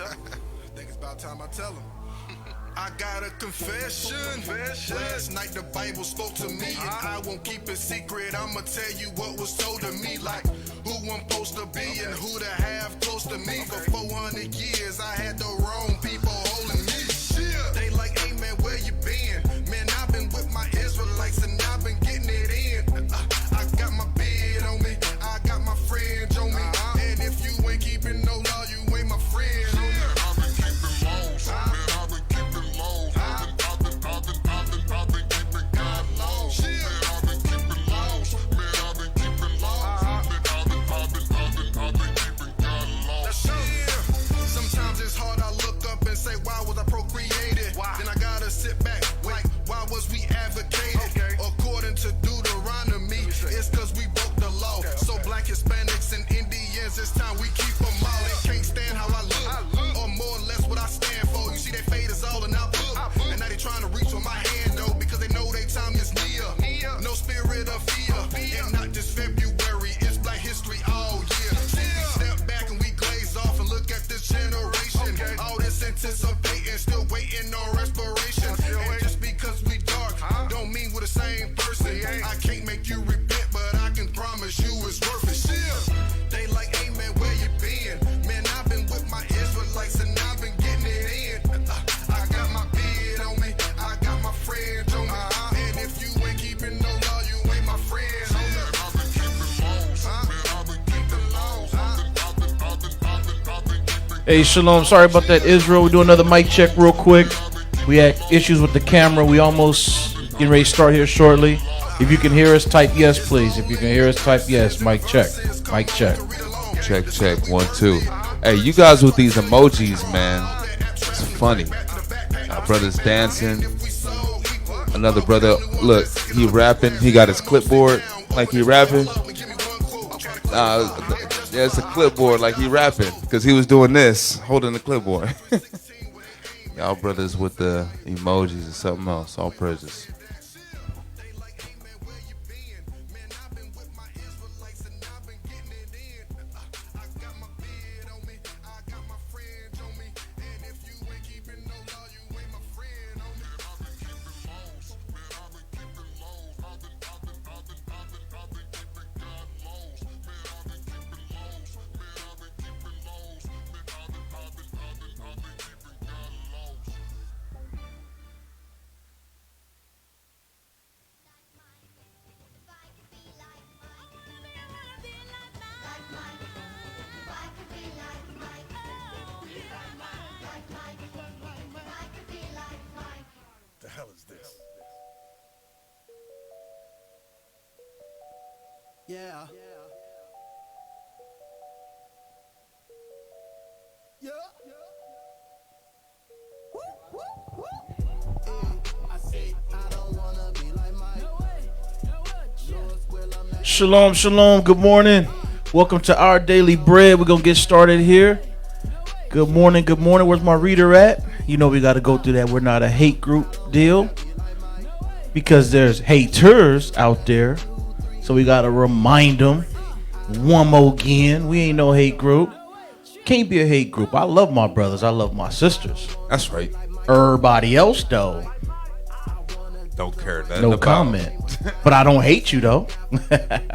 I think it's about time I tell him. I got a confession. Last night the Bible spoke to me, and I won't keep it secret. I'ma tell you what was told to me, like who I'm supposed to be and who to have close to me. For 400 years, I had the wrong people holding me. They like, hey man, where you been? Man, I've been with my Israelites and I've been getting it in. I got my beard on me, I got my friends on me, and if you ain't keeping no law, you ain't my friend. I've been keeping laws, man, I've been keeping laws. I've been keeping God laws. Man, I've been keeping laws. Man, I've been keeping laws. Man, I've been keeping God laws. Sometimes it's hard, I look up and say, why was I procreated? Then I gotta sit back, like, why was we advocated? According to Deuteronomy, it's cause we broke the law. So black Hispanics and Indians, it's time we keep them all. They can't stand how I look, or more or less what I stand for. You see that fade is all in our book, and now they trying to reach for my hand though, because they know their time is near. No spirit of fear, and not just February, it's Black History all year. Step back and we glaze off and look at this generation. All this anticipating, still waiting on respiration. And just because we dark, don't mean we're the same person. I can't make you repent, but I can promise you it's worth it. They like, hey man, where you been? Man, I've been with my Israelites and I've been getting it in. I got my beard on me, I got my friends on me, and if you ain't keeping no law, you ain't my friend. I've been keeping laws, man, I've been keeping laws. Hey, Shalom. Sorry about that, Israel. We'll do another mic check real quick. We had issues with the camera. We almost getting ready to start here shortly. If you can hear us, type yes, please. If you can hear us, type yes. Mic check. Mic check. Check. 1, 2. Hey, you guys with these emojis, man. It's funny. Our brother's dancing. Another brother, look, he rapping. He got his clipboard like he rapping. Yeah, it's a clipboard like he rapping, because he was doing this, holding the clipboard. Y'all brothers with the emojis and something else. All praises. Yeah. Yeah. I say I don't wanna be like Mike. Shalom, shalom. Good morning. Welcome to our daily bread. We're going to get started here. Good morning. Good morning. Where's my reader at? You know we got to go through that. We're not a hate group deal, because there's haters out there. So we got to remind them one more again. We ain't no hate group. Can't be a hate group. I love my brothers. I love my sisters. That's right. Everybody else, though, Don't care nothing no about comment. But I don't hate you, though.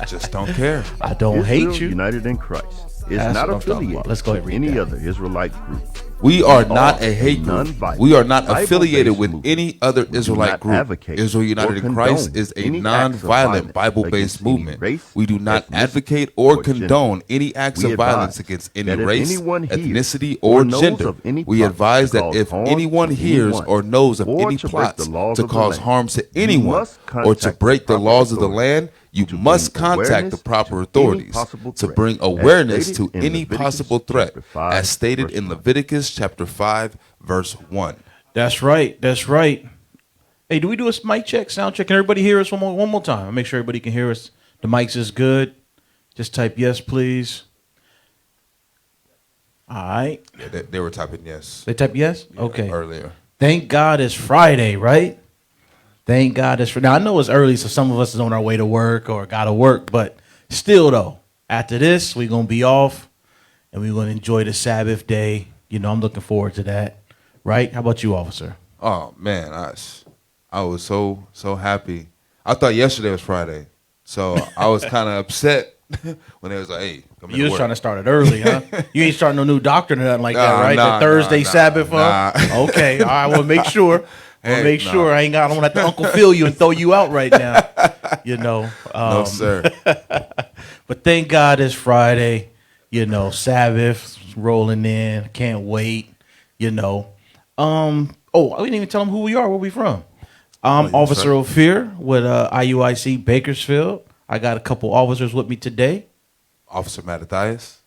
Just don't care. I don't Israel hate you. United in Christ is That's not what I'm talking affiliated about. Let's go ahead with and read any that. other Israelite group. We are not a hate group. non-violent, We are not Bible-based affiliated with movement. any other We do Israelite not group. advocate Israel or United in Christ condone is a any acts of non-violent violence Bible-based against any movement. race, We do not ethnicity, advocate or or gender. condone any acts We of violence advise against any that if race, anyone hears ethnicity, or or knows gender. of any We plot advise to that cause if harm anyone to hears anyone or knows of or any to break plots the laws to of the cause land, harm to you anyone must or to contact break the the proper laws of the authorities land, you to must bring contact the awareness proper to any authorities possible to threat, bring as awareness stated to in any Leviticus possible threat, chapter 5, as stated verse in 1. Leviticus chapter 5, verse 1. That's right. That's right. Hey, do we do a mic check, sound check? Can everybody hear us one more time? I'll make sure everybody can hear us. The mics is good. Just type yes, please. All right. Yeah, they were typing yes. They type yes? Okay. Earlier. Thank God it's Friday, right? Thank God it's Friday. Now, I know it's early, so some of us is on our way to work or got to work. But still, though, after this, we're going to be off, and we're going to enjoy the Sabbath day I'm looking forward to that. Right? How about you, officer? Oh man, I was so happy. I thought yesterday was Friday, so I was kind of upset when they was like, "Hey, come You was work." trying to start it early, huh? You ain't starting no new doctrine or nothing like that, right? Nah, the Thursday nah, Sabbath, huh? nah. Okay, all right. Well, make sure. Heck nah. I don't want to Uncle Phil you and throw you out right now. No sir. But thank God it's Friday. Sabbath rolling in. Can't wait. Oh, we didn't even tell them who we are. Where we from? I'm yes, Officer sir. Ophir with IUIC Bakersfield. I got a couple officers with me today. Officer Mattathias.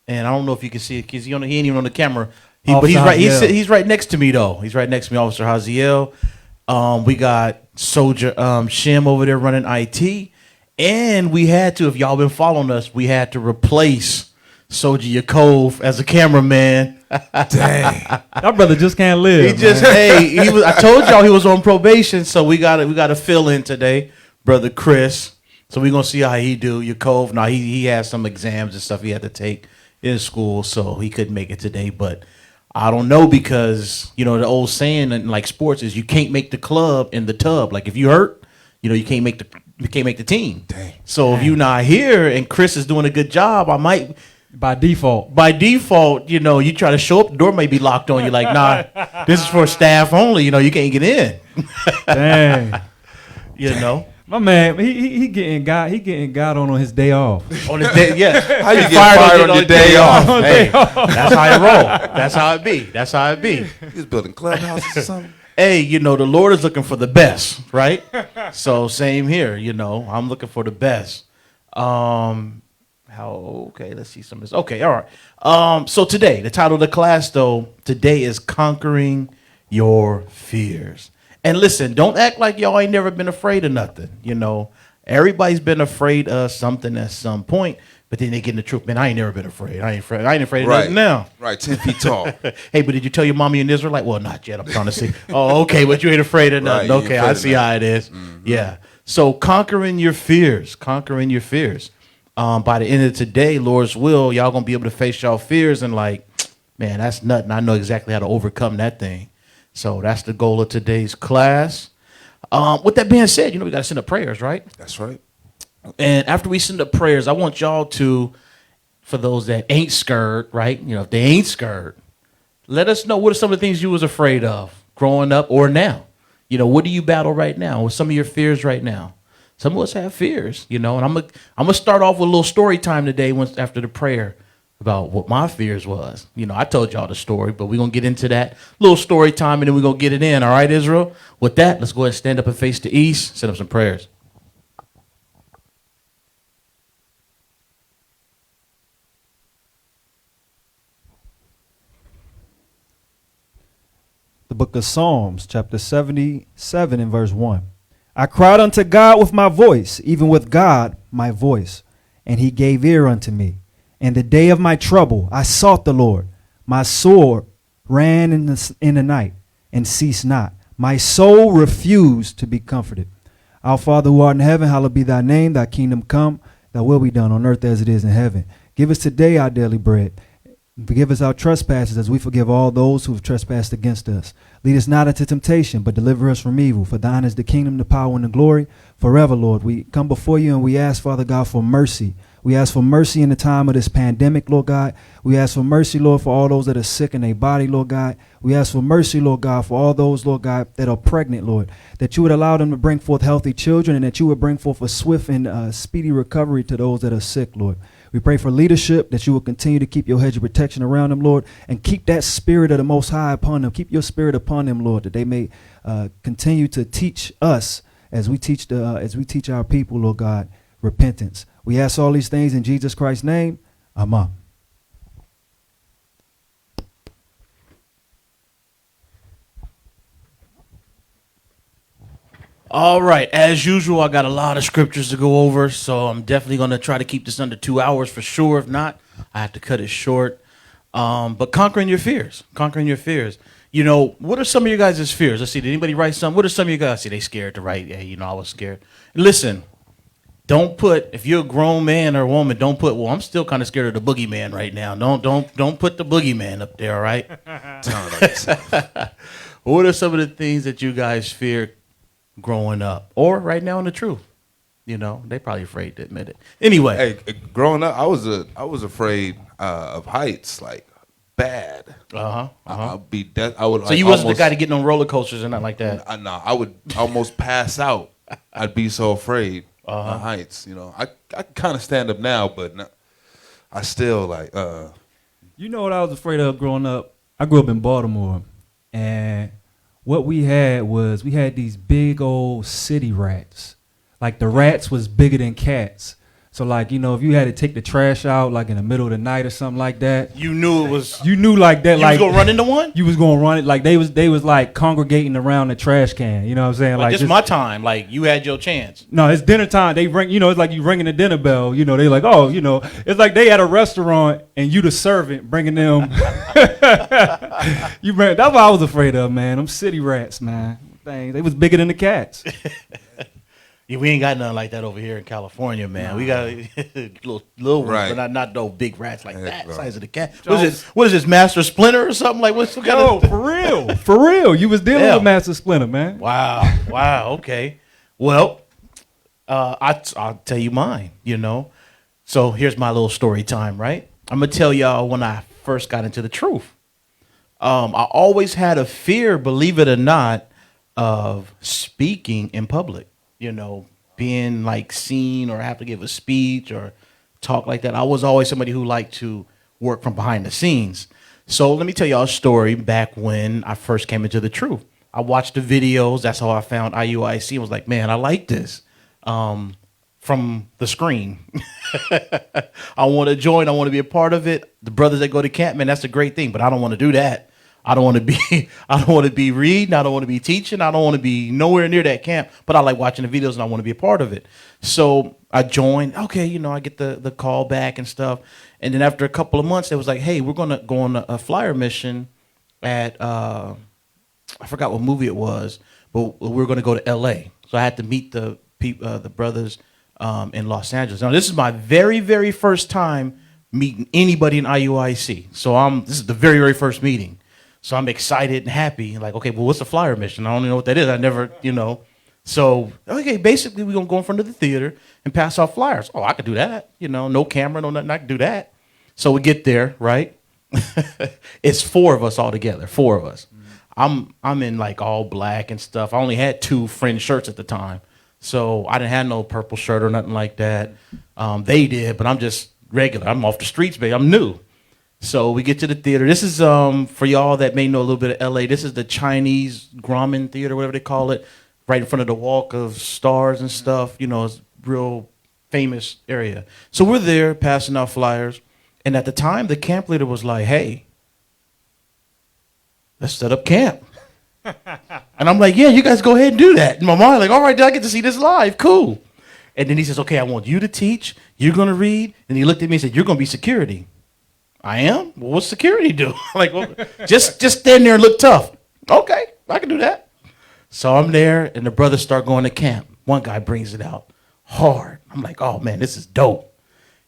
And I don't know if you can see it because he ain't even on the camera. Officer But he's right. Haziel. He's right next to me though. He's right next to me, Officer Haziel. We got Soldier Shim over there running IT, and we had to. If y'all been following us, we had to replace Soldier Yakov as a cameraman. Dang. That brother just can't live. He just he was. I told y'all he was on probation, so we got to fill in today, brother Chris. So we gonna see how he do. Yakov. Now he has some exams and stuff he had to take in school, so he couldn't make it today. But I don't know because the old saying in like sports is you can't make the club in the tub. Like if you hurt, you can't make the team. Dang. So if you not here and Chris is doing a good job, I might. By default. You try to show up, the door may be locked on you. Like, nah, this is for staff only. You can't get in. Dang. My man, he getting God on his day off. On his day, yeah. How you get fired on your day off? Hey, that's how it roll. That's how it be. He was building clubhouses or something. Hey, the Lord is looking for the best, right? So same here. I'm looking for the best. Okay, let's see some of this. Okay, all right. So today, the title of the class, though, today is Conquering Your Fears. And listen, don't act like y'all ain't never been afraid of nothing. Everybody's been afraid of something at some point, but then they get in the truth. Man, I ain't never been afraid. I ain't afraid of nothing now. Right, 10 feet tall. Hey, but did you tell your mommy in Israelite? Well, not yet. I'm trying to see. Oh, okay, but you ain't afraid of nothing. Right, you ain't Okay, afraid I of see nothing. how it is. Mm-hmm. Yeah. So conquering your fears. By the end of today, Lord's will, y'all gonna be able to face y'all fears and like, man, that's nothing. I know exactly how to overcome that thing. So that's the goal of today's class. With that being said, we gotta send up prayers, right? That's right. And after we send up prayers, I want y'all to, for those that ain't scared, right? If they ain't scared, let us know what are some of the things you was afraid of growing up or now. What do you battle right now? What's some of your fears right now? Some of us have fears, and I'm gonna start off with a little story time today after the prayer about what my fears was. I told y'all the story, but we're gonna get into that little story time and then we're gonna get it in. All right, Israel? With that, let's go ahead and stand up and face the east, send up some prayers. The book of Psalms, chapter 77 and verse 1. I cried unto God with my voice, even with God my voice, and he gave ear unto me. In the day of my trouble I sought the Lord. My sword ran in the night and ceased not. My soul refused to be comforted. Our Father who art in heaven, hallowed be thy name. Thy kingdom come, thy will be done on earth as it is in heaven. Give us today our daily bread. Forgive us our trespasses as we forgive all those who have trespassed against us. Lead us not into temptation, but deliver us from evil. For thine is the kingdom, the power, and the glory forever, Lord. We come before you and we ask, Father God, for mercy. We ask for mercy in the time of this pandemic, Lord God. We ask for mercy, Lord, for all those that are sick in their body, Lord God. We ask for mercy, Lord God, for all those, Lord God, that are pregnant, Lord, that you would allow them to bring forth healthy children and that you would bring forth a swift and speedy recovery to those that are sick, Lord. We pray for leadership, that you will continue to keep your hedge of protection around them, Lord, and keep that spirit of the Most High upon them. Keep your spirit upon them, Lord, that they may continue to teach us as we teach our people, Lord God, repentance. We ask all these things in Jesus Christ's name. Amen. All right. As usual, I got a lot of scriptures to go over, so I'm definitely going to try to keep this under 2 hours for sure. If not, I have to cut it short. But conquering your fears. What are some of your guys' fears? Let's see. Did anybody write some? What are some of you guys? See, they scared to write. Yeah, I was scared. Listen, don't put, if you're a grown man or woman, don't put, well, I'm still kind of scared of the boogeyman right now. Don't put the boogeyman up there, all right? What are some of the things that you guys fear growing up or right now in the truth? You know, they probably afraid to admit it. Anyway. Hey, growing up, I was afraid of heights, like bad. I'd be I would. So you wasn't the guy to get on roller coasters and nothing like that. I would almost pass out. I'd be so afraid of heights. You know, I kind of stand up now, but I still like. You know what I was afraid of growing up? I grew up in Baltimore, and what we had these big old city rats. Like the rats was bigger than cats. So like, you know, if you had to take the trash out like in the middle of the night or something like that. You knew it was. You knew like that. You like, was going to run into one? You was going to run it. Like they was like congregating around the trash can. You know what I'm saying? Like this my time. Like you had your chance. No, it's dinner time. They ring, you know, it's like you ringing the dinner bell. You know, they like, oh, you know, it's like they at a restaurant and you the servant bringing them. That's what I was afraid of, man. Them city rats, man. Dang, they was bigger than the cats. Yeah, we ain't got nothing like that over here in California, man. We got little ones, but not no big rats like that size of the cat. What is this, Master Splinter or something? Like what's some kind of for real. You was dealing with Master Splinter, man. Wow, okay. Well, I'll tell you mine. You know, so here's my little story time. Right, I'm gonna tell y'all when I first got into the truth. I always had a fear, believe it or not, of speaking in public. You know, being like seen or have to give a speech or talk like that. I was always somebody who liked to work from behind the scenes. So let me tell y'all a story back when I first came into the truth. I watched the videos. That's how I found IUIC. I was like, man, I like this from the screen. I want to join. I want to be a part of it. The brothers that go to camp, man, that's a great thing. But I don't want to do that. I don't want to be reading. I don't want to be teaching. I don't want to be nowhere near that camp, but I like watching the videos and I want to be a part of it. So I joined. Okay. You know, I get the call back and stuff. And then after a couple of months, they was like, hey, we're going to go on a flyer mission at, I forgot what movie it was, but we were going to go to LA. So I had to meet the brothers in Los Angeles. Now, this is my very, very first time meeting anybody in IUIC. So this is the very, very first meeting. So I'm excited and happy. Like, okay, well, what's the flyer mission? I don't even know what that is. I never, you know. So, okay, basically, we're going to go in front of the theater and pass out flyers. Oh, I could do that. You know, no camera, no nothing. I can do that. So we get there, right? It's four of us all together, four of us. I'm in, like, all black and stuff. I only had 2 fringe shirts at the time. So I didn't have no purple shirt or nothing like that. They did, but I'm just regular. I'm off the streets, baby. I'm new. So we get to the theater. This is, for y'all that may know a little bit of LA, this is the Chinese Grauman Theater, whatever they call it, right in front of the Walk of Stars and stuff. You know, it's a real famous area. So we're there passing out flyers. And at the time, the camp leader was like, hey, let's set up camp. And I'm like, yeah, you guys go ahead and do that. In my mind, like, all right, I get to see this live. Cool. And then he says, okay, I want you to teach. You're going to read. And he looked at me and said, you're going to be security. I am? Well, what's security do? Like, well, just stand there and look tough. Okay, I can do that. So I'm there, and the brothers start going to camp. One guy brings it out hard. I'm like, oh, man, this is dope.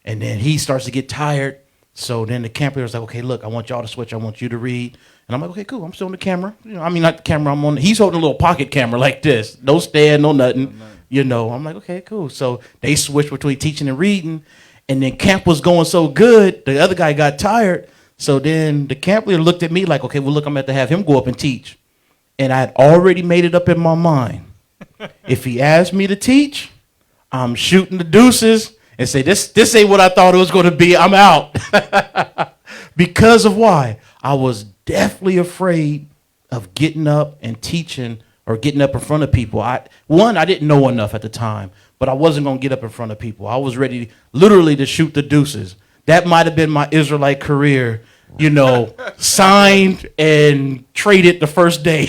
And then he starts to get tired. So then the camp leader's like, okay, look, I want y'all to switch. I want you to read. And I'm like, okay, cool. I'm still on the camera. You know, I mean, not the camera. I'm on. He's holding a little pocket camera like this. No stand, no nothing. You know, I'm like, okay, cool. So they switch between teaching and reading. And then camp was going so good, the other guy got tired. So then the camp leader looked at me like, okay, well, look, I'm going to have to have him go up and teach. And I had already made it up in my mind. If he asked me to teach, I'm shooting the deuces and say, this ain't what I thought it was going to be. I'm out. Because of why? I was definitely afraid of getting up and teaching or getting up in front of people. I didn't know enough at the time. But I wasn't going to get up in front of people. I was ready literally to shoot the deuces. That might have been my Israelite career, you know, signed and traded the first day.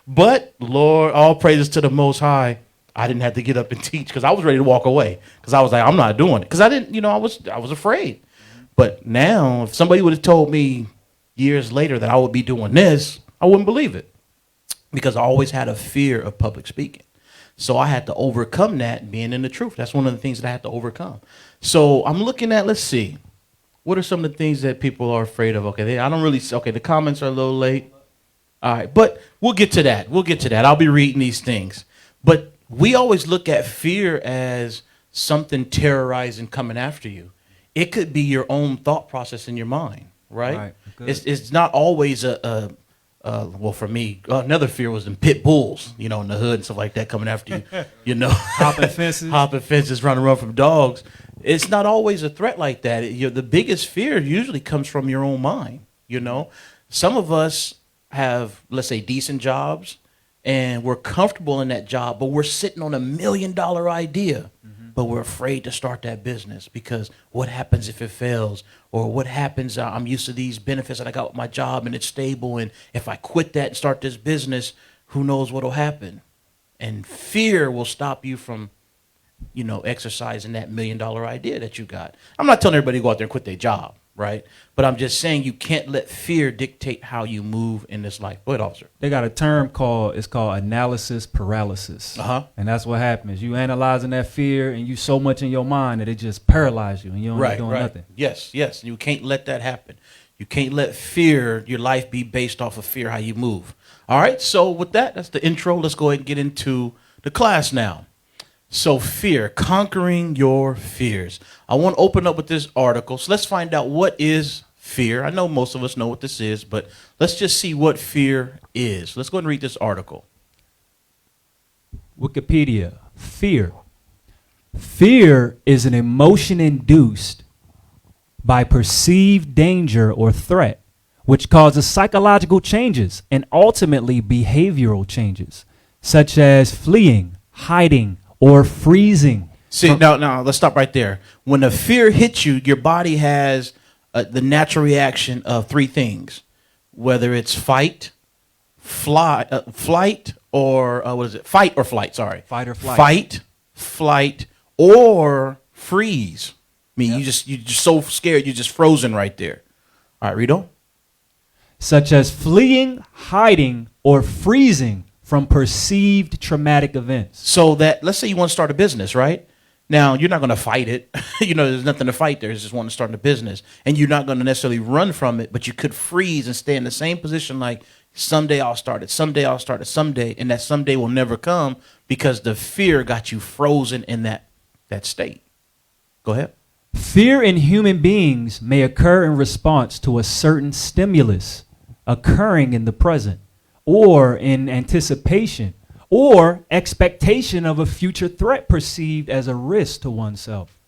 But, Lord, all praises to the Most High. I didn't have to get up and teach because I was ready to walk away because I was like, I'm not doing it. Because I didn't, you know, I was afraid. But now, if somebody would have told me years later that I would be doing this, I wouldn't believe it because I always had a fear of public speaking. So I had to overcome that being in the truth. That's one of the things that I had to overcome. So I'm looking at, let's see, what are some of the things that people are afraid of? Okay, I don't really, okay, the comments are a little late. All right, but we'll get to that. We'll get to that. I'll be reading these things. But we always look at fear as something terrorizing coming after you. It could be your own thought process in your mind, right? It's not always well, for me, another fear was them pit bulls, in the hood and stuff like that coming after you, Hopping fences, run from dogs. It's not always a threat like that. The biggest fear usually comes from your own mind. Some of us have, let's say, decent jobs, and we're comfortable in that job, but we're sitting on $1 million idea, but we're afraid to start that business because what happens if it fails? Or what happens, I'm used to these benefits that I got with my job and it's stable, and if I quit that and start this business, who knows what will happen? And fear will stop you from, exercising that $1 million idea that you got. I'm not telling everybody to go out there and quit their job, right? But I'm just saying you can't let fear dictate how you move in this life. Go ahead, officer. They got a term called analysis paralysis. And that's what happens. You analyzing that fear and you so much in your mind that it just paralyzes you and you don't end up doing nothing. Yes. You can't let that happen. You can't let your life be based off of fear, how you move. All right, so with that, that's the intro. Let's go ahead and get into the class now. So fear, conquering your fears. I want to open up with this article. So let's find out what is fear. I know most of us know what this is, but let's just see what fear is. Let's go ahead and read this article. Wikipedia, fear. Fear is an emotion induced by perceived danger or threat, which causes psychological changes and ultimately behavioral changes, such as fleeing, hiding, or freezing. See, now let's stop right there. When the fear hits you, your body has the natural reaction of three things, whether it's fight, flight, or fight or flight. Sorry, Fight or flight. Fight, flight, or freeze. I mean, you're just so scared, you're just frozen right there. All right, read on. Such as fleeing, hiding, or freezing from perceived traumatic events. So that, let's say you want to start a business, right? Now, you're not going to fight it. There's nothing to fight there. It's just wanting to start a business. And you're not going to necessarily run from it, but you could freeze and stay in the same position like, someday I'll start it, someday I'll start it, someday. And that someday will never come because the fear got you frozen in that state. Go ahead. Fear in human beings may occur in response to a certain stimulus occurring in the present, or in anticipation or expectation of a future threat perceived as a risk to oneself.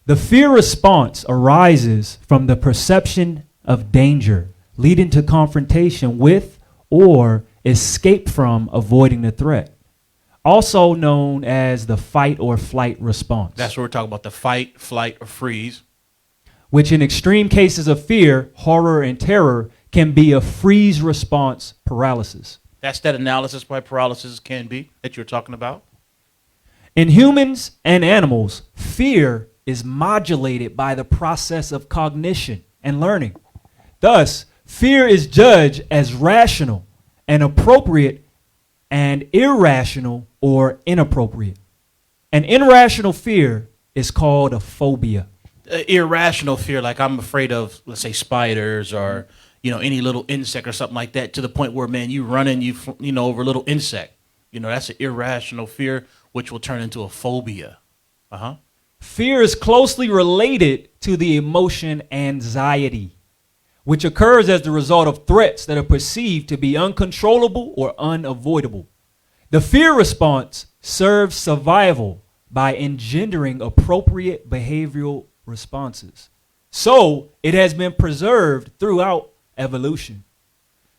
The fear response arises from the perception of danger, leading to confrontation with or escape from avoiding the threat, also known as the fight or flight response. That's what we're talking about, the fight, flight, or freeze. Which in extreme cases of fear, horror, and terror can be a freeze response paralysis. That's that analysis by paralysis can be that you're talking about. In humans and animals, fear is modulated by the process of cognition and learning. Thus, fear is judged as rational and appropriate and irrational or inappropriate. An irrational fear is called a phobia. Irrational fear, like I'm afraid of, let's say, spiders or any little insect or something like that, to the point where, man, you running, over a little insect. That's an irrational fear, which will turn into a phobia. Fear is closely related to the emotion anxiety, which occurs as the result of threats that are perceived to be uncontrollable or unavoidable. The fear response serves survival by engendering appropriate behavioral responses. So it has been preserved throughout evolution.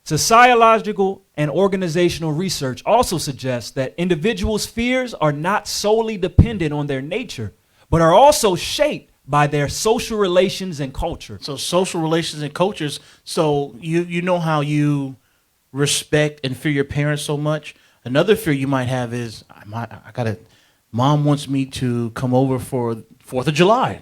Sociological and organizational research also suggests that individuals' fears are not solely dependent on their nature, but are also shaped by their social relations and culture. So social relations and cultures. So you know how you respect and fear your parents so much. Another fear you might have is mom wants me to come over for 4th of July,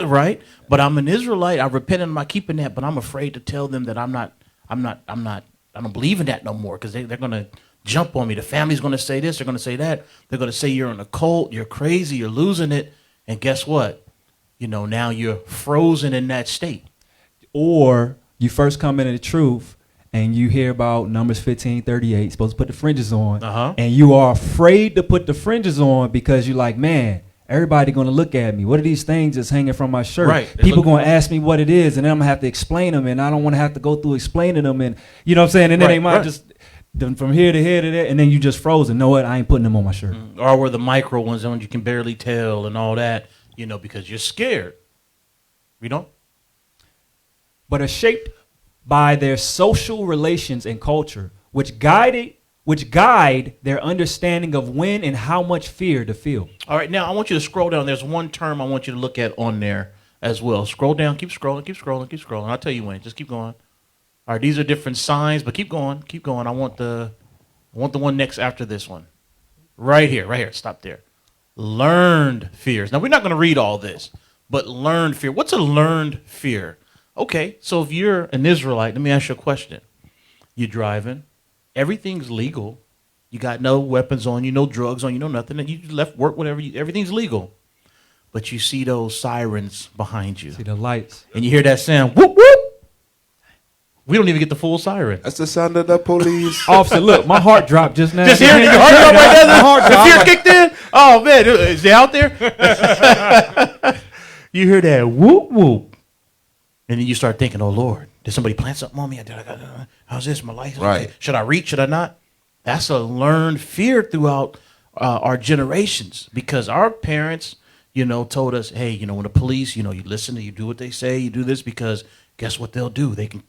right? But I'm an Israelite. I repent of my keeping that, but I'm afraid to tell them that I don't believe in that no more because they're going to jump on me. The family's going to say this. They're going to say that. They're going to say you're in a cult. You're crazy. You're losing it. And guess what? Now you're frozen in that state. Or you first come into the truth and you hear about Numbers 15:38, supposed to put the fringes on, and you are afraid to put the fringes on because you're like, man, everybody going to look at me. What are these things that's hanging from my shirt? Right. People going to ask me what it is, and then I'm going to have to explain them, and I don't want to have to go through explaining them, and you know what I'm saying? And then they might just from here to here to there, and then you just frozen. Know what? I ain't putting them on my shirt. Or were the micro ones on you can barely tell and all that, because you're scared. But are shaped by their social relations and culture, which guide their understanding of when and how much fear to feel. All right, now I want you to scroll down. There's one term I want you to look at on there as well. Scroll down, keep scrolling. I'll tell you when. Just keep going. All right, these are different signs, but keep going. I want the one next after this one. Right here. Stop there. Learned fears. Now, we're not going to read all this, but learned fear. What's a learned fear? Okay, so if you're an Israelite, let me ask you a question. You're driving. Everything's legal. You got no weapons on you, no drugs on you, no nothing. You left work, whatever. Everything's legal. But you see those sirens behind you. See the lights. And you hear that sound, whoop, whoop. We don't even get the full siren. That's the sound of the police. Officer, look, my heart dropped just now. Just hearing your heart drop right there? My heart The dropped. fear kicked in? Oh, man. Is they out there? You hear that whoop, whoop. And then you start thinking, oh, Lord, did somebody plant something on me? How's this? My life? Right. Should I reach? Should I not? That's a learned fear throughout our generations because our parents, told us, hey, when the police, you listen to, you do what they say, you do this because guess what they'll do? They can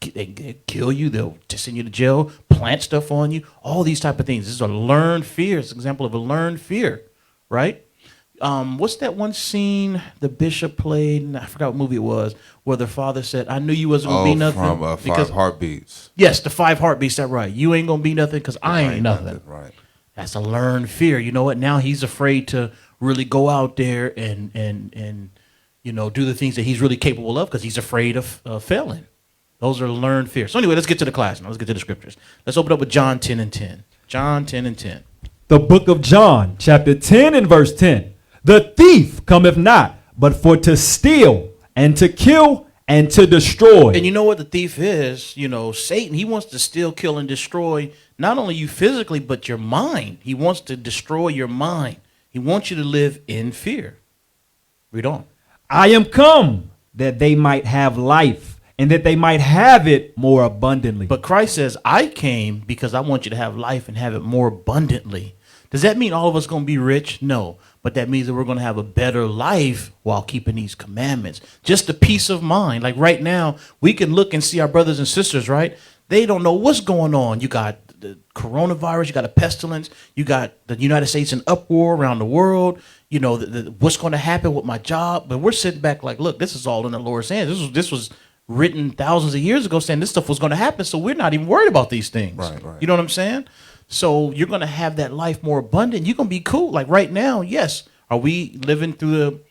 kill you. They'll just send you to jail, plant stuff on you, all these type of things. This is a learned fear. It's an example of a learned fear, right? What's that one scene the bishop played? And I forgot what movie it was, where the father said, I knew you wasn't going to be nothing. From Five Heartbeats. Yes, the 5 Heartbeats, that's right. You ain't going to be nothing because I ain't nothing. Right. That's a learned fear. You know what? Now he's afraid to really go out there and do the things that he's really capable of because he's afraid of failing. Those are learned fears. So anyway, let's get to the class now. Let's get to the scriptures. Let's open up with John 10:10. John 10:10. The book of John, chapter 10 and verse 10. The thief cometh not, but for to steal and to kill and to destroy. And you know what the thief is? Satan, he wants to steal, kill, and destroy not only you physically, but your mind. He wants to destroy your mind. He wants you to live in fear. Read on. I am come that they might have life and that they might have it more abundantly. But Christ says, I came because I want you to have life and have it more abundantly. Does that mean all of us going to be rich? No. But that means that we're going to have a better life while keeping these commandments. Just the peace of mind. Like right now, we can look and see our brothers and sisters, right? They don't know what's going on. You got the coronavirus, you got a pestilence, you got the United States in uproar around the world. What's going to happen with my job? But we're sitting back like, look, this is all in the Lord's hands. This was written thousands of years ago saying this stuff was going to happen. So we're not even worried about these things. Right. You know what I'm saying? So you're going to have that life more abundant. You're going to be cool. Like right now, yes. Are we living through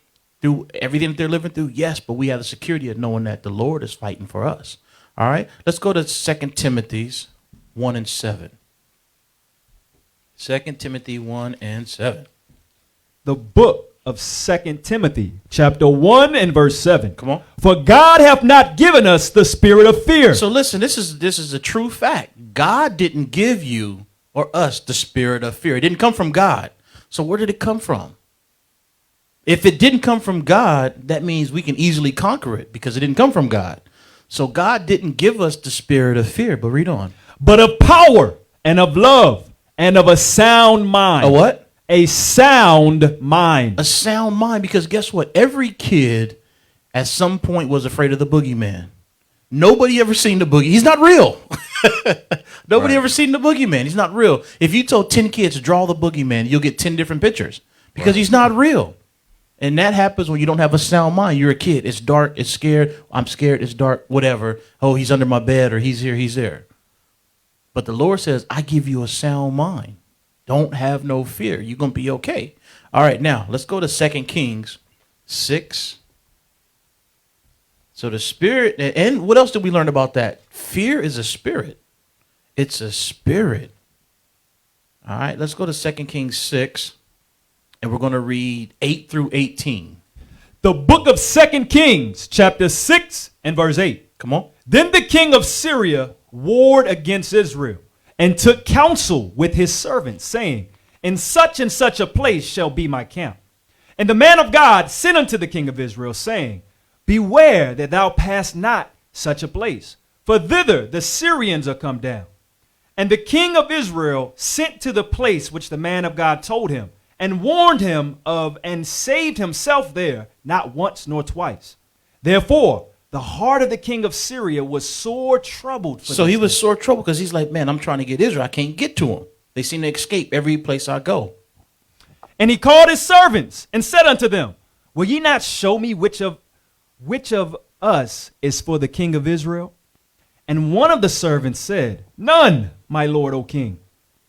everything that they're living through? Yes, but we have the security of knowing that the Lord is fighting for us. All right? Let's go to 2 Timothy 1 and 7. 2 Timothy 1 and 7. The book of 2 Timothy, chapter 1 and verse 7. Come on. For God hath not given us the spirit of fear. So listen, this is a true fact. God didn't give you or us the spirit of fear. It didn't come from God. So where did it come from? If it didn't come from God, that means we can easily conquer it because it didn't come from God. So God didn't give us the spirit of fear, but read on. But of power and of love and of a sound mind. A what? A sound mind. A sound mind, because guess what? Every kid at some point was afraid of the boogeyman. Nobody ever seen the boogie. He's not real. Nobody ever seen the boogeyman. He's not real. If you told 10 kids to draw the boogeyman, you'll get 10 different pictures because he's not real. And that happens when you don't have a sound mind. You're a kid. It's dark. It's scared. I'm scared. It's dark. Whatever. Oh, he's under my bed, or he's here. He's there. But the Lord says, I give you a sound mind. Don't have no fear. You're going to be okay. All right. Now, let's go to 2 Kings 6. So the spirit, and what else did we learn about that? Fear is a spirit. It's a spirit. All right, let's go to 2 Kings 6, and we're going to read 8 through 18. The book of 2 Kings, chapter 6 and verse 8. Come on. Then the king of Syria warred against Israel and took counsel with his servants, saying, in such and such a place shall be my camp. And the man of God sent unto the king of Israel, saying, beware that thou pass not such a place, for thither the Syrians are come down. And the king of Israel sent to the place which the man of God told him, and warned him of, and saved himself there, not once nor twice. Therefore, the heart of the king of Syria was sore troubled. So he was sore troubled because he's like, man, I'm trying to get Israel. I can't get to them. They seem to escape every place I go. And he called his servants and said unto them, will ye not show me which of us is for the king of Israel? And one of the servants said, none, my lord, O king.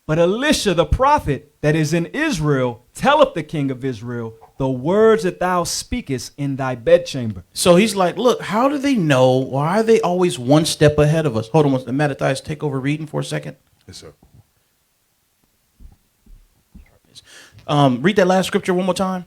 But Elisha the prophet that is in Israel telleth the king of Israel the words that thou speakest in thy bedchamber. So he's like, look, how do they know? Why are they always one step ahead of us? Hold on, Mattathias, take over reading for a second. Yes, sir. Read that last scripture one more time.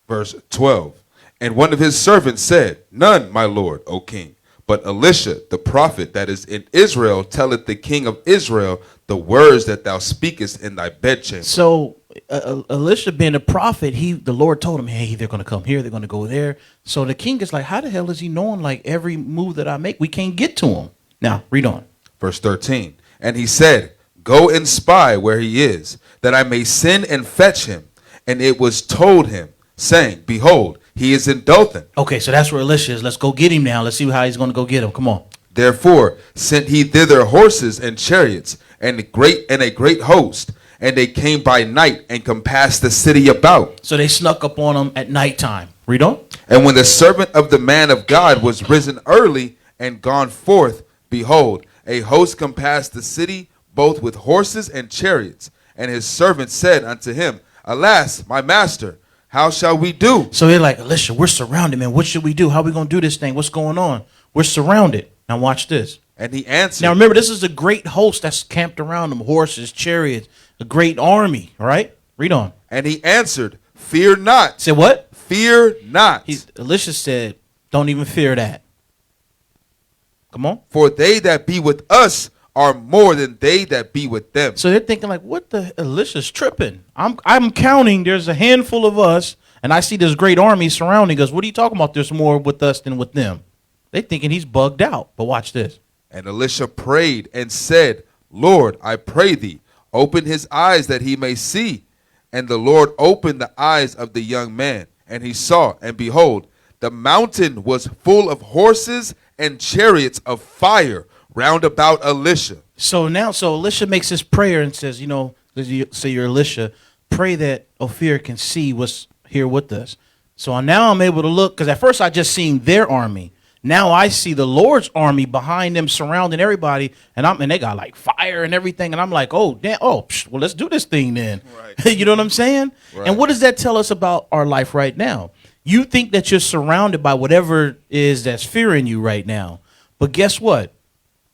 Verse 12. And one of his servants said, none, my lord, O king. But Elisha, the prophet that is in Israel, telleth the king of Israel the words that thou speakest in thy bedchamber. So Elisha being a prophet, the Lord told him, hey, they're going to come here, they're going to go there. So the king is like, how the hell is he knowing like every move that I make? We can't get to him. Now, read on. Verse 13. And he said, go and spy where he is, that I may send and fetch him. And it was told him, saying, behold, he is in Dothan. Okay, so that's where Elisha is. Let's go get him now. Let's see how he's going to go get him. Come on. Therefore sent he thither horses and chariots and a great host, and they came by night and compassed the city about. So they snuck up on him at nighttime. Read on. And when the servant of the man of God was risen early and gone forth, behold, a host compassed the city, both with horses and chariots. And his servant said unto him, alas, my master, how shall we do? So they're like, Elisha, we're surrounded, man. What should we do? How are we going to do this thing? What's going on? We're surrounded. Now watch this. And he answered. Now remember, this is a great host that's camped around them, horses, chariots, a great army, all right? Read on. And he answered, fear not. Say what? Fear not. Elisha said, don't even fear that. Come on. For they that be with us are more than they that be with them. So they're thinking like, what the Elisha's tripping? I'm counting. There's a handful of us, and I see this great army surrounding us. What are you talking about? There's more with us than with them. They thinking he's bugged out. But watch this. And Elisha prayed and said, Lord, I pray thee, open his eyes that he may see. And the Lord opened the eyes of the young man, and he saw, and behold, the mountain was full of horses and chariots of fire round about Elisha. So Elisha makes his prayer and says, say you're Elisha, pray that Ophir can see what's here with us. So now I'm able to look, because at first I just seen their army. Now I see the Lord's army behind them, surrounding everybody, and they got like fire and everything, and I'm like, oh damn, well let's do this thing then. Right. You know what I'm saying? Right. And what does that tell us about our life right now? You think that you're surrounded by whatever it is that's fearing you right now, but guess what?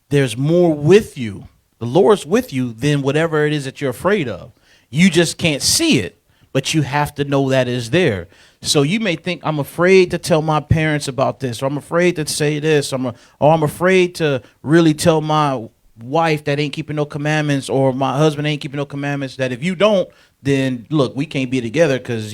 There's more with you. The Lord's with you than whatever it is that you're afraid of. You just can't see it, but you have to know that is there. So you may think, I'm afraid to tell my parents about this, or I'm afraid to say this, or I'm afraid to really tell my wife that ain't keeping no commandments, or my husband ain't keeping no commandments, that if you don't, then look, we can't be together because,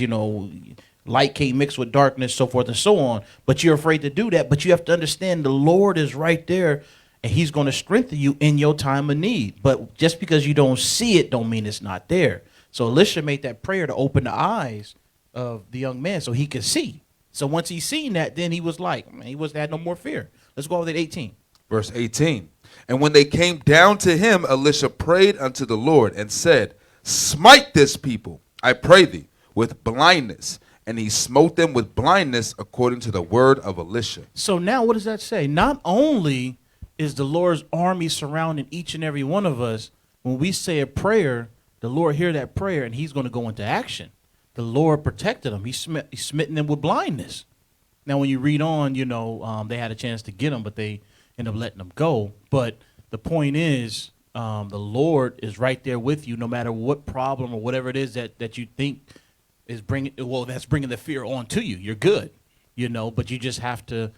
light can't mix with darkness, so forth and so on. But you're afraid to do that. But you have to understand the Lord is right there, and he's going to strengthen you in your time of need. But just because you don't see it don't mean it's not there. So Elisha made that prayer to open the eyes of the young man so he could see. So once he seen that, then he was like, man, had no more fear. Let's go over to 18. Verse 18. And when they came down to him, Elisha prayed unto the Lord and said, smite this people, I pray thee, with blindness. And he smote them with blindness according to the word of Elisha. So now what does that say? Not only is the Lord's army surrounding each and every one of us, when we say a prayer, the Lord hear that prayer and he's going to go into action. The Lord protected them. He smitten them with blindness. Now, when you read on, they had a chance to get him, but they ended up letting them go. But the point is, The Lord is right there with you, no matter what problem or whatever it is that you think is that's bringing the fear onto you. You're good, but you just have to,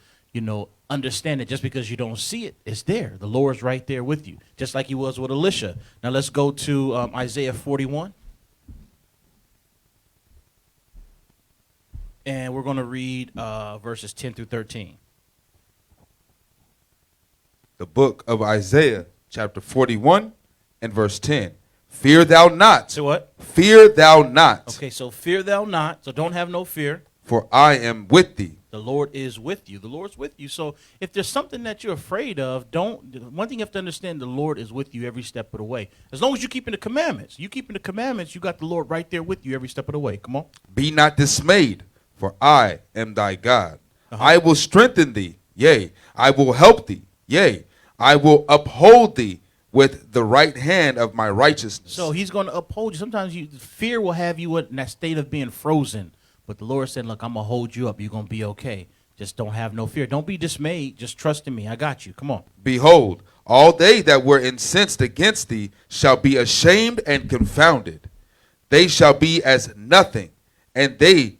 understand that just because you don't see it, it's there. The Lord's right there with you, just like he was with Elisha. Now let's go to Isaiah 41. And we're going to read verses 10 through 13. The book of Isaiah, chapter 41 and verse 10. Fear thou not. So what? Fear thou not. Okay, so fear thou not. So don't have no fear. For I am with thee. The Lord is with you. The Lord's with you. So if there's something that you're afraid of, one thing you have to understand, the Lord is with you every step of the way. As long as you're keeping the commandments. You keeping the commandments, you got the Lord right there with you every step of the way. Come on. Be not dismayed, for I am thy God. Uh-huh. I will strengthen thee. Yea, I will help thee. Yea, I will uphold thee with the right hand of my righteousness. So he's going to uphold you. Sometimes fear will have you in that state of being frozen. But the Lord said, look, I'm going to hold you up. You're going to be okay. Just don't have no fear. Don't be dismayed. Just trust in me. I got you. Come on. Behold, all they that were incensed against thee shall be ashamed and confounded. They shall be as nothing, and they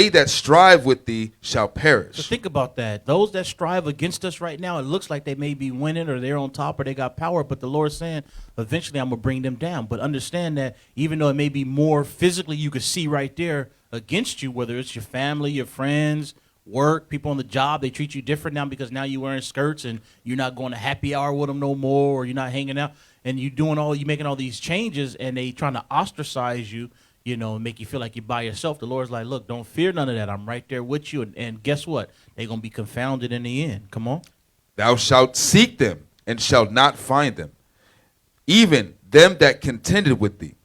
that strive with thee shall perish. So think about that. Those that strive against us right now, it looks like they may be winning or they're on top or they got power, but the Lord's saying, eventually I'm going to bring them down. But understand that even though it may be more physically you could see right there against you, whether it's your family, your friends, work, people on the job, they treat you different now because now you're wearing skirts and you're not going to happy hour with them no more, or you're not hanging out, and you're making all these changes and they trying to ostracize you, make you feel like you're by yourself. The Lord's like, look, don't fear none of that. I'm right there with you. And guess what? They're going to be confounded in the end. Come on. Thou shalt seek them and shalt not find them, even them that contended with thee.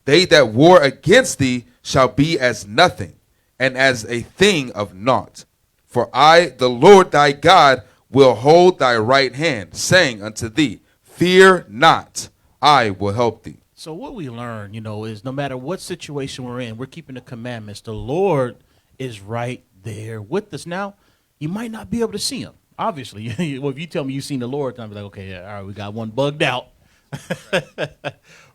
They that war against thee shall be as nothing, and as a thing of naught. For I, the Lord thy God, will hold thy right hand, saying unto thee, fear not, I will help thee. So what we learn, is no matter what situation we're in, we're keeping the commandments. The Lord is right there with us. Now, you might not be able to see him. Obviously, well, if you tell me you've seen the Lord, I'll be like, okay, yeah, all right, we got one bugged out.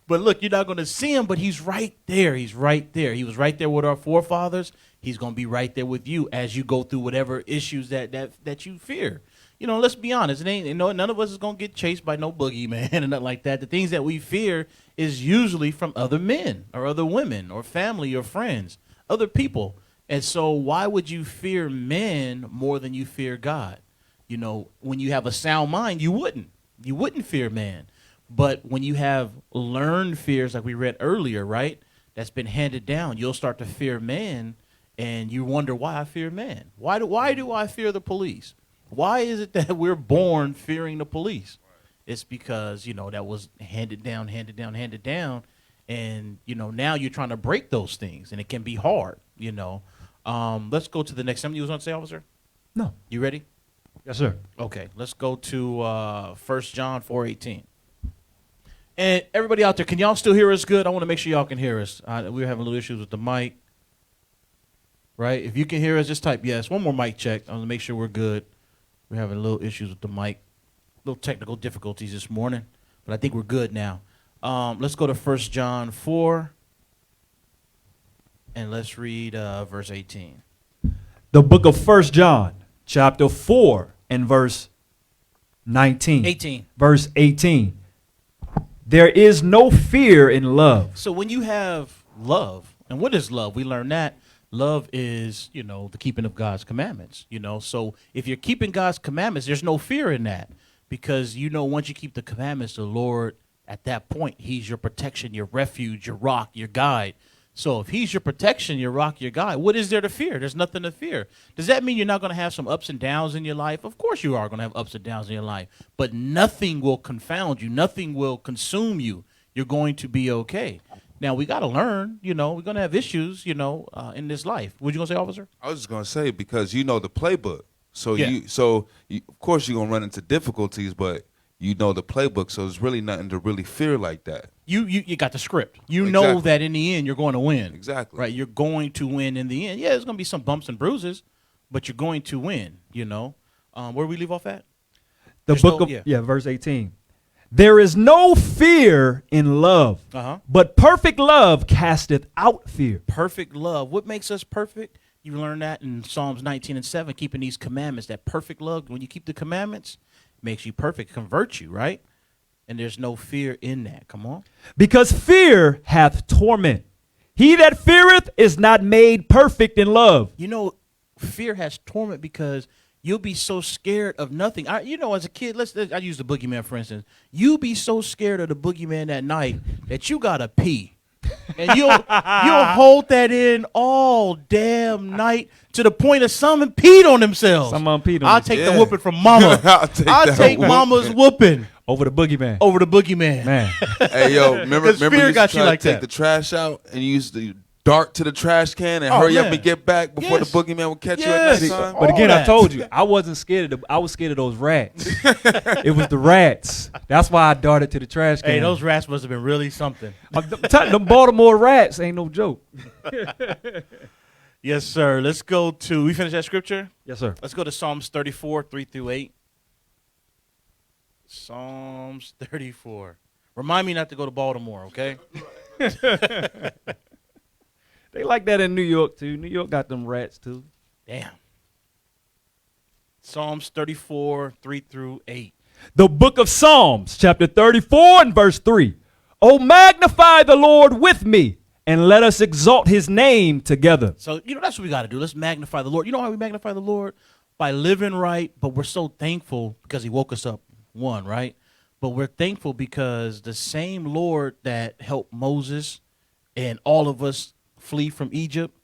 But look, you're not going to see him, but he's right there. He's right there. He was right there with our forefathers. He's going to be right there with you as you go through whatever issues that you fear. Let's be honest. None of us is going to get chased by no boogeyman and nothing like that. The things that we fear is usually from other men or other women or family or friends, other people. And so why would you fear men more than you fear God? When you have a sound mind, you wouldn't fear man. But when you have learned fears, like we read earlier, right, that's been handed down, you'll start to fear man, and you wonder why I fear man. Why do I fear the police? Why is it that we're born fearing the police? It's because, that was handed down. And, now you're trying to break those things, and it can be hard, Let's go to the next. Something you was going to say, officer? No. You ready? Yes, sir. Okay, let's go to 1 John 4:18. And everybody out there, can y'all still hear us good? I want to make sure y'all can hear us. We're having little issues with the mic. Right? If you can hear us, just type yes. One more mic check. I want to make sure we're good. We're having little issues with the mic. Little technical difficulties this morning. But I think we're good now. Let's go to 1 John 4. And let's read verse 18. The book of 1 John, chapter 4, and verse 19. 18. Verse 18. There is no fear in love. So when you have love, and what is love? We learn that love is, the keeping of God's commandments, So if you're keeping God's commandments, there's no fear in that because, once you keep the commandments, the Lord, at that point, he's your protection, your refuge, your rock, your guide. So if he's your protection, your rock, your guide, what is there to fear? There's nothing to fear. Does that mean you're not going to have some ups and downs in your life? Of course you are going to have ups and downs in your life, but nothing will confound you. Nothing will consume you. You're going to be okay. Now, we got to learn, we're going to have issues, in this life. What you going to say, officer? I was just going to say, because the playbook. So, Yeah. Of course, you're going to run into difficulties, but the playbook, so there's really nothing to really fear like that. You got the script. You know Exactly. that in the end you're going to win. Exactly. Right? You're going to win in the end. Yeah, there's going to be some bumps and bruises, but you're going to win, Where do we leave off at? The There's book no- of yeah. verse 18. There is no fear in love, Uh-huh. but perfect love casteth out fear. Perfect love. What makes us perfect? You learn that in Psalms 19 and 7, keeping these commandments. That perfect love, when you keep the commandments, makes you perfect, converts you, right? And there's no fear in that. Come on. Because fear hath torment. He that feareth is not made perfect in love. You know, fear has torment because you'll be so scared of nothing. As a kid, I use the boogeyman for instance. You be so scared of the boogeyman that night that you gotta pee, and you'll hold that in all damn night to the point of someone peed on themselves. Someone peed on I'll themselves. take Yeah. the whooping from mama. I'll take I'll that take whooping. mama's whooping Over the boogeyman. over the boogeyman. Man. Hey, yo, remember 'Cause you fear used got to you try like to take that. the trash out and you used to dart to the trash can and Oh, hurry up man. and get back before Yes. the boogeyman would catch Yes. you at nighttime? But again, All I that. told you, I wasn't scared of I was scared of those rats. It was the rats. That's why I darted to the trash can. Hey, those rats must have been really something. Them Baltimore rats ain't no joke. Yes, sir. Let's go to. We finished that scripture. Yes, sir. Let's go to Psalms 34, 3 through 8. Psalms 34. Remind me not to go to Baltimore, okay? They like that in New York, too. New York got them rats, too. Damn. Psalms 34, 3 through 8. The book of Psalms, chapter 34 and verse 3. Oh, magnify the Lord with me, and let us exalt his name together. So, that's what we got to do. Let's magnify the Lord. You know how we magnify the Lord? By living right, but we're so thankful because he woke us up, one, right? But we're thankful because the same Lord that helped Moses and all of us flee from Egypt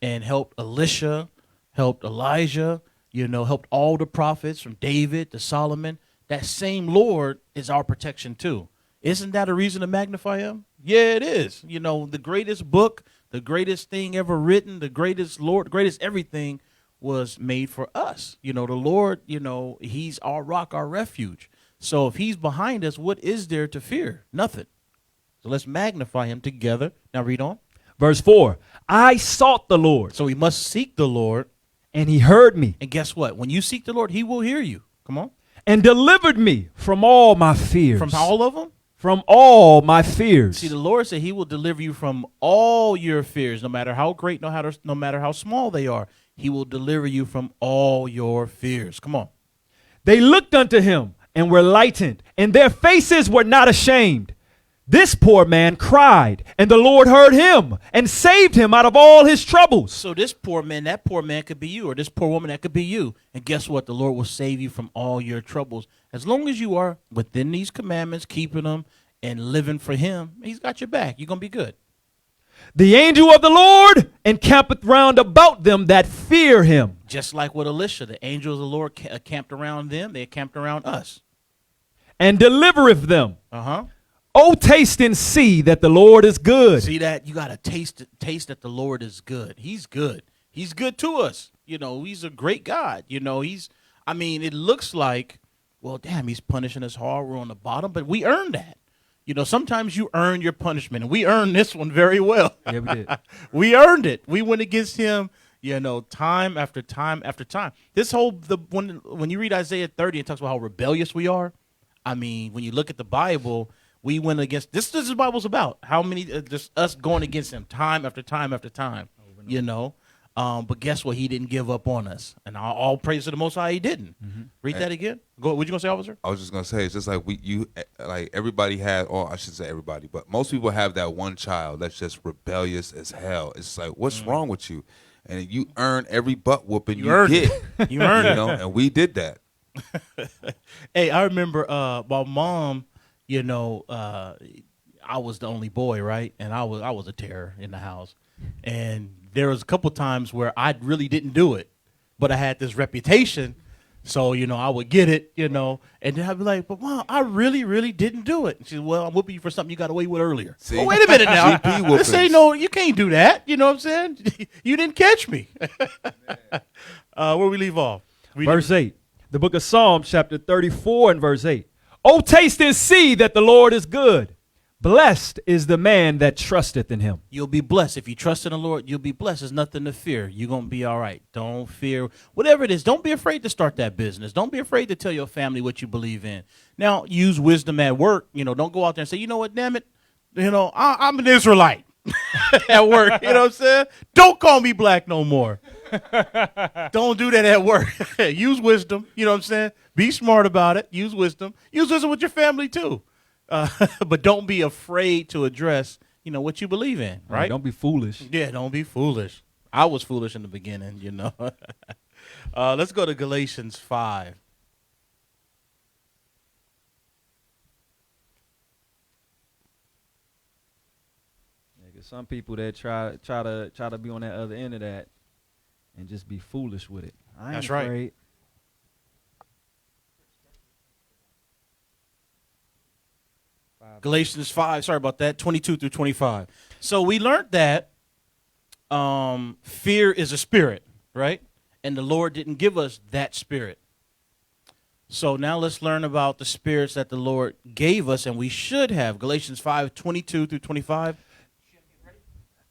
and helped Elisha, helped Elijah, helped all the prophets from David to Solomon, that same Lord is our protection too. Isn't that a reason to magnify him? Yeah, it is. The greatest book, the greatest thing ever written, the greatest Lord, greatest everything was made for us. The Lord, he's our rock, our refuge. So if he's behind us, what is there to fear? Nothing. So let's magnify him together. Now read on. Verse 4. I sought the Lord, So we must seek the Lord. and he heard me, And guess what? When you seek the Lord, he will hear you. Come on. and delivered me from all my fears. From all of them? From all my fears. See, the Lord said he will deliver you from all your fears, no matter how great, no matter how small they are. He will deliver you from all your fears. Come on. They looked unto him and were lightened, and their faces were not ashamed. This poor man cried, and the Lord heard him and saved him out of all his troubles. So this poor man, that poor man could be you, or this poor woman, that could be you. And guess what? The Lord will save you from all your troubles. As long as you are within these commandments, keeping them and living for him, he's got your back. You're going to be good. The angel of the Lord encampeth round about them that fear him. Just like with Elisha, the angels of the Lord camped around them. They camped around us. And delivereth them. Uh-huh. Oh, taste and see that the Lord is good. See that? You got to taste that the Lord is good. He's good. He's good to us. He's a great God. It looks like, well, damn, he's punishing us hard. We're on the bottom, but we earned that. Sometimes you earn your punishment, and we earned this one very well. Yeah, we did. We earned it. We went against him, time after time after time. When you read Isaiah 30, it talks about how rebellious we are. When you look at the Bible, we went against this. This is what the Bible's about. How many just us going against him time after time after time. But guess what? He didn't give up on us, and all praise to the Most High. He didn't. Read that again. Go. What you gonna say, officer? I was just gonna say, it's just like everybody had, or I should say everybody, but most people have that one child that's just rebellious as hell. It's like, what's wrong with you? And you earn every butt whooping you earned get. it. You earned it. And we did that. Hey, I remember my mom. I was the only boy, right? And I was a terror in the house. And there was a couple times where I really didn't do it, but I had this reputation. So, I would get it, and then I'd be like, but Mom, I really, really didn't do it. And she said, well, I'm whooping you for something you got away with earlier. See? Oh, wait a minute now. GP This ain't you can't do that. You know what I'm saying? You didn't catch me. Where we leave off? Verse 8. The book of Psalms, chapter 34 and verse 8. Oh, taste and see that the Lord is good. Blessed is the man that trusteth in him. You'll be blessed. If you trust in the Lord, you'll be blessed. There's nothing to fear. You're going to be all right. Don't fear. Whatever it is, don't be afraid to start that business. Don't be afraid to tell your family what you believe in. Now, use wisdom at work. Don't go out there and say, you know what, damn it. I'm an Israelite at work. You know what I'm saying? Don't call me black no more. Don't do that at work. Use wisdom. You know what I'm saying? Be smart about it. Use wisdom. Use wisdom with your family, too. But don't be afraid to address, what you believe in, right? Don't be foolish. Yeah, don't be foolish. I was foolish in the beginning, Let's go to Galatians 5. Yeah, 'cause some people that try to be on that other end of that and just be foolish with it. I ain't That's right. afraid. Galatians 5, sorry about that, 22 through 25. So we learned that fear is a spirit, right? And the Lord didn't give us that spirit. So now let's learn about the spirits that the Lord gave us and we should have. Galatians 5, 22 through 25.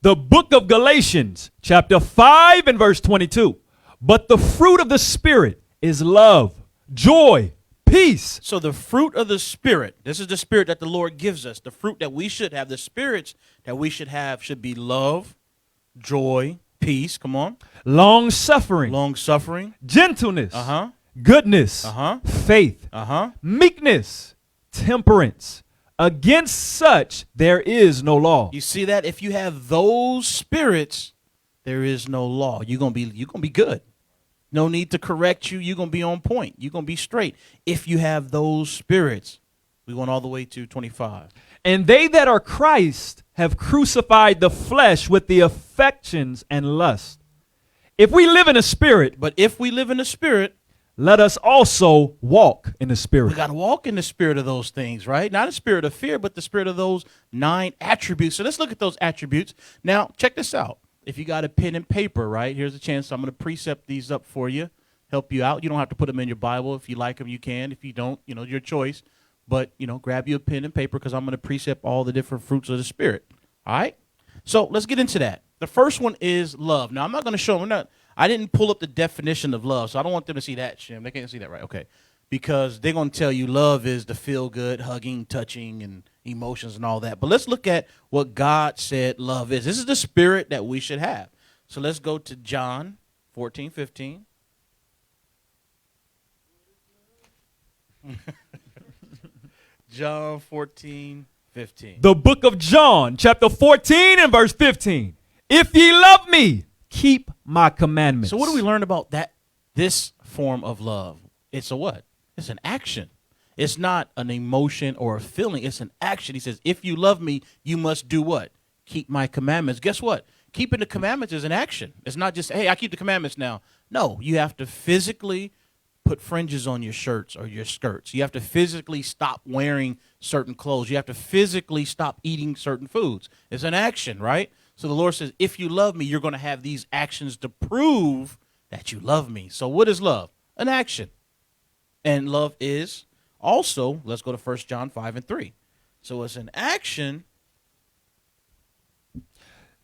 The book of Galatians, chapter 5 and verse 22. But the fruit of the Spirit is love, joy, peace. So the fruit of the Spirit, this is the spirit that the Lord gives us. The fruit that we should have, the spirits that we should have should be love, joy, peace, come on. Long suffering, Long suffering. gentleness, Uh-huh. goodness, Uh-huh. faith, Uh-huh. meekness, temperance. Against such there is no law. You see that? If you have those spirits, there is no law. You're gonna be good. No need to correct you. You're gonna be on point. You're gonna be straight. If you have those spirits. We went all the way to 25. And they that are Christ have crucified the flesh with the affections and lust. If we live in a spirit, But if we live in the spirit, let us also walk in the we spirit. got to walk in the spirit of those things, right? Not a spirit of fear, but the spirit of those 9 attributes. So let's look at those attributes. Now, check this out. If you got a pen and paper, right, here's a chance. I'm going to precept these up for you, help you out. You don't have to put them in your Bible. If you like them, you can. If you don't, your choice. But, grab you a pen and paper because I'm going to precept all the different fruits of the spirit. All right? So let's get into that. The first one is love. Now, I'm not going to show them. I didn't pull up the definition of love, so I don't want them to see that, Shim. They can't see that, right? Okay. Because they're going to tell you love is the feel-good, hugging, touching, and emotions and all that. But let's look at what God said love is. This is the spirit that we should have. So let's go to John 14:15. John 14:15. The book of John, chapter 14 and verse 15. If ye love me, keep my commandments. So what do we learn about that? This form of love. It's a what? It's an action. It's not an emotion or a feeling. It's an action. He says, if you love me, you must do what? Keep my commandments. Guess what? Keeping the commandments is an action. It's not just, hey, I keep the commandments now. No, you have to physically put fringes on your shirts or your skirts. You have to physically stop wearing certain clothes. You have to physically stop eating certain foods. It's an action, right? So the Lord says, if you love me, you're going to have these actions to prove that you love me. So what is love? An action. And love is also, let's go to 1 John 5 and 3. So it's an action.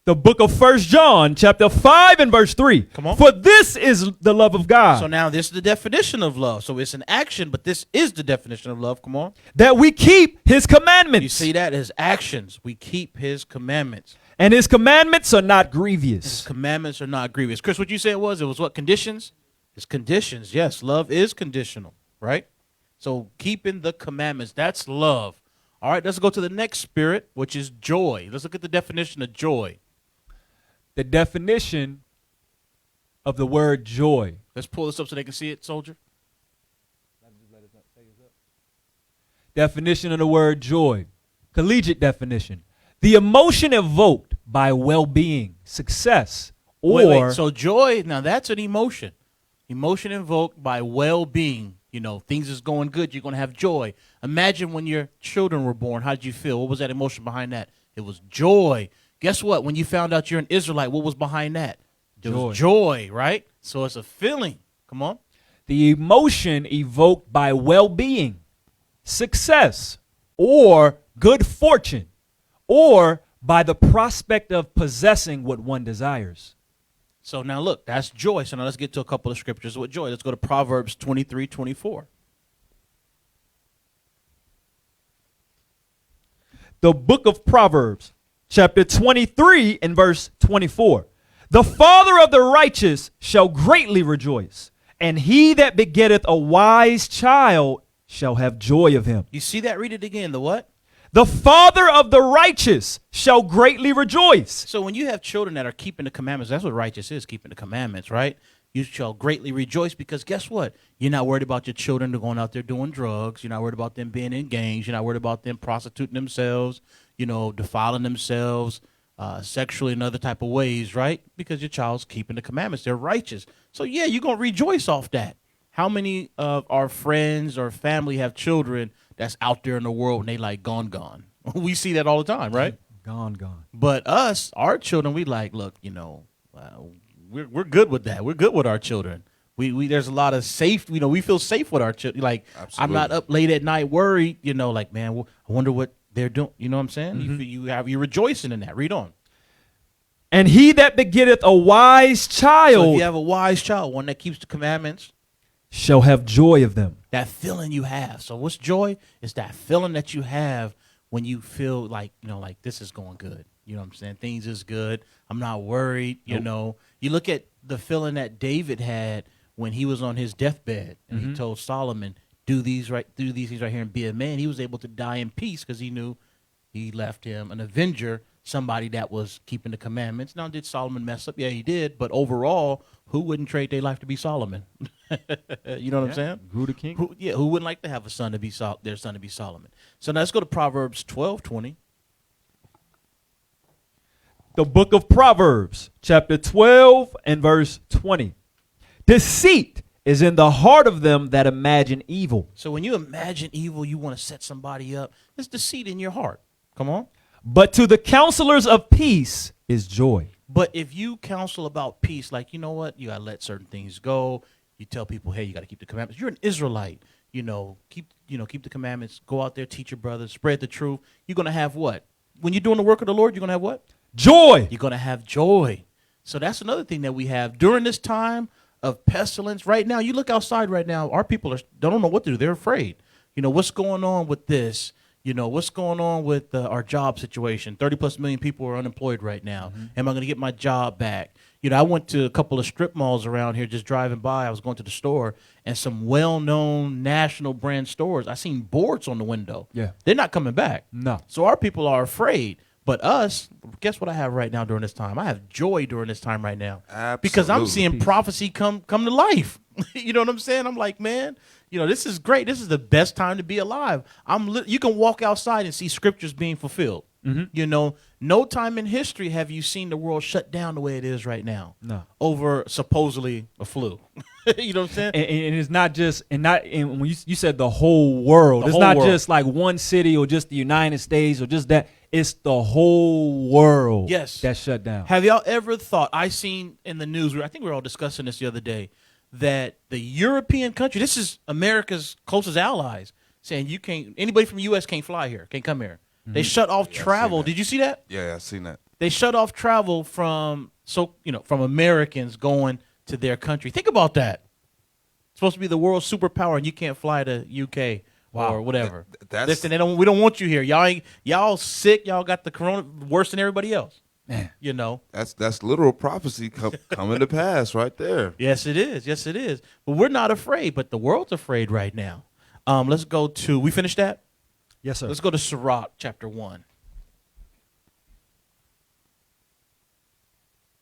The book of 1 John, chapter 5 and verse 3. Come on. For this is the love of God, So now this is the definition of love. So it's an action, but this is the definition of love. Come on. that we keep his commandments. You see that as actions. We keep his commandments. And his commandments are not His grievous. commandments are not grievous. Chris, what you said was, it was what, conditions? It's conditions. Yes, love is conditional, right? So keeping the commandments, that's love. All right, let's go to the next spirit, which is joy. Let's look at the definition of joy. The definition of the word joy. Let's pull this up so they can see it, soldier. Definition of the word joy. Collegiate definition. The emotion evoked by well-being, success, or Wait, so joy, now that's an emotion. Emotion invoked by well-being. Things is going good. You're going to have joy. Imagine when your children were born. How did you feel? What was that emotion behind that? It was joy. Guess what? When you found out you're an Israelite, what was behind that? It was joy, right? So it's a feeling. Come on. the emotion evoked by well-being, success, or good fortune. or by the prospect of possessing what one desires. So now look, that's joy. So now let's get to a couple of scriptures with joy. Let's go to Proverbs 23:24. The book of Proverbs, chapter 23 and verse 24. The father of the righteous shall greatly rejoice, and he that begetteth a wise child shall have joy of him. You see that? Read it again. The what? The father of the righteous shall greatly rejoice. So when you have children that are keeping the commandments, that's what righteous is, keeping the commandments, right? You shall greatly rejoice because guess what? You're not worried about your children going out there doing drugs. You're not worried about them being in gangs. You're not worried about them prostituting themselves, defiling themselves sexually in other type of ways, right? Because your child's keeping the commandments. They're righteous. So, yeah, you're going to rejoice off that. How many of our friends or family have children that's out there in the world and they like gone? We see that all the time, right? Gone. But us, our children, we like, look, we're good with that. We're good with our children. We there's a lot of safe, we feel safe with our children. Like, Absolutely. I'm not up late at night worried, like, man, I wonder what they're doing. You know what I'm saying? Mm-hmm. You're rejoicing in that. Read on. And he that begetteth a wise So child if you have a wise child, one that keeps the commandments, shall have joy of them. that feeling you have. So what's joy? It's that feeling that you have when you feel like, like this is going good. You know what I'm saying? Things is good. I'm not worried. Nope. You look at the feeling that David had when he was on his deathbed and Mm-hmm. he told Solomon, do these things right here and be a man. He was able to die in peace because he knew he left him an avenger, somebody that was keeping the commandments. Now, did Solomon mess up? Yeah, he did. But overall, who wouldn't trade their life to be Solomon? You know what I'm saying? Grew the king. Who wouldn't like to have their son to be Solomon? So now let's go to Proverbs 12:20. The book of Proverbs, chapter 12 and verse 20. Deceit is in the heart of them that imagine evil, So when you imagine evil, you want to set somebody up. There's deceit in your heart. Come on. but to the counselors of peace is joy. But if you counsel about peace, like, you know what, you got to let certain things go. You tell people, hey, you got to keep the commandments. You're an Israelite. Keep the commandments. Go out there, teach your brothers, spread the truth. You're going to have what? When you're doing the work of the Lord, you're going to have what? Joy. You're going to have joy. So that's another thing that we have during this time of pestilence. Right now, you look outside right now, our people don't know what to do. They're afraid. What's going on with this? What's going on with our job situation? 30+ million people are unemployed right now. Mm-hmm. Am I going to get my job back? I went to a couple of strip malls around here just driving by. I was going to the store, and some well-known national brand stores, I seen boards on the window. Yeah. They're not coming back. No. So our people are afraid. But us, guess what I have right now during this time? I have joy during this time right now. Because I'm Absolutely. seeing prophecy come to life. You know what I'm saying? I'm like, man, this is great. This is the best time to be alive. You can walk outside and see scriptures being fulfilled. Mm-hmm. No time in history have you seen the world shut down the way it is right now. No. Over supposedly a flu. You know what I'm saying? And it's not just, and when you said the whole world, The it's whole not world. just like one city or just the United States or just that. It's the whole world. Yes. That's shut down. Have y'all ever thought, I seen in the news, I think we were all discussing this the other day, that the European country, this is America's closest allies, saying anybody from the U.S. can't fly here, can't come here. Mm-hmm. They shut off travel. that. Did you see that? Yeah, I seen that. They shut off travel from Americans going to their country. Think about that. It's supposed to be the world's superpower, and you can't fly to UK or whatever. That's- Listen, we don't want you here. Y'all sick. Y'all got the corona worse than everybody else. Man. That's literal prophecy coming to pass right there. Yes, it is. Yes, it is. But we're not afraid, but the world's afraid right now. Let's go to, we finished that? Yes, sir. Let's go to Sirach chapter 1.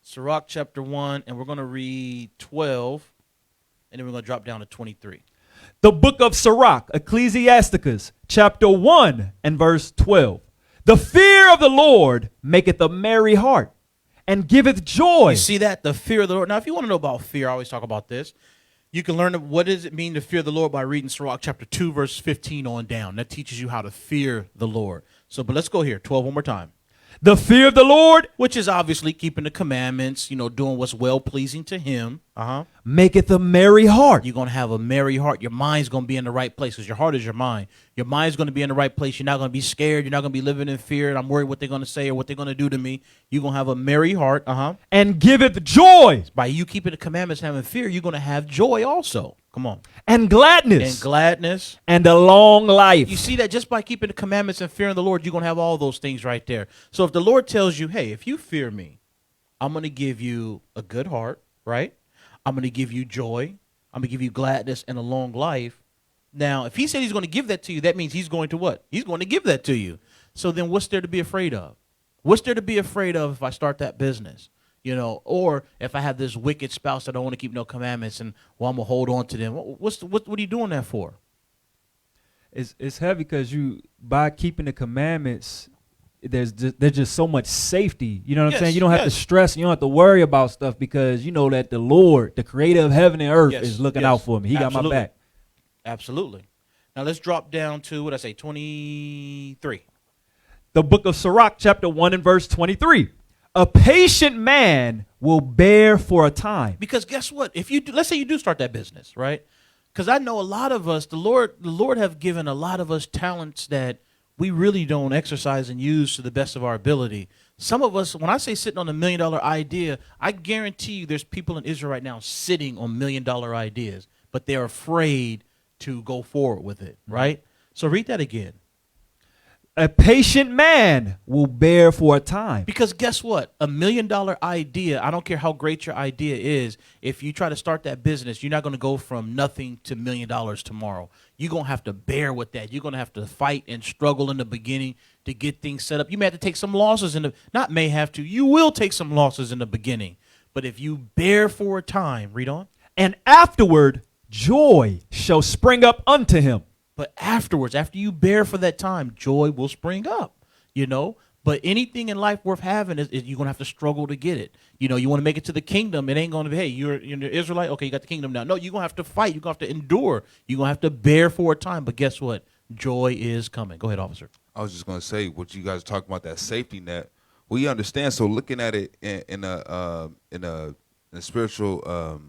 Sirach chapter 1, and we're going to read 12, and then we're going to drop down to 23. The book of Sirach, Ecclesiasticus, chapter 1 and verse 12. The fear of the Lord maketh a merry heart and giveth joy. You see that? The fear of the Lord. Now, if you want to know about fear, I always talk about this. You can learn what does it mean to fear the Lord by reading Sirach chapter 2, verse 15 on down. That teaches you how to fear the Lord. But let's go here. 12 one more time. The fear of the Lord which is obviously keeping the commandments, doing what's well-pleasing to him. maketh a merry heart. You're going to have a merry heart. Your mind's going to be in the right place because your heart is your mind. Your mind's going to be in the right place. You're not going to be scared. You're not going to be living in fear. And I'm worried what they're going to say or what they're going to do to me. You're going to have a merry heart. And giveth joy By you keeping the commandments, having fear, you're going to have joy also. Come on. and gladness And gladness. and a long life. You see that just by keeping the commandments and fearing the Lord, you're going to have all those things right there. So if the Lord tells you, hey, if you fear me, I'm going to give you a good heart, right? I'm going to give you joy. I'm going to give you gladness and a long life. Now, if he said he's going to give that to you, that means he's going to what? He's going to give that to you. So then what's there to be afraid of? What's there to be afraid of if I start that business? Or if I have this wicked spouse that don't want to keep no commandments and I'm going to hold on to them. What are you doing that for? It's heavy because by keeping the commandments, there's just so much safety. You know what I'm saying? You don't have to stress. You don't have to worry about stuff because you know that the Lord, the creator of heaven and earth, is looking out for me. He got my back. Absolutely. Now let's drop down to, 23. The book of Sirach, chapter 1 and verse 23. A patient man will bear for a time. Because guess what? Let's say you do start that business, right? Because I know a lot of us, the Lord have given a lot of us talents that we really don't exercise and use to the best of our ability. Some of us, when I say sitting on $1 million idea, I guarantee you there's people in Israel right now sitting on $1 million ideas, but they're afraid to go forward with it, right? So read that again. A patient man will bear for a time. Because guess what? $1 million idea, I don't care how great your idea is, if you try to start that business, you're not going to go from nothing to $1 million tomorrow. You're going to have to bear with that. You're going to have to fight and struggle in the beginning to get things set up. You may have to take some losses not may have to, you will take some losses in the beginning. But if you bear for a time, read on. And afterward, joy shall spring up unto him. But afterwards, after you bear for that time, joy will spring up, But anything in life worth having is you're going to have to struggle to get it. You want to make it to the kingdom. It ain't going to be, hey, you're an Israelite. Okay, you got the kingdom now. No, you're going to have to fight. You're going to have to endure. You're going to have to bear for a time. But guess what? Joy is coming. Go ahead, officer. I was just going to say what you guys are talking about, that safety net. We understand. So looking at it in a spiritual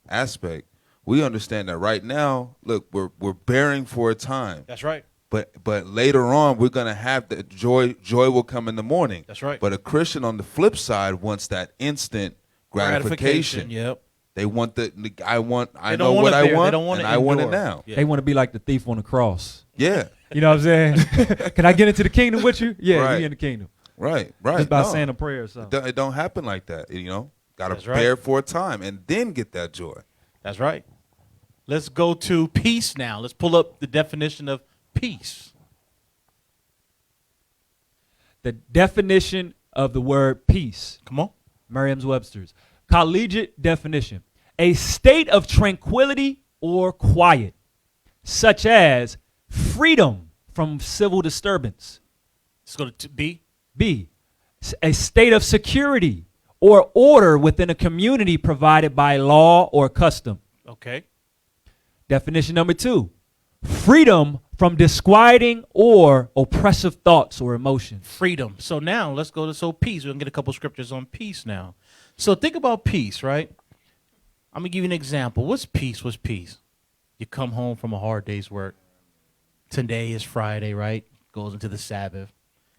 aspect, we understand that right now, look, we're bearing for a time. That's right. But later on, we're gonna have the joy. Joy will come in the morning. That's right. But a Christian on the flip side wants that instant gratification. Yep. They want I They know don't what wanna I bear. want, They don't wanna and I want it endure. now. Yeah. They want to be like the thief on the cross. Yeah. You know what I'm saying? Can I get into the kingdom with you? Yeah, Right. you in the kingdom. Right. Just by No. saying a prayer or something. It don't happen like that. Got That's to right. bear for a time and then get that joy. That's right. Let's go to peace now. Let's pull up the definition of peace. The definition of the word peace. Come on. Merriam-Webster's collegiate definition: a state of tranquility or quiet, such as freedom from civil disturbance. Let's go to B. B, a state of security or order within a community provided by law or custom. Okay. Definition number 2, freedom from disquieting or oppressive thoughts or emotions. Freedom. So now let's go to peace. We're going to get a couple scriptures on peace now. So think about peace, right? I'm going to give you an example. What's peace? What's peace? You come home from a hard day's work. Today is Friday, right? Goes into the Sabbath.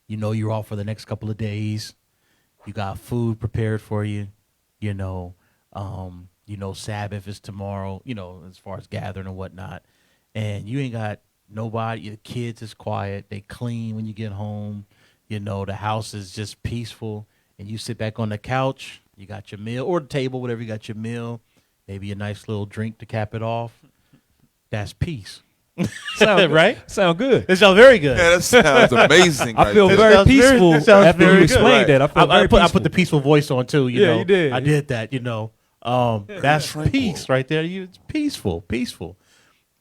You're off for the next couple of days. You got food prepared for you. Sabbath is tomorrow, as far as gathering and whatnot. And you ain't got nobody. Your kids is quiet. They clean when you get home. The house is just peaceful. And you sit back on the couch. You got your meal, or the table, whatever, you got your meal. Maybe a nice little drink to cap it off. That's peace. Sound right? Sound good. It sounds very good. Yeah, that sounds amazing. I feel there. very sounds very- peaceful it sounds after very you good. explained Right. that. I feel very I peaceful. put the peaceful voice on too. Yeah, you did. I did that. That's peace right there. It's peaceful.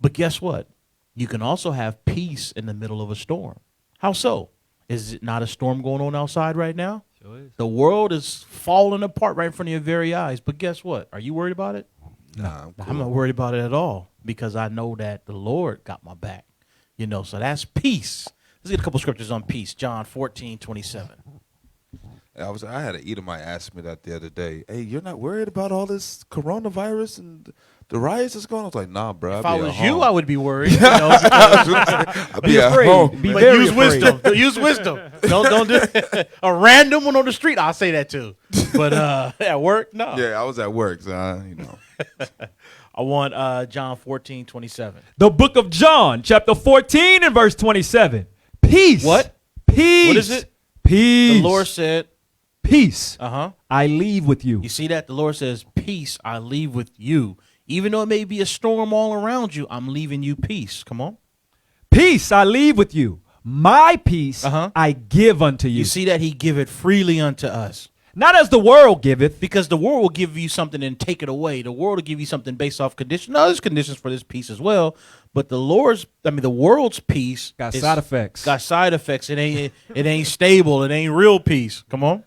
But guess what? You can also have peace in the middle of a storm. How so? Is it not a storm going on outside right now? Sure is. The world is falling apart right in front of your very eyes. But guess what? Are you worried about it? Nah, I'm I'm cool. not worried about it at all because I know that the Lord got my back. So that's peace. Let's get a couple scriptures on peace. John 14:27. I had an Edomite ask me that the other day. Hey, you're not worried about all this coronavirus and the riots that's going on? I was like, nah, bro. If I was you, I would be worried. You know, I'd be at afraid. home. Be man. but very use afraid. wisdom. Use wisdom. Don't do a random one on the street. I'll say that too. But at work, no. Yeah, I was at work, so you know. I want John 14:27. The book of John, chapter 14 and verse 27. Peace. What? Peace. What is it? Peace. The Lord said, peace. uh-huh. I leave with you. You see that? The Lord says, peace I leave with you. Even though it may be a storm all around you, I'm leaving you peace. Come on. Peace I leave with you. My peace Uh-huh. I give unto you. You see that? He giveth freely unto us. Not as the world giveth. Because the world will give you something and take it away. The world will give you something based off condition. No, there's conditions for this peace as well. But the world's peace Got side effects. Got side effects. It ain't stable. It ain't real peace. Come on.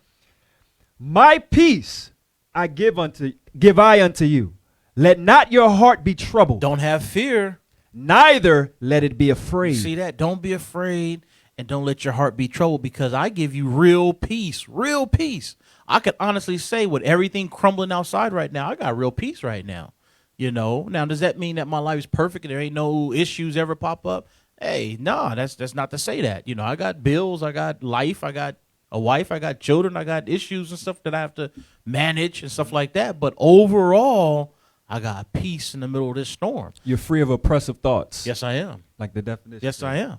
My peace I give I unto you. Let not your heart be troubled. Don't have fear. Neither let it be afraid. See that? Don't be afraid and don't let your heart be troubled, because I give you real peace. Real peace. I could honestly say, with everything crumbling outside right now, I got real peace right now. You know, now does that mean that my life is perfect and there ain't no issues ever pop up? Hey, no, that's not to say that. You know, I got bills, I got life, I got a wife, I got children, I got issues and stuff that I have to manage and stuff like that. But overall, I got peace in the middle of this storm. You're free of oppressive thoughts. Yes, I am. Like the definition. Yes, I am.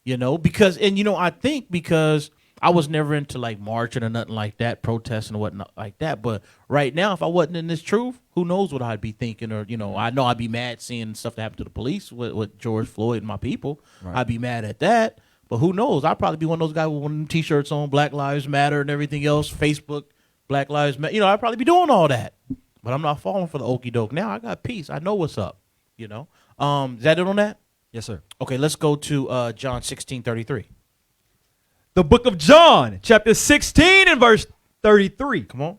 You know, because I think because I was never into like marching or nothing like that, protesting or whatnot like that. But right now, if I wasn't in this truth, who knows what I'd be thinking? Or, I know I'd be mad seeing stuff that happened to the police with George Floyd and my people. Right. I'd be mad at that. But who knows? I'd probably be one of those guys with one of them T-shirts on, Black Lives Matter and everything else, Facebook, Black Lives Matter. I'd probably be doing all that. But I'm not falling for the okie doke. Now I got peace. I know what's up. Is that it on that? Yes, sir. Okay, let's go to John 16:33. The book of John, chapter 16 and verse 33. Come on.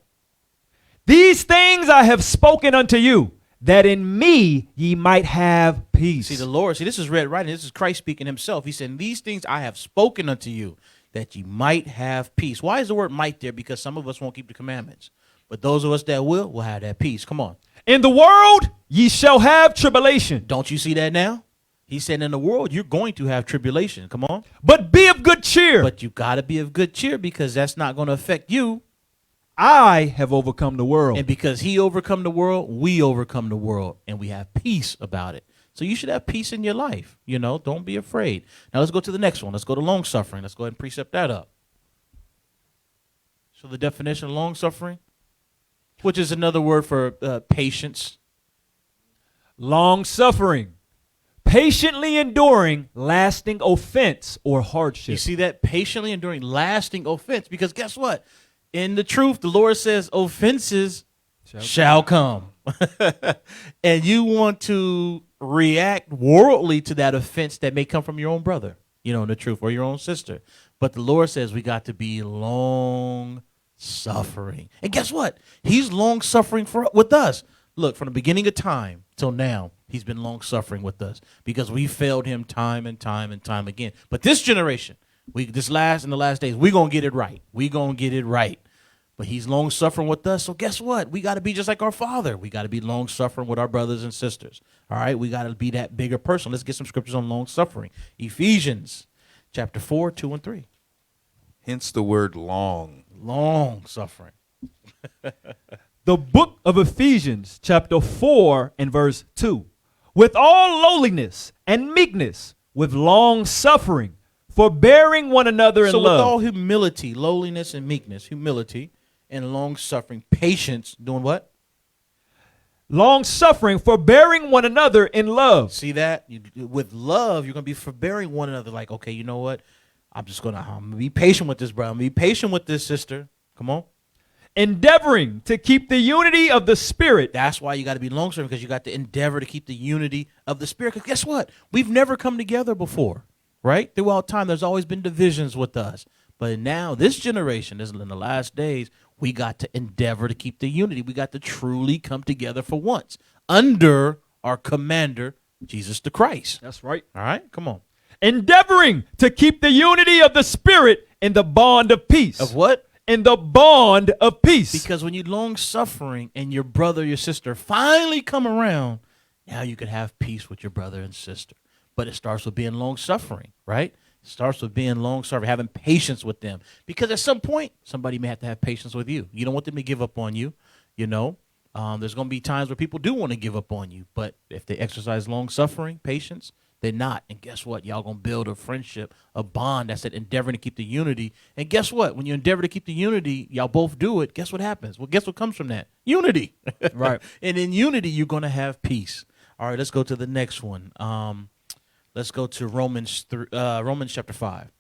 These things I have spoken unto you, that in me ye might have peace. See, the Lord, this is red writing. This is Christ speaking himself. He said, these things I have spoken unto you, that ye might have peace. Why is the word might there? Because some of us won't keep the commandments. But those of us that will have that peace. Come on. In the world ye shall have tribulation. Don't you see that now? He said in the world you're going to have tribulation. Come on. But be of good cheer. But you got to be of good cheer, because that's not going to affect you. I have overcome the world. And because he overcome the world, we overcome the world. And we have peace about it. So you should have peace in your life. Don't be afraid. Now let's go to the next one. Let's go to long suffering. Let's go ahead and precept that up. So the definition of long suffering, which is another word for patience. Long suffering. Patiently enduring lasting offense or hardship. You see that? Patiently enduring lasting offense. Because guess what? In the truth, the Lord says offenses shall come. And you want to react worldly to that offense that may come from your own brother, in the truth, or your own sister. But the Lord says we got to be long suffering. And guess what? He's long suffering with us. Look, from the beginning of time till now, he's been long suffering with us because we failed him time and time and time again. But this generation, in the last days, we're going to get it right. We're going to get it right. But he's long suffering with us. So guess what? We got to be just like our Father. We got to be long suffering with our brothers and sisters. All right? We got to be that bigger person. Let's get some scriptures on long suffering. Ephesians chapter 4, 2 and 3. Hence the word long. Long suffering. The book of Ephesians, chapter 4 and verse 2. With all lowliness and meekness, with long suffering, forbearing one another in so love. with all humility, lowliness and meekness, humility and long suffering, patience, doing what? Long suffering, forbearing one another in love. See that? With love, you're going to be forbearing one another. Like, okay, you know what? I'm going to be patient with this brother. I'm going to be patient with this sister. Come on. Endeavoring to keep the unity of the Spirit. That's why you got to be long-suffering, because you got to endeavor to keep the unity of the Spirit. Because guess what? We've never come together before, right? Throughout time, there's always been divisions with us. But now, this generation, this is in the last days, we got to endeavor to keep the unity. We got to truly come together for once under our commander, Jesus the Christ. That's right. All right? Come on. Endeavoring to keep the unity of the Spirit in the bond of peace. Of what? in the bond of peace. Because when you're long suffering and your brother or your sister finally come around, now you can have peace with your brother and sister. But it starts with being long suffering, right? It starts with being long suffering, having patience with them. Because at some point, somebody may have to have patience with you. You don't want them to give up on you, you know. There's going to be times where people do want to give up on you. But if they exercise long suffering, patience, they're not. And guess what? Y'all going to build a friendship, a bond that's endeavoring to keep the unity. And guess what? When you endeavor to keep the unity, y'all both do it. Guess what happens? Well, guess what comes from that? Unity. Right. And in unity, you're going to have peace. All right, let's go to the next one. Let's go to Romans chapter 5.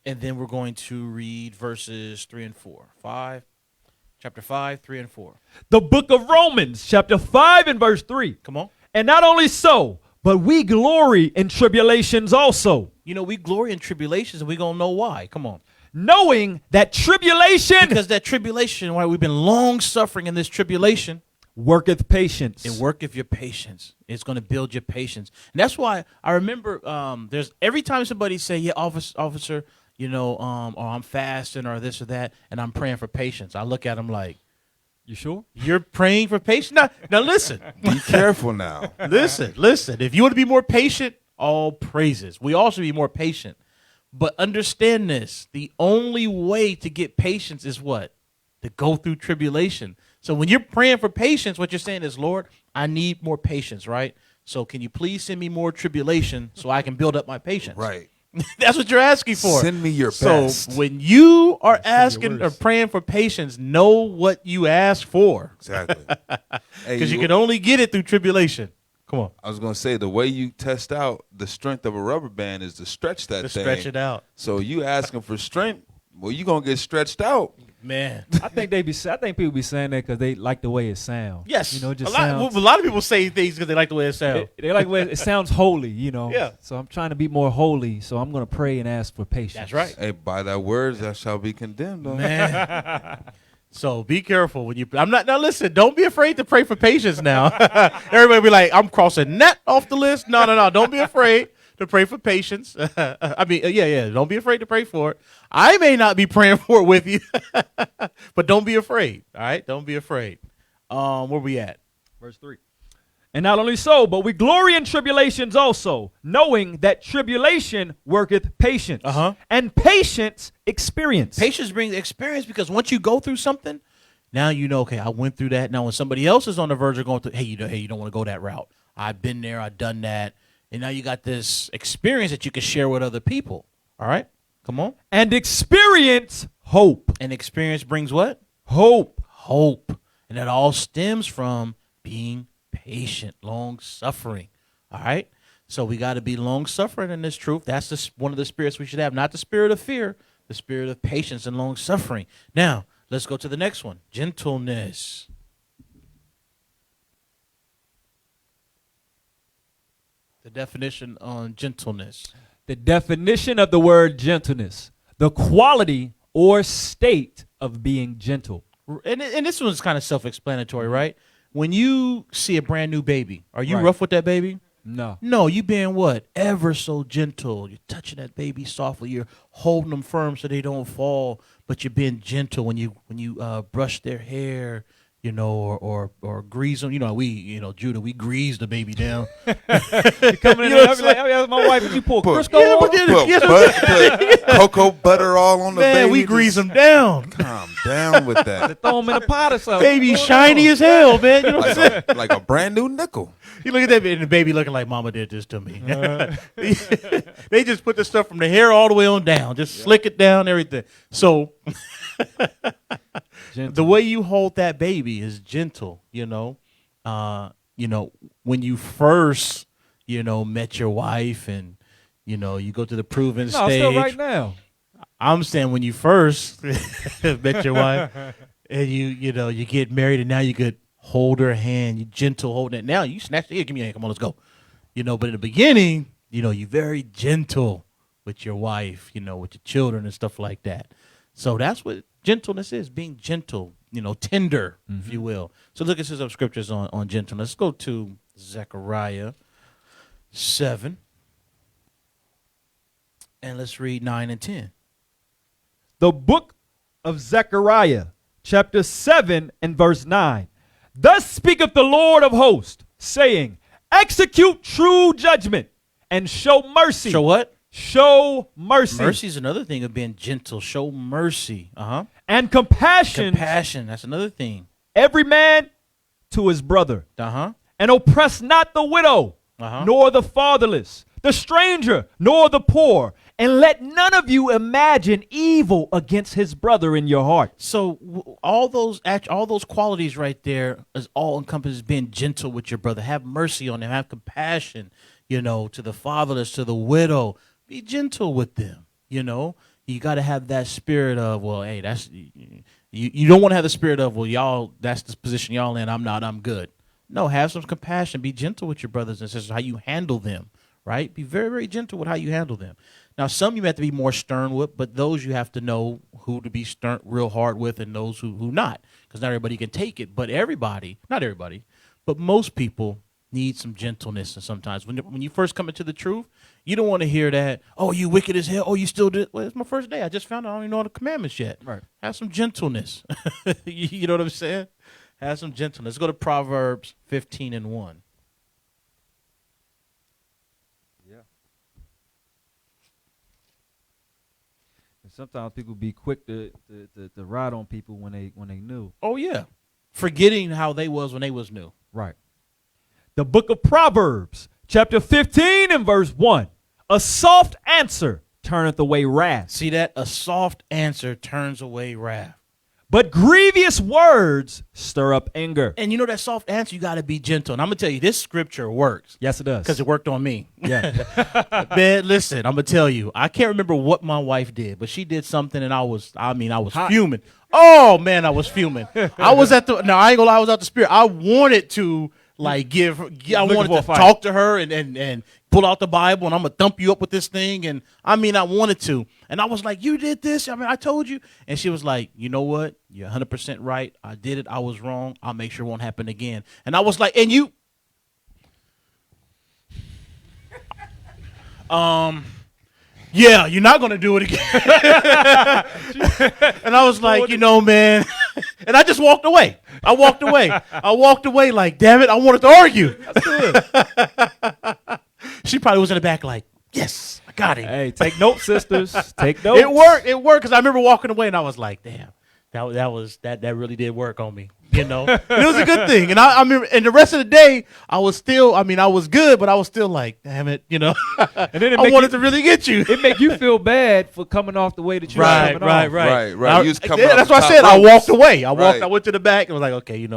And then we're going to read verses 3 and 4. Chapter 5, 3 and 4. The book of Romans, chapter 5 and verse 3. Come on. And not only so, but we glory in tribulations also, You know, we glory in tribulations, and we're going to know why. Come on. knowing that tribulation Because that tribulation, why we've been long suffering in this tribulation, worketh patience. it worketh your patience. It's going to build your patience. And that's why I remember there's every time somebody say, yeah, officer, you know, or I'm fasting or this or that, and I'm praying for patience. I look at them like, You sure? you're praying for patience? Now listen. Be careful now. Listen. If you want to be more patient, all praises. We all should be more patient. But understand this. The only way to get patience is what? To go through tribulation. So when you're praying for patience, what you're saying is, Lord, I need more patience, right? So can you please send me more tribulation so I can build up my patience? Right. That's what you're asking for. Send me your So best. when you are asking or worst. praying for patience, know what you ask for. Exactly. Hey, Because you can only get it through tribulation. Come on. I was gonna say the way you test out the strength of a rubber band is to stretch that To thing. stretch it out. So you asking for strength, well, you gonna get stretched out. Man. I think people be saying that because they like the way it sounds. Yes. You know, it just a sounds. lot of people say things because they like the way it sounds. They like the way it sounds holy, you know. Yeah. So I'm trying to be more holy. So I'm going to pray and ask for patience. That's right. Hey, by thy words thou shalt be condemned. Though. Man. So be careful when you. Now listen. Don't be afraid to pray for patience. Now, everybody be like, I'm crossing that off the list. No. Don't be afraid to pray for patience. I mean, yeah. Don't be afraid to pray for it. I may not be praying for it with you, but don't be afraid. All right, don't be afraid. Where we at? Verse 3. And not only so, but we glory in tribulations also, knowing that tribulation worketh patience. Uh-huh. And patience experience. Patience brings experience because once you go through something, now you know, okay, I went through that. Now when somebody else is on the verge of going through, hey, you don't want to go that route. I've been there, I've done that. And now you got this experience that you can share with other people. All right? Come on. And experience hope. And experience brings what? Hope. Hope. And that all stems from being patient, long suffering. All right? So we got to be long suffering in this truth. That's one of the spirits we should have. Not the spirit of fear, the spirit of patience and long suffering. Now, let's go to the next one. Gentleness. The definition on gentleness. The definition of the word gentleness, the quality or state of being gentle. And this one's kind of self-explanatory, right? When you see a brand new baby, are you Right. rough with that baby? No. No, you being what? Ever so gentle. You're touching that baby softly. You're holding them firm so they don't fall. But you're being gentle when you brush their hair, you know, or grease them. You know, Judah, we grease the baby down. Coming in You know there, what I be like, "Oh, my wife, did you pull Put- Crisco Yeah, on?" but then- Put cocoa butter all on the Man, baby. we grease them down. Calm down with that. Throw them in a pot or something. Baby What's shiny going on? as hell, man. You know what I'm saying? like a brand new nickel. You look at that baby, and the baby looking like mama did this to me. They just put the stuff from the hair all the way on down, just slick it down, everything. So the way you hold that baby is gentle, you know. When you first, met your wife and, you go to the proving No, stage. still right now. I'm saying when you first met your wife and you get married and now you could hold her hand, you gentle holding it. Now you snatch it. Here, give me your hand. Come on, let's go. But in the beginning, you're very gentle with your wife, with your children and stuff like that. So that's what gentleness is, being gentle, tender, if you will. So look at some scriptures on gentleness. Let's go to Zechariah 7. And let's read 9 and 10. The book of Zechariah, chapter 7 and verse 9. Thus speaketh the Lord of hosts, saying, execute true judgment and show mercy. Show what? Show mercy. Mercy is another thing of being gentle. Show mercy. And compassion. Compassion. That's another thing. Every man to his brother. And oppress not the widow, nor the fatherless, the stranger, nor the poor. And let none of you imagine evil against his brother in your heart. So all those qualities right there is all encompasses being gentle with your brother. Have mercy on them. Have compassion, to the fatherless, to the widow. Be gentle with them. You got to have that spirit of, well, hey, that's you don't want to have the spirit of, well, y'all, that's the position y'all in. I'm not. I'm good. No, have some compassion. Be gentle with your brothers and sisters. How you handle them, right? Be very, very gentle with how you handle them. Now, some you have to be more stern with, but those you have to know who to be stern, real hard with, and those who not, because not everybody can take it. But everybody, not everybody, but most people need some gentleness. And sometimes when you first come into the truth, you don't want to hear that, oh, you wicked as hell. Oh, you still did. Well, it's my first day. I just found out I don't even know all the commandments yet. Right. Have some gentleness. You know what I'm saying? Have some gentleness. Let's go to Proverbs 15 and 1. Yeah. And sometimes people be quick to ride on people when they new. Oh, yeah. Forgetting how they was when they was new. Right. The book of Proverbs, chapter 15 and verse 1. A soft answer turneth away wrath. See that? A soft answer turns away wrath. But grievous words stir up anger. And that soft answer, you got to be gentle. And I'm going to tell you, this scripture works. Yes, it does. Because it worked on me. Yeah. Man, listen, I'm going to tell you, I can't remember what my wife did, but she did something and I was fuming. Oh, man, I was fuming. I was I ain't going to lie, I was out the spirit. I wanted to, I wanted to talk to her and pull out the Bible and I'm going to thump you up with this thing. And I wanted to. And I was like, you did this. I told you. And she was like, you know what? You're 100% right. I did it. I was wrong. I'll make sure it won't happen again. And I was like, and you. Yeah, you're not going to do it again. And I was like, man. And I just walked away. I walked away like, damn it, I wanted to argue. She probably was in the back like, yes, I got him. Hey, take notes, sisters. Take notes. It worked because I remember walking away and I was like, damn, that really did work on me. It was a good thing. And I remember, and the rest of the day, I was still, I was good, but I was still like, damn it, And then I wanted to really get you. It make you feel bad for coming off the way that you were coming off. Right. That's why I said I walked away. I went to the back and was like, okay,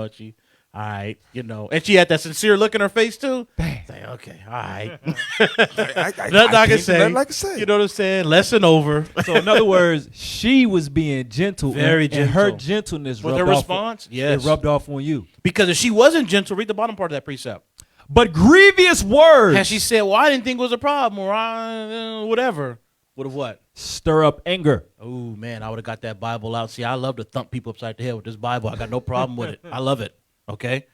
all right, and she had that sincere look in her face too. Bang. Like, okay, all right. Nothing I can say. You know what I'm saying? Lesson over. So in other words, she was being gentle. Very gentle. And her gentleness was her response? Yes. It rubbed off on you. Because if she wasn't gentle, read the bottom part of that precept. But grievous words. And she said, well, I didn't think it was a problem, or whatever. Would have what? Stir up anger. Oh, man, I would have got that Bible out. See, I love to thump people upside the head with this Bible. I got no problem with it. I love it. Okay.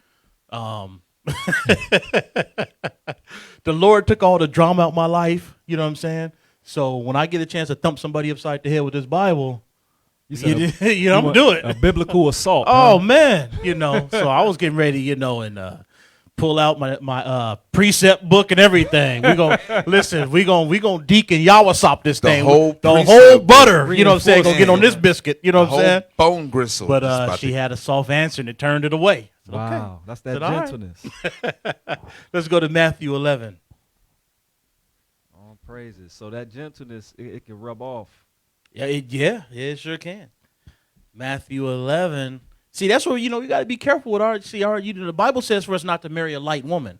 The Lord took all the drama out my life. You know what I'm saying? So when I get a chance to thump somebody upside the head with this Bible, I'm gonna do it. A biblical assault. Oh man, So I was getting ready, and pull out my precept book and everything. We gonna listen. We gonna deacon Yawasop this thing. The whole butter. You know what I'm saying? Gonna get on this biscuit. You know what I'm saying? Bone gristle. But she had a soft answer and it turned it away. Wow, okay. That's that gentleness. Right. Let's go to Matthew 11. All praises. So that gentleness, it can rub off. Yeah, it sure can. Matthew 11. See, that's where you got to be careful with the Bible says for us not to marry a light woman,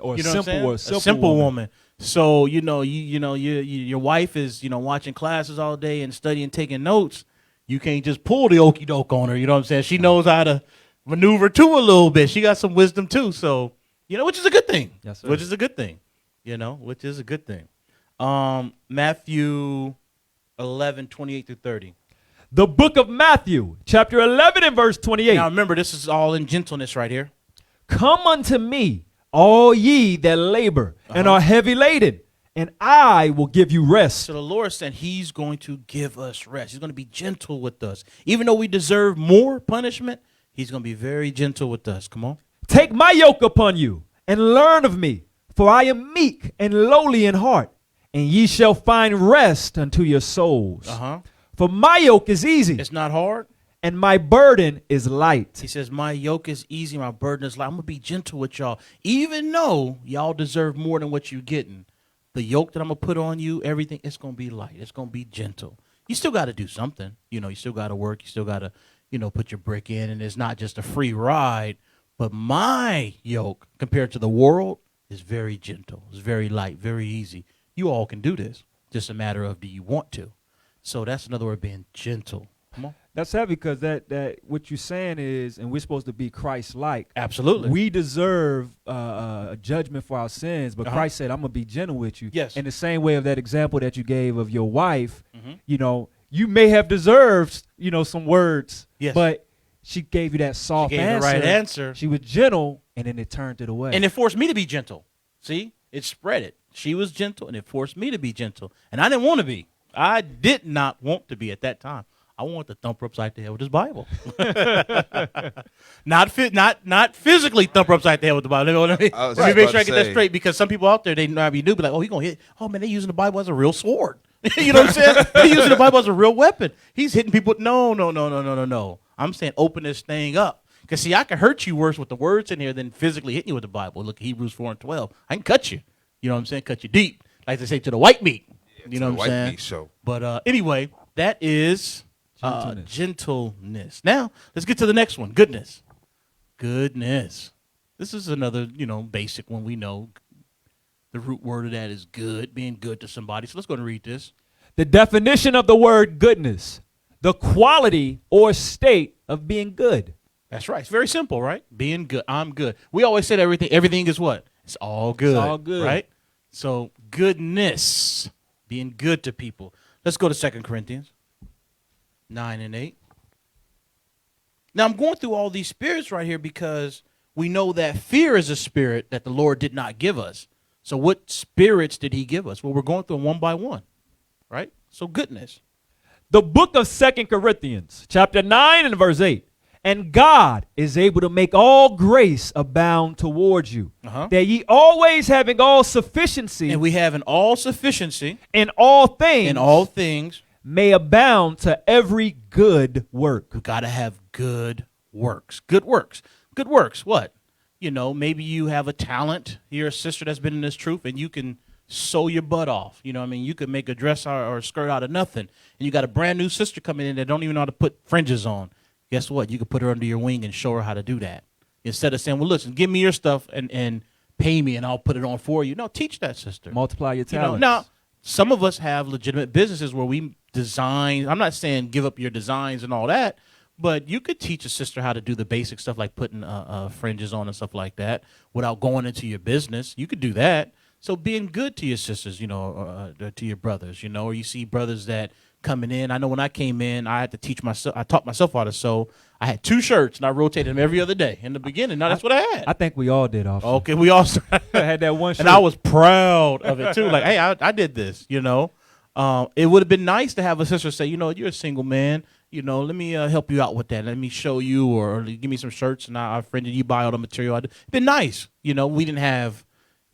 or a simple woman. So your wife is watching classes all day and studying, taking notes. You can't just pull the okie doke on her. You know what I'm saying? She knows how to maneuver too a little bit. She got some wisdom too. So which is a good thing. Yes, sir. Which is a good thing. Which is a good thing. Matthew 11, 28 through 30. The book of Matthew, chapter 11 and verse 28. Now remember, this is all in gentleness right here. Come unto me, all ye that labor and are heavy laden, and I will give you rest. So the Lord said he's going to give us rest. He's going to be gentle with us. Even though we deserve more punishment, he's going to be very gentle with us. Come on. Take my yoke upon you and learn of me, for I am meek and lowly in heart, and ye shall find rest unto your souls. For my yoke is easy It's not hard. and my burden is light. He says, my yoke is easy, my burden is light. I'm going to be gentle with y'all. Even though y'all deserve more than what you're getting, the yoke that I'm going to put on you, everything, it's going to be light. It's going to be gentle. You still got to do something. You know, you still got to work. You still got to, put your brick in. And it's not just a free ride. But my yoke, compared to the world, is very gentle. It's very light, very easy. You all can do this. Just a matter of, do you want to? So that's another word, being gentle. Come on. That's heavy because that what you're saying is, and we're supposed to be Christ-like. Absolutely. We deserve a judgment for our sins, but Christ said, I'm going to be gentle with you. Yes. In the same way of that example that you gave of your wife, you may have deserved, some words, Yes. but she gave you that soft She gave answer. the right answer. She was gentle, and then it turned it away. And it forced me to be gentle. See? It spread it. She was gentle, and it forced me to be gentle. And I didn't want to be. I did not want to be at that time. I wanted to thump her upside the head with this Bible. not physically thump her upside the head with the Bible. You know what I mean? I was Let me just make about sure I to get that say. straight, because some people out there, they might be new, be like, oh, he going to hit. Oh, man, they using the Bible as a real sword. You know what I'm saying? They using the Bible as a real weapon. He's hitting people with, no. I'm saying open this thing up. Because, see, I can hurt you worse with the words in here than physically hitting you with the Bible. Look, Hebrews 4:12. I can cut you. You know what I'm saying? Cut you deep. Like they say, to the white meat. You know the what I'm white saying? meat show. But anyway, that is gentleness. Now, let's get to the next one. Goodness. This is another, basic one. We know the root word of that is good, being good to somebody. So let's go and read this. The definition of the word goodness, the quality or state of being good. That's right. It's very simple, right? Being good. I'm good. We always say that everything is what? It's all good. It's all good. Right? So goodness, being good to people. Let's go to 2 Corinthians 9:8. Now, I'm going through all these spirits right here because we know that fear is a spirit that the Lord did not give us. So what spirits did he give us? Well, we're going through them one by one, right? So goodness. The book of 2 Corinthians, chapter 9 and verse 8. And God is able to make all grace abound towards you, that ye always having all sufficiency And we have an all sufficiency in all things may abound to every good work. We got to have good works. Good works. Good works. What? Maybe you have a talent. You're a sister that's been in this truth, and you can sew your butt off. You know what I mean? You can make a dress or a skirt out of nothing. And you got a brand new sister coming in that don't even know how to put fringes on. Guess what? You can put her under your wing and show her how to do that. Instead of saying, well, listen, give me your stuff and pay me and I'll put it on for you. No, teach that sister. Multiply your talents. Now, some of us have legitimate businesses where we design. I'm not saying give up your designs and all that, but you could teach a sister how to do the basic stuff like putting fringes on and stuff like that without going into your business. You could do that. So being good to your sisters, to your brothers, or you see brothers that coming in. I know when I came in, I had to teach myself. I taught myself how to sew. I had 2 shirts, and I rotated them every other day in the beginning. Now that's what I had. I think we all did. Okay, we all had that one shirt. And I was proud of it, too. Like, hey, I did this, It would have been nice to have a sister say, you're a single man. Let me help you out with that. Let me show you or give me some shirts, and I'll friend you buy all the material. It'd been nice. We didn't have,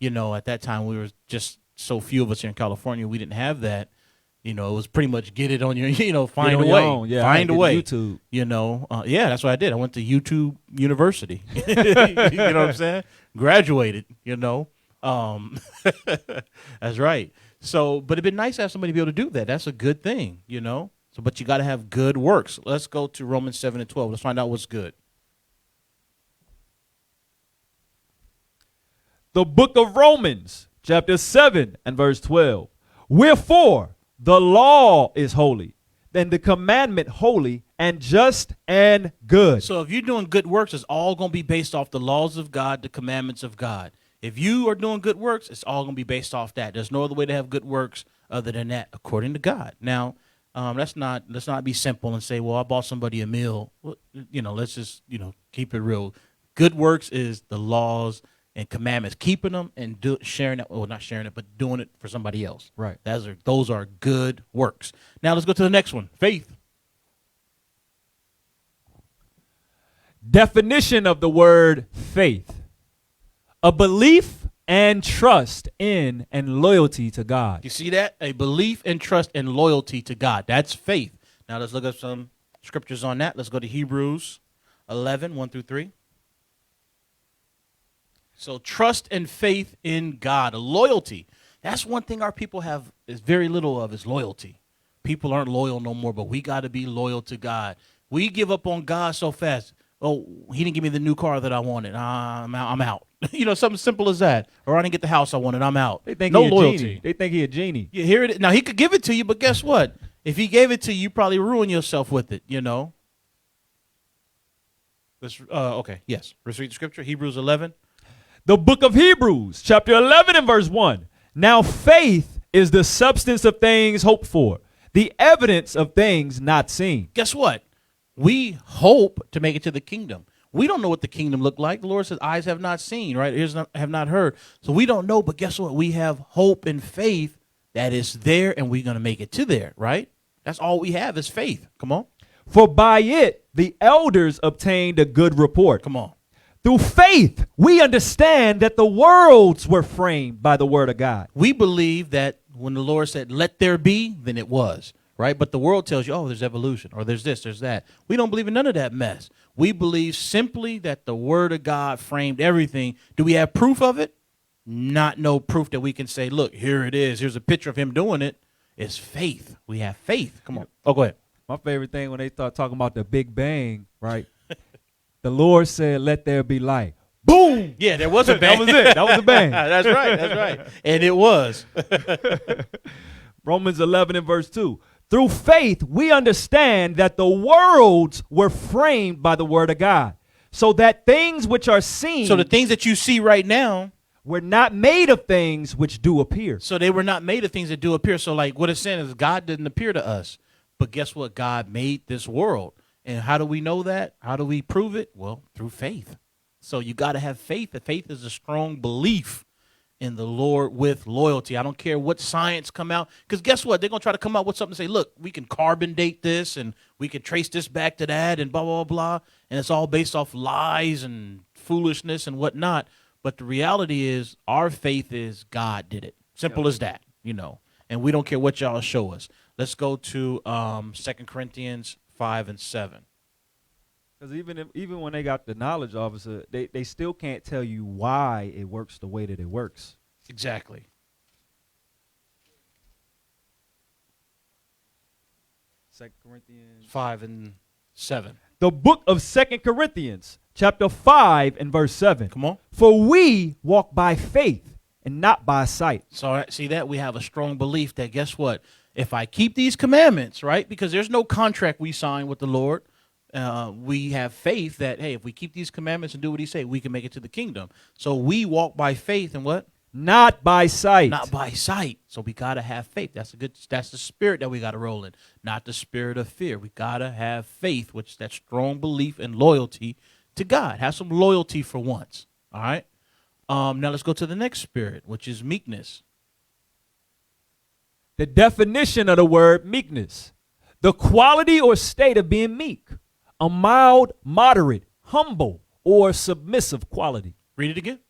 at that time, we were just so few of us here in California. We didn't have that. It was pretty much get it on your, find a way. Yeah, find a way. YouTube. Yeah, that's what I did. I went to YouTube University. You know what I'm saying? Graduated, That's right. So, but it'd been nice to have somebody be able to do that. That's a good thing, So, but you got to have good works. Let's go to Romans 7:12. Let's find out what's good. The book of Romans, chapter 7 and verse 12. Wherefore, the law is holy, then the commandment holy and just and good. So if you're doing good works, it's all going to be based off the laws of God, the commandments of God. If you are doing good works, it's all going to be based off that. There's no other way to have good works other than that, according to God. Now, let's not be simple and say, well, I bought somebody a meal. Well, let's just, keep it real. Good works is the laws and commandments, keeping them and sharing it, well, not sharing it, but doing it for somebody else. Right. Those are good works. Now let's go to the next one. Faith. Definition of the word faith: a belief and trust in and loyalty to God. You see that? A belief and trust and loyalty to God. That's faith. Now let's look at some scriptures on that. Let's go to Hebrews 11, 1 through 3. So trust and faith in God. A loyalty. That's one thing our people have is very little of, is loyalty. People aren't loyal no more, but we got to be loyal to God. We give up on God so fast. Oh, he didn't give me the new car that I wanted. I'm out. You know, something simple as that. Or I didn't get the house I wanted. I'm out. They think no he a loyalty. genie. They think he a genie. You hear it? Now, he could give it to you, but guess what? If he gave it to you, you probably ruin yourself with it, you know. Let's, okay, yes. Let's read the scripture. Hebrews 11. The book of Hebrews, chapter 11 and verse 1. Now faith is the substance of things hoped for, the evidence of things not seen. Guess what? We hope to make it to the kingdom. We don't know what the kingdom looked like. The Lord says, eyes have not seen, right? Ears have not heard. So we don't know, but guess what? We have hope and faith that is there, and we're going to make it to there, right? That's all we have is faith. Come on. For by it the elders obtained a good report. Come on. Through faith, we understand that the worlds were framed by the word of God. We believe that when the Lord said, let there be, then it was, right? But the world tells you, oh, there's evolution, or there's this, there's that. We don't believe in none of that mess. We believe simply that the word of God framed everything. Do we have proof of it? Not no proof that we can say, look, here it is. Here's a picture of him doing it. It's faith. We have faith. Come on. Oh, go ahead. My favorite thing when they start talking about the Big Bang, right? The Lord said, let there be light. Boom! Yeah, there was a bang. That was it. That was a bang. That's right. That's right. And it was. Romans 11 and verse 2. Through faith, we understand that the worlds were framed by the word of God, so that things which are seen So the things that you see right now, were not made of things which do appear. so they were not made of things that do appear. So like what it's saying is God didn't appear to us. But guess what? God made this world. And how do we know that? How do we prove it? Well, through faith. So you got to have faith. The faith is a strong belief in the Lord with loyalty. I don't care what science come out. Because guess what? They're going to try to come out with something and say, look, we can carbon date this and we can trace this back to that and blah, blah, blah. And it's all based off lies and foolishness and whatnot. But the reality is our faith is God did it. Simple as that, you know. And we don't care what y'all show us. Let's go to 2 Corinthians 5 and 7. Because even when they got the knowledge officer, they still can't tell you why it works the way that it works. Exactly. 2 Corinthians 5 and 7. The book of 2 Corinthians, chapter 5 and verse 7. Come on. For we walk by faith and not by sight. So see that we have a strong belief that guess what? If I keep these commandments, right? Because there's no contract we sign with the Lord. We have faith that, hey, if we keep these commandments and do what he say, we can make it to the kingdom. So we walk by faith and what? Not by sight. Not by sight. So we got to have faith. That's the spirit that we got to roll in, not the spirit of fear. We got to have faith, which is that strong belief and loyalty to God. Have some loyalty for once. All right. Now let's go to the next spirit, which is meekness. The definition of the word meekness: the quality or state of being meek, a mild, moderate, humble, or submissive quality. Read it again.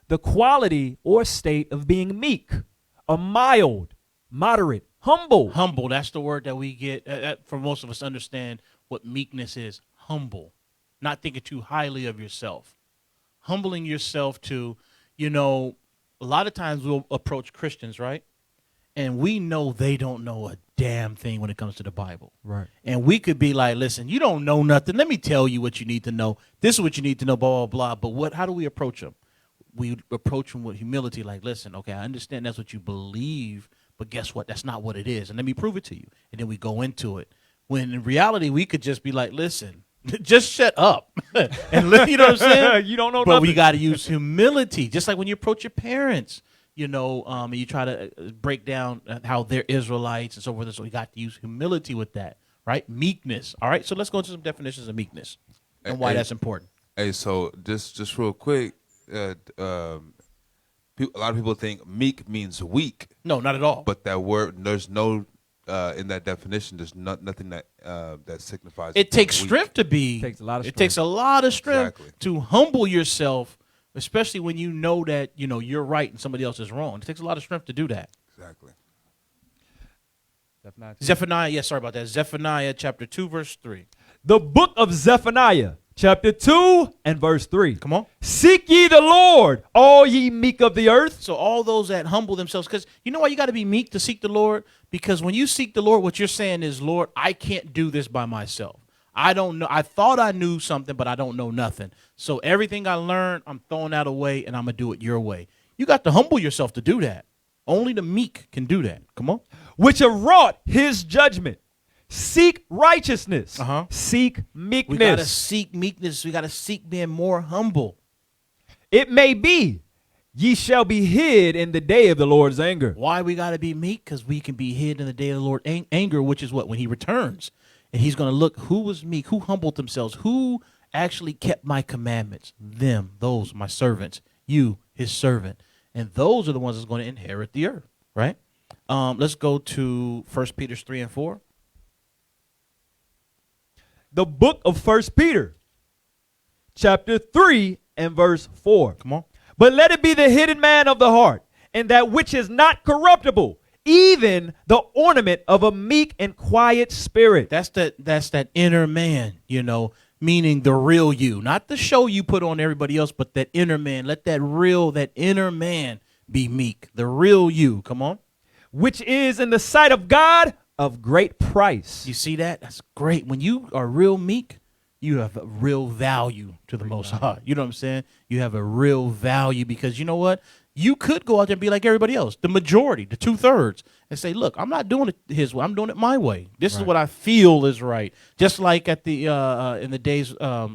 The quality or state of being meek, a mild, moderate, humble. Humble, that's the word that we get, for most of us understand what meekness is. Humble, not thinking too highly of yourself. Humbling yourself to, you know, a lot of times we'll approach Christians, right? And we know they don't know a damn thing when it comes to the Bible. Right. And we could be like, listen, you don't know nothing. Let me tell you what you need to know. This is what you need to know, blah, blah, blah. But how do we approach them? We approach them with humility, like, listen, okay, I understand that's what you believe, but guess what? That's not what it is. And let me prove it to you. And then we go into it. When in reality, we could just be like, listen, just shut up. And you know what I'm saying? You don't know but nothing. we got to use humility, just like when you approach your parents. You know, and you try to break down how they're Israelites and so forth. So we got to use humility with that, right? Meekness. All right. So let's go into some definitions of meekness and why that's important. Hey, so just real quick, a lot of people think meek means weak, No, not at all. but that word, there's no in that definition. There's nothing that that signifies. it takes weak. strength to be. Takes a lot of It takes a lot of strength Exactly. to humble yourself, especially when you know that you're right and somebody else is wrong. It takes a lot of strength to do that. Exactly. Zephaniah, yes, sorry about that. Zephaniah chapter 2, verse 3. The book of Zephaniah, chapter 2 and verse 3. Come on. Seek ye the Lord, all ye meek of the earth. So all those that humble themselves, because you know why you got to be meek to seek the Lord? Because when you seek the Lord, what you're saying is, Lord, I can't do this by myself. I don't know. I thought I knew something, but I don't know nothing. So everything I learned, I'm throwing that away, and I'm going to do it your way. You got to humble yourself to do that. Only the meek can do that. Come on. Which have wrought his judgment. Seek righteousness. Seek meekness. We got to seek meekness. We got to seek being more humble. It may be, ye shall be hid in the day of the Lord's anger. Why we got to be meek? Because we can be hid in the day of the Lord anger, which is what? When he returns. And he's going to look who was meek, who humbled themselves, who actually kept my commandments. Them, those, my servants, you, his servant. And those are the ones that's going to inherit the earth, right? Let's go to 1 Peter 3 and 4. The book of 1 Peter, chapter 3 and verse 4. Come on. But let it be the hidden man of the heart, and that which is not corruptible, even the ornament of a meek and quiet spirit. That's that inner man, meaning the real you, not the show you put on everybody else, but that inner man. Let that inner man be meek, the real you. Come on. Which is in the sight of God of great price. You see that? That's great. When you are real meek, you have a real value to the Most High. You know what I'm saying? You have a real value because you know what? You could go out there and be like everybody else, the majority, the 2/3, and say, look, I'm not doing it his way. I'm doing it my way. This is what I feel is right. Just like at the in the days, I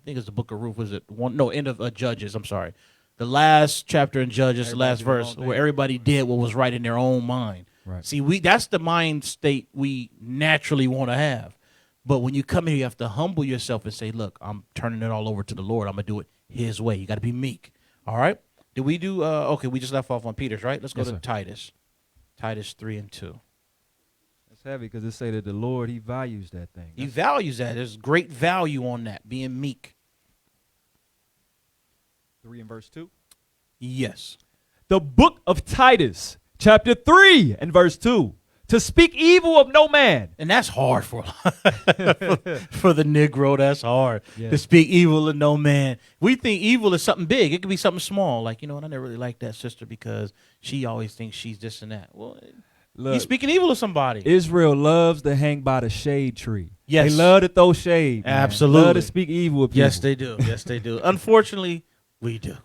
think it's the book of Ruth, was it? End of Judges, I'm sorry. The last chapter in Judges, the last verse, where everybody did what was right in their own mind. Right. See, that's the mind state we naturally want to have. But when you come here, you have to humble yourself and say, look, I'm turning it all over to the Lord. I'm going to do it his way. You got to be meek. All right? Did we do, okay, we just left off on Peter's, right? Let's go to Titus. Titus 3 and 2. It's heavy because it say that the Lord, he values that thing. He values that. There's great value on that, being meek. 3 and verse 2. Yes. The book of Titus, chapter 3 and verse 2. To speak evil of no man. And that's hard for the Negro. That's hard Yeah. to speak evil of no man. We think evil is something big. It could be something small. Like, I never really liked that sister because she always thinks she's this and that. Well, Look, he's speaking evil of somebody. Israel loves to hang by the shade tree. Yes. They love to throw shade. Man. Absolutely. Love to speak evil of people. Yes, they do. Yes, they do. Unfortunately, we do.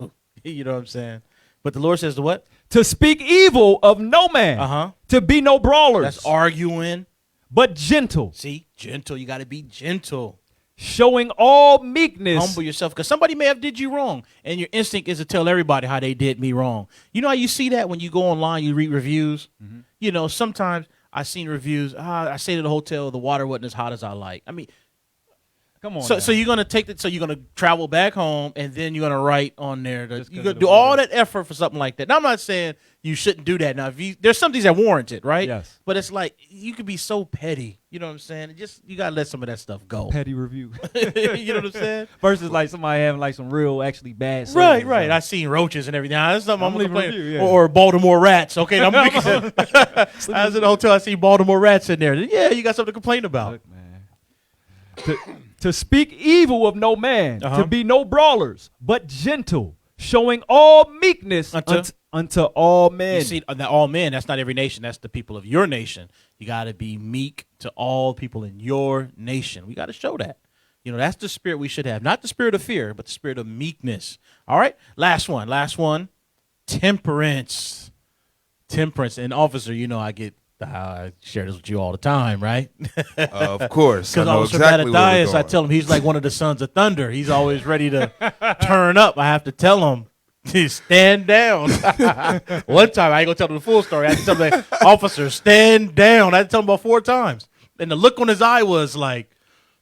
You know what I'm saying? But the Lord says to what? To speak evil of no man. Uh-huh. To be no brawlers. That's arguing. But gentle. See? Gentle. You got to be gentle. Showing all meekness. Humble yourself because somebody may have did you wrong, and your instinct is to tell everybody how they did me wrong. You know how you see that when you go online, you read reviews? Mm-hmm. Sometimes I seen reviews. I stayed at a hotel. The water wasn't as hot as I like. I mean, Come on. so you're gonna take that. So you're gonna travel back home, and then you're gonna write on there. You're 'cause gonna of the do all water. that effort for something like that. Now I'm not saying you shouldn't do that. Now there's some things that warrant it, right? Yes. But it's like you could be so petty. You know what I'm saying? You gotta let some of that stuff go. Petty review. You know what I'm saying? Versus like somebody having like some real actually bad service. Right, right. I seen roaches and everything. Now, that's something I'm I'm gonna leaving complain. review, yeah. Or Baltimore rats. Okay, I was in the hotel. I see Baltimore rats in there. Yeah, you got something to complain about. Look, man. To speak evil of no man, Uh-huh. to be no brawlers, but gentle, showing all meekness unto all men. You see, that all men. That's not every nation. That's the people of your nation. You got to be meek to all people in your nation. We got to show that. That's the spirit we should have. Not the spirit of fear, but the spirit of meekness. All right. Last one. Temperance. And officer, I share this with you all the time, right? Of course. I Because I know was exactly from where we're Mattathias, I going. tell him he's like one of the sons of thunder. He's always ready to turn up. I have to tell him to stand down. One time, I ain't going to tell him the full story. I had to tell him, officer, stand down. I had to tell him about 4 times. And the look on his eye was like,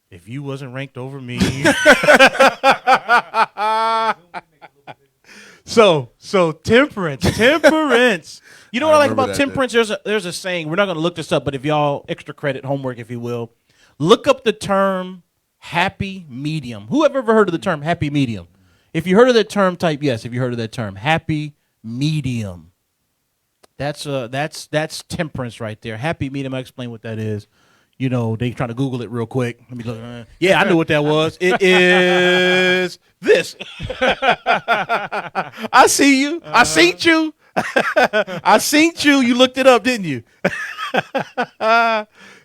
if you wasn't ranked over me. So temperance. You know what I like remember about that, temperance? There's a saying. We're not going to look this up, but if y'all extra credit homework, if you will, look up the term happy medium. Who ever heard of the term happy medium? If you heard of that term, type yes. If you heard of that term, happy medium. That's temperance right there. Happy medium. I explain what that is. You know, they trying to Google it real quick. Let me look. Yeah, I knew what that was. It is this. I see you. I seen you. I seen you. You looked it up, didn't you?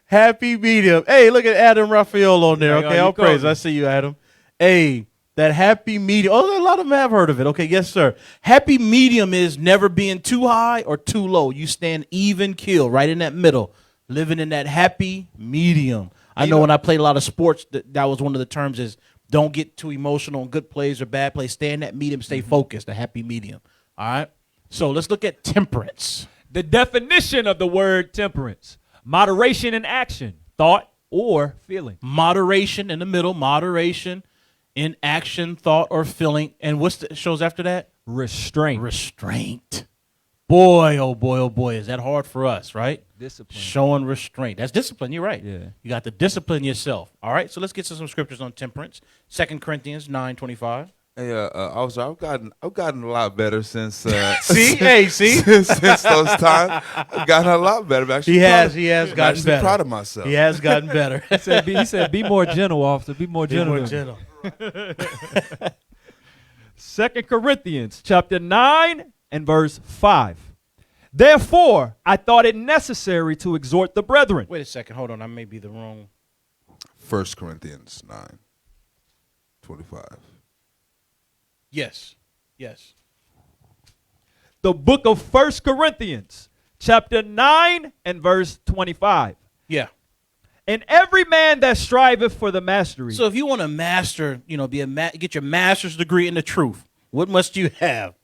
Happy medium. Hey, look at Adam Raphael on there. Okay, all praise. I see you, Adam. Hey, that happy medium. Oh, a lot of them have heard of it. Okay, yes, sir. Happy medium is never being too high or too low. You stand even keel, right in that middle. Living in that happy medium. I know when I played a lot of sports, that was one of the terms is don't get too emotional in good plays or bad plays. Stay in that medium, stay focused, the happy medium. All right? So let's look at temperance. The definition of the word temperance: moderation in action, thought, or feeling. Moderation in the middle, moderation in action, thought, or feeling. And what's the shows after that? Restraint. Restraint. Boy, oh boy, oh boy, is that hard for us, right? Discipline. Showing restraint. That's discipline. You're right. Yeah. You got to discipline yourself. All right, so let's get to some scriptures on temperance. 2 Corinthians 9:25. Hey, officer, I've gotten a lot better since. See? Hey, see? since those times, I've gotten a lot better. I'm actually He has I'm gotten actually better. proud of myself. He has gotten better. He said, be more gentle, officer. Be more Be gentle. more gentle. 2 Corinthians chapter 9 and verse 5. Therefore, I thought it necessary to exhort the brethren. Wait a second. Hold on. I may be the wrong. 1 Corinthians 9:25. Yes. Yes. The book of 1 Corinthians chapter 9 and verse 25. Yeah. And every man that striveth for the mastery. So if you want to master, get your master's degree in the truth, what must you have?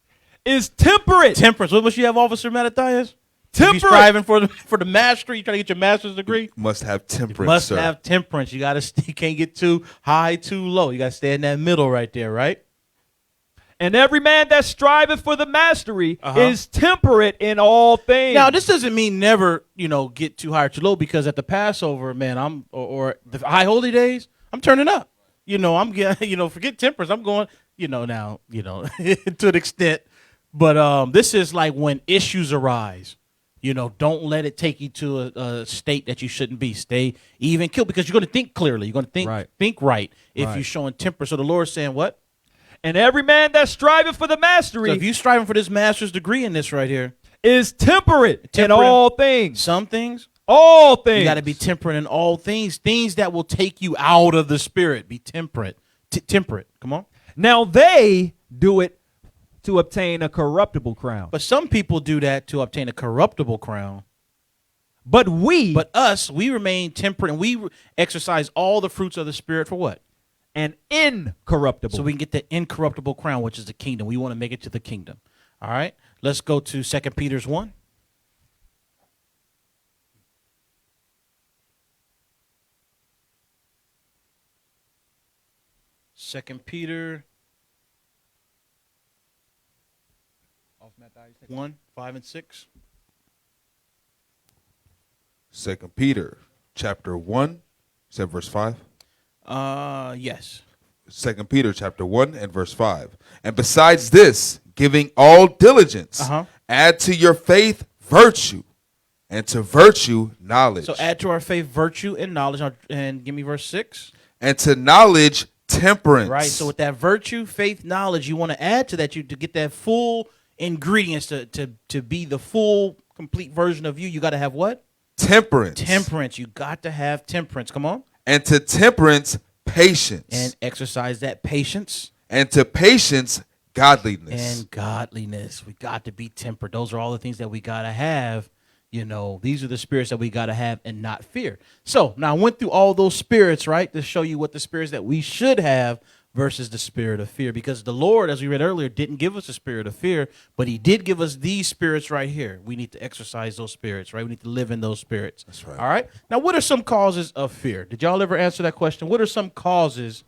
is temperate. Temperance. What must you have, Officer Mattathias? Temperate. If you're striving for the mastery, you trying to get your master's degree. Must have temperance, Must sir. have temperance. You you can't get too high, too low. You got to stay in that middle right there, right? And every man that striveth for the mastery is temperate in all things. Now, this doesn't mean never, get too high or too low, because at the Passover, man, or the high holy days, I'm turning up. I'm getting, forget temperance. I'm going, now, to an extent. But this is like when issues arise. Don't let it take you to a state that you shouldn't be. Stay even keel, because you're going to think clearly. You're going to think right if you're showing temperance. So the Lord's saying what? And every man that striveth for the mastery. So if you're striving for this master's degree in this right here, is temperate in all things. Some things. All things. You got to be temperate in all things. Things that will take you out of the spirit. Be temperate. Temperate. Come on. Now they do it to obtain a corruptible crown. But some people do that to obtain a corruptible crown. But us, we remain temperate, and we exercise all the fruits of the Spirit for what? An incorruptible. So we can get the incorruptible crown, which is the kingdom. We want to make it to the kingdom. All right? Let's go to 2 Peter 1. Second Peter 1, 5 and 6. 2 Peter chapter 1, said verse 5? Yes. 2 Peter chapter 1 and verse 5. And besides this, giving all diligence, add to your faith virtue, and to virtue knowledge. So add to our faith virtue and knowledge. And give me verse 6. And to knowledge temperance. Right. So with that virtue, faith, knowledge, you want to add to that, to get that full ingredients to be the full, complete version of you. You got to have what? Temperance. Temperance. You got to have temperance. Come on. And to temperance, patience. And exercise that patience. And to patience, godliness. And godliness. We got to be tempered. Those are all the things that we got to have. These are the spirits that we got to have and not fear. So now I went through all those spirits, right, to show you what the spirits that we should have versus the spirit of fear. Because the Lord, as we read earlier, didn't give us a spirit of fear, but he did give us these spirits right here. We need to exercise those spirits, right? We need to live in those spirits. That's right. All right? Now, what are some causes of fear? Did y'all ever answer that question? What are some causes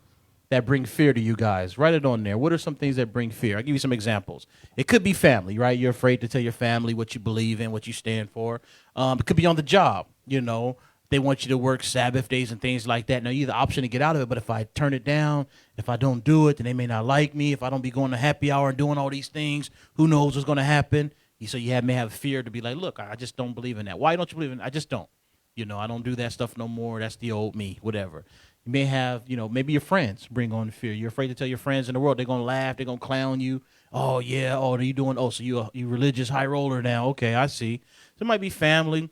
that bring fear to you guys? Write it on there. What are some things that bring fear? I'll give you some examples. It could be family, right? You're afraid to tell your family what you believe in, what you stand for. It could be on the job, you know. They want you to work Sabbath days and things like that. Now, you have the option to get out of it, but if I turn it down, if I don't do it, then they may not like me. If I don't be going to happy hour and doing all these things, who knows what's going to happen? So you may have fear to be like, look, I just don't believe in that. Why don't you believe in it? I just don't. You know, I don't do that stuff no more. That's the old me, whatever. You may have, you know, maybe your friends bring on fear. You're afraid to tell your friends in the world. They're going to laugh. They're going to clown you. Oh, yeah. Oh, are you doing? Oh, so you religious high roller now. Okay, I see. So it might be family.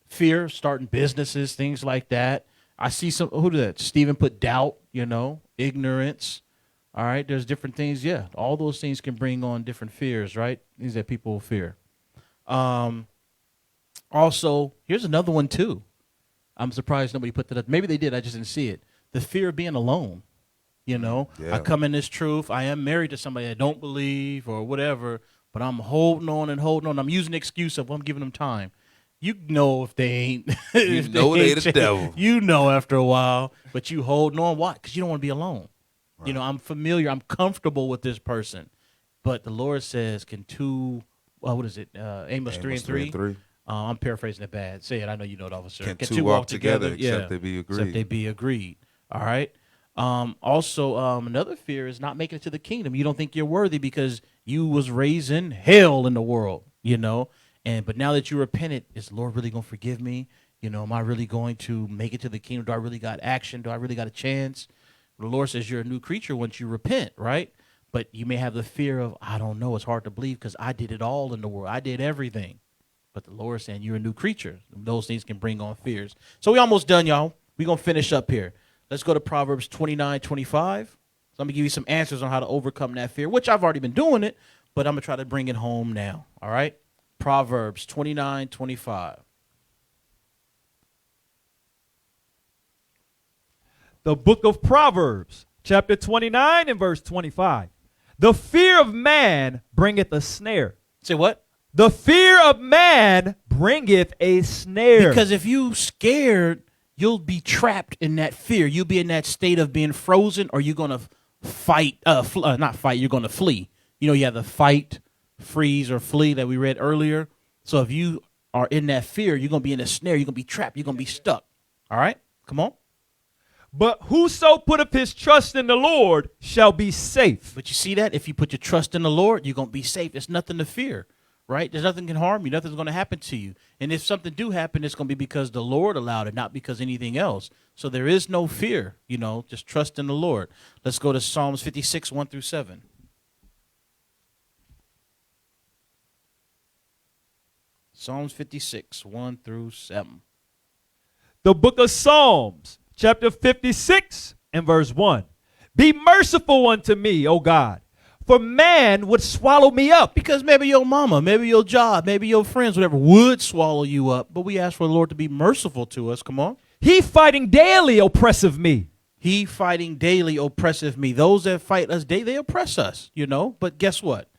Fear, starting businesses, things like that. I see who did that? Stephen put doubt, you know, ignorance. All right, there's different things. Yeah, all those things can bring on different fears, right? Things that people fear. Also, here's another one too. I'm surprised nobody put that up. Maybe they did. I just didn't see it. The fear of being alone. You know, I come in this truth. I am married to somebody I don't believe or whatever, but I'm holding on and holding on. I'm using the excuse of I'm giving them time. You know if they ain't. You know they the devil. You know after a while, but you holding on. Why? Because you don't want to be alone. Right. You know, I'm familiar. I'm comfortable with this person. But the Lord says, can two, what is it? Amos 3:3. I'm paraphrasing it bad. Say it. I know you know it, officer. Can two walk together except they be agreed? Except they be agreed. All right. Also, another fear is not making it to the kingdom. You don't think you're worthy because you was raised in hell in the world, you know. But now that you repented, is the Lord really going to forgive me? You know, am I really going to make it to the kingdom? Do I really got action? Do I really got a chance? The Lord says you're a new creature once you repent, right? But you may have the fear of, I don't know, it's hard to believe because I did it all in the world. I did everything. But the Lord is saying you're a new creature. Those things can bring on fears. So we almost done, y'all. We're going to finish up here. Let's go to Proverbs 29:25. So I'm going to give you some answers on how to overcome that fear, which I've already been doing it, but I'm going to try to bring it home now, all right? Proverbs 29:25. The book of Proverbs, chapter 29 and verse 25. The fear of man bringeth a snare. Say what? The fear of man bringeth a snare. Because if you scared, you'll be trapped in that fear. You'll be in that state of being frozen, or you're going to fight, not fight, you're going to flee. You know, you have the fight, freeze, or flee that we read earlier. So if you are in that fear, you're going to be in a snare. You're going to be trapped. You're going to be stuck. All right? Come on. But whoso putteth his trust in the Lord shall be safe. But you see that? If you put your trust in the Lord, you're going to be safe. There's nothing to fear, right? There's nothing can harm you. Nothing's going to happen to you. And if something do happen, it's going to be because the Lord allowed it, not because anything else. So there is no fear, you know, just trust in the Lord. Let's go to Psalms 56, 1-7. Psalms 56, 1-7. The book of Psalms, chapter 56 and verse 1. Be merciful unto me, O God, for man would swallow me up. Because maybe your mama, maybe your job, maybe your friends, whatever, would swallow you up. But we ask for the Lord to be merciful to us. Come on. He fighting daily oppressive me. He fighting daily oppressive me. Those that fight us daily, they oppress us, you know. But guess what?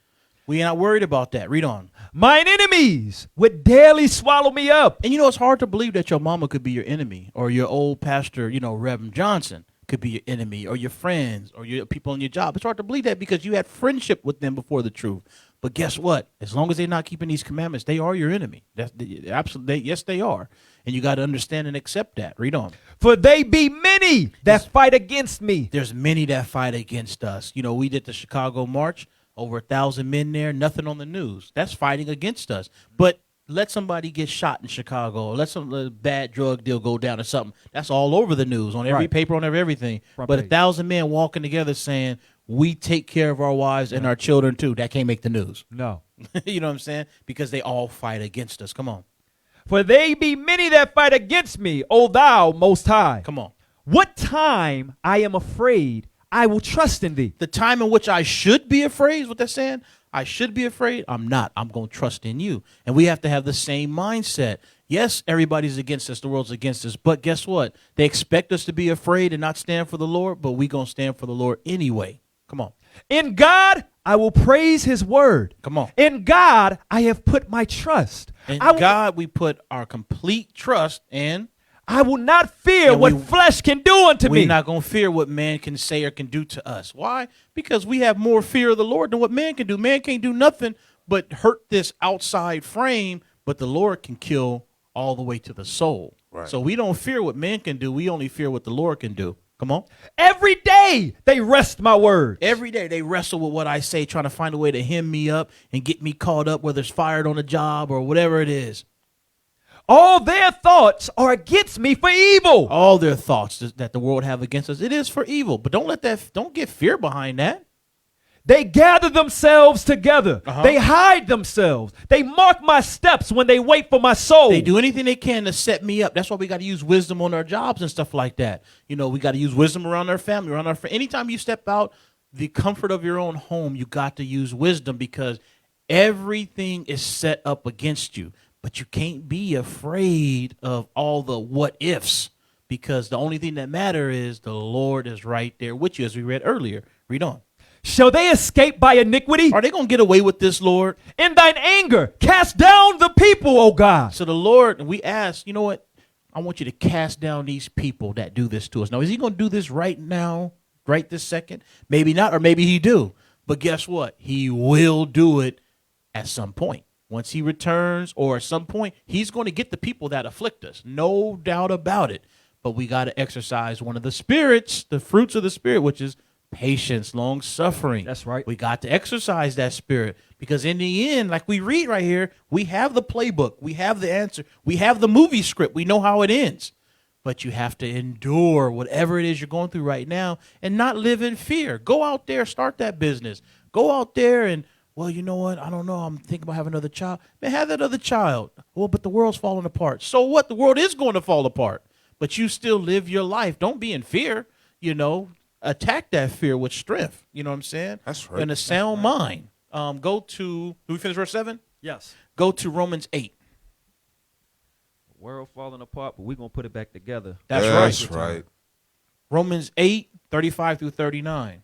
We ain't not worried about that. Read on. Mine enemies would daily swallow me up. And you know, it's hard to believe that your mama could be your enemy, or your old pastor, you know, Reverend Johnson could be your enemy, or your friends, or your people on your job. It's hard to believe that because you had friendship with them before the truth. But guess what? As long as they're not keeping these commandments, they are your enemy. That's absolutely, yes, they are. And you got to understand and accept that. Read on. For they be many that fight against me. There's many that fight against us. You know, we did the Chicago March. Over 1,000 men there, nothing on the news. That's fighting against us. But let somebody get shot in Chicago, or let some bad drug deal go down or something. That's all over the news, on every paper, on everything. But 1,000 men walking together saying, we take care of our wives and our children too. That can't make the news. No. You know what I'm saying? Because they all fight against us. Come on. For they be many that fight against me, O thou most high. Come on. What time I am afraid, I will trust in thee. The time in which I should be afraid is what they're saying. I should be afraid. I'm not. I'm going to trust in you. And we have to have the same mindset. Yes, everybody's against us. The world's against us. But guess what? They expect us to be afraid and not stand for the Lord, but we going to stand for the Lord anyway. Come on. In God, I will praise his word. Come on. In God, I have put my trust. In God, we put our complete trust, and I will not fear And what we- flesh can do unto We're me. not going to fear what man can say or can do to us. Why? Because we have more fear of the Lord than what man can do. Man can't do nothing but hurt this outside frame, but the Lord can kill all the way to the soul. Right. So we don't fear what man can do. We only fear what the Lord can do. Come on. Every day they wrest my words. Every day they wrestle with what I say, trying to find a way to hem me up and get me caught up, whether it's fired on a job or whatever it is. All their thoughts are against me for evil. All their thoughts that the world have against us, it is for evil. But don't get fear behind that. They gather themselves together. They hide themselves. They mark my steps when they wait for my soul. They do anything they can to set me up. That's why we got to use wisdom on our jobs and stuff like that. You know, we got to use wisdom around our family, around our friends. Anytime you step out the comfort of your own home, you got to use wisdom because everything is set up against you. But you can't be afraid of all the what ifs because the only thing that matters is the Lord is right there with you, as we read earlier. Read on. Shall they escape by iniquity? Are they going to get away with this, Lord? In thine anger, cast down the people, O God. So the Lord, we ask, you know what? I want you to cast down these people that do this to us. Now, is he going to do this right now, right this second? Maybe not, or maybe he do. But guess what? He will do it at some point. Once he returns or at some point, he's going to get the people that afflict us. No doubt about it. But we got to exercise one of the spirits, the fruits of the spirit, which is patience, long suffering. That's right. We got to exercise that spirit because in the end, like we read right here, we have the playbook. We have the answer. We have the movie script. We know how it ends. But you have to endure whatever it is you're going through right now and not live in fear. Go out there, start that business. Go out there and, well, you know what? I don't know. I'm thinking about having another child. Man, have that other child. Well, but the world's falling apart. So what? The world is going to fall apart. But you still live your life. Don't be in fear, you know. Attack that fear with strength. You know what I'm saying? That's right. And a sound mind. Go to, do we finish verse 7? Yes. Go to Romans 8. World falling apart, but we're going to put it back together. That's right. right. Romans 8, 35 through 39.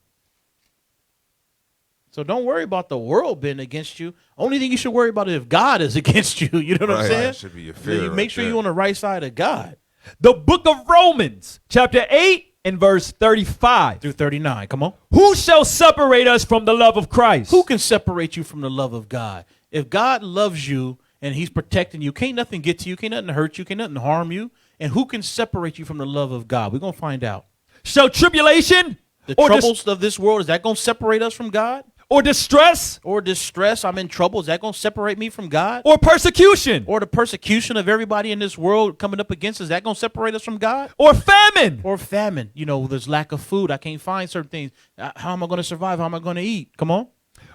So don't worry about the world being against you. Only thing you should worry about is if God is against you. You know what I'm Right. saying? That should be your fear You right make sure there. you're on the right side of God. The book of Romans, chapter 8 and verse 35. Through 39. Come on. Who shall separate us from the love of Christ? Who can separate you from the love of God? If God loves you and he's protecting you, can't nothing get to you, can't nothing hurt you, can't nothing harm you. And who can separate you from the love of God? We're going to find out. Shall tribulation The or, troubles of this world, is that going to separate us from God? or distress Or distress, I'm in trouble, is that going to separate me from God? or persecution Or the persecution of everybody in this world coming up against us, is that going to separate us from God? or famine Or famine, you know, there's lack of food, I can't find certain things. How am I going to survive? How am I going to eat? Come on.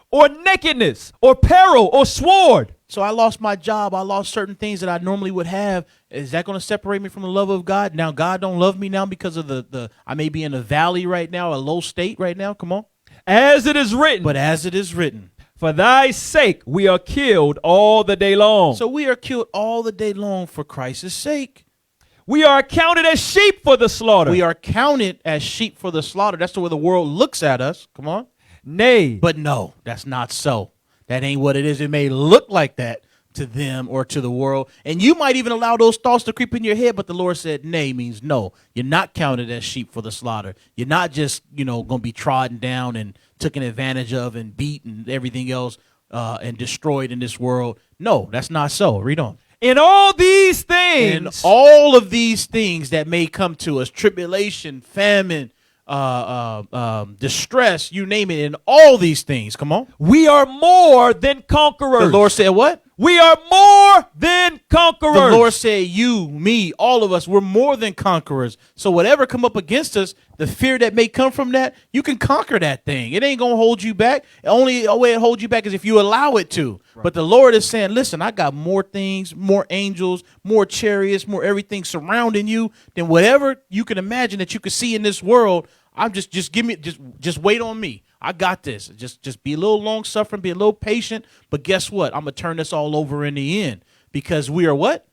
or nakedness or peril or sword. So I lost my job. I lost certain things that I normally would have. Is that going to separate me from the love of God? Now God don't love me now because of the I may be in a valley right now, a low state right now. Come on. As it is written, But as it is written. for thy sake we are killed all the day long. So we are killed all the day long for Christ's sake. We are counted as sheep for the slaughter. We are counted as sheep for the slaughter. That's the way the world looks at us. Come on. Nay, But no, that's not so. That ain't what it is. It may look like that to them or to the world. And you might even allow those thoughts to creep in your head, but the Lord said nay means no. You're not counted as sheep for the slaughter. You're not just, going to be trodden down and taken advantage of and beat and everything else and destroyed in this world. No, that's not so. Read on. in all these And things, all of these things that may come to us, tribulation, famine, distress, you name it, in all these things. Come on. we are more than conquerors. The Lord said what? We are more than conquerors. The Lord said, you, me, all of us, we're more than conquerors. So whatever come up against us, the fear that may come from that, you can conquer that thing. It ain't going to hold you back. The only way it holds you back is if you allow it to. Right. But the Lord is saying, listen, I got more things, more angels, more chariots, more everything surrounding you than whatever you can imagine that you could see in this world. I'm just wait on me. I got this. Just be a little long suffering, be a little patient. But guess what? I'm going to turn this all over in the end because we are what?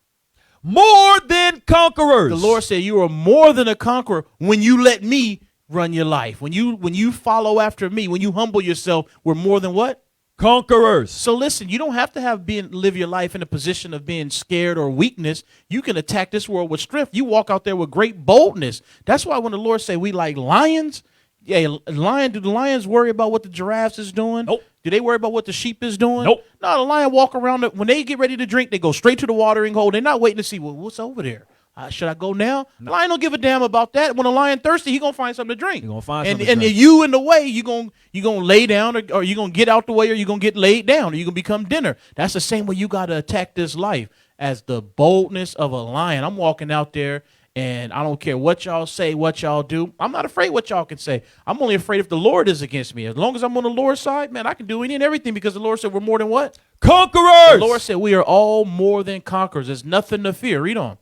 More than conquerors. The Lord said you are more than a conqueror when you let me run your life. When you follow after me, when you humble yourself, we're more than what? conquerors. So listen, you don't have to live your life in a position of being scared or weakness. You can attack this world with strength. You walk out there with great boldness. That's why when the Lord say we like lions, yeah, do the lions worry about what the giraffes is doing? Nope. Do they worry about what the sheep is doing? Nope. No, the lion walk around. When they get ready to drink, they go straight to the watering hole. They're not waiting to see, well, what's over there? Should I go now? No. Lion don't give a damn about that. When a lion thirsty, he gonna find something to drink. He gonna find something to drink. And you in the way, you gonna lay down, or you gonna get out the way, or you gonna get laid down, or you gonna become dinner. That's the same way you gotta attack this life, as the boldness of a lion. I'm walking out there, and I don't care what y'all say, what y'all do. I'm not afraid what y'all can say. I'm only afraid if the Lord is against me. As long as I'm on the Lord's side, man, I can do any and everything, because the Lord said we're more than what? Conquerors. The Lord said we are all more than conquerors. There's nothing to fear. Read on.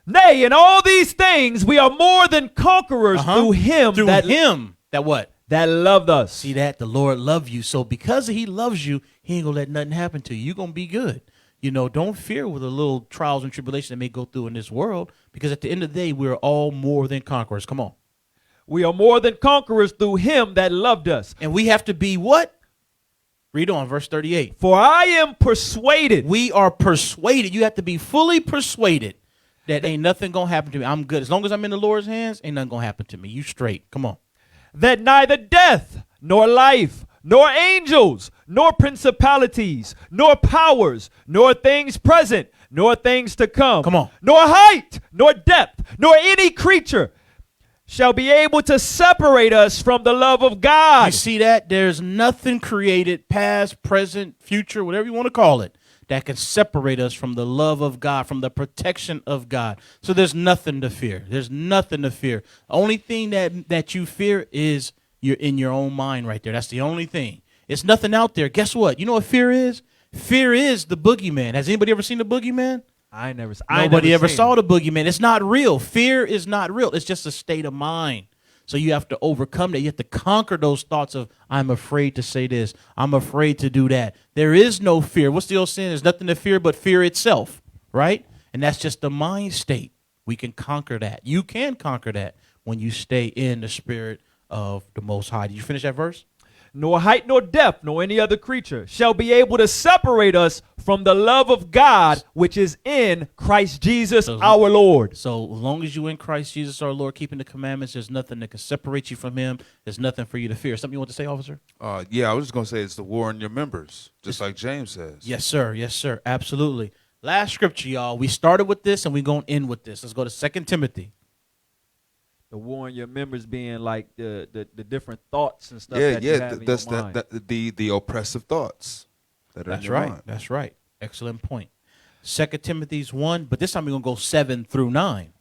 Nay, in all these things we are more than conquerors through him that what? That loved us. See that? The Lord loved you. So because he loves you, he ain't gonna let nothing happen to you. You're gonna be good. You know, don't fear with the little trials and tribulations that may go through in this world, because at the end of the day, we're all more than conquerors. Come on. We are more than conquerors through him that loved us. And we have to be what? Read on, verse 38. For I am persuaded. We are persuaded. You have to be fully persuaded that ain't nothing gonna happen to me. I'm good. As long as I'm in the Lord's hands, ain't nothing gonna happen to me. You straight. Come on. That neither death, nor life, nor angels, nor principalities, nor powers, nor things present, nor things to come. Come on. Nor height, nor depth, nor any creature shall be able to separate us from the love of God. You see that? There's nothing created, past, present, future, whatever you want to call it, that can separate us from the love of God, from the protection of God. So there's nothing to fear. There's nothing to fear. The only thing that you fear is you're in your own mind right there. That's the only thing. It's nothing out there. Guess what? You know what fear is? Fear is the boogeyman. Has anybody ever seen the boogeyman? Nobody ever saw the boogeyman. It's not real. Fear is not real. It's just a state of mind. So you have to overcome that. You have to conquer those thoughts of, I'm afraid to say this. I'm afraid to do that. There is no fear. What's the old saying? There's nothing to fear but fear itself, right? And that's just the mind state. We can conquer that. You can conquer that when you stay in the spirit of the Most High. Did you finish that verse? Nor height, nor depth, nor any other creature shall be able to separate us from the love of God, which is in Christ Jesus our Lord. So as long as you in Christ Jesus our Lord, keeping the commandments, there's nothing that can separate you from him. There's nothing for you to fear. Something you want to say, officer? Yeah, I was just going to say it's the war in your members, just like James says. Yes, sir. Yes, sir. Absolutely. Last scripture, y'all. We started with this, and we're going to end with this. Let's go to 2 Timothy. The war in your members being like the different thoughts and stuff. That's the oppressive thoughts that are in your mind. That's right. Excellent point. 2 Timothy's 1, but this time we're going to go 7 through 9.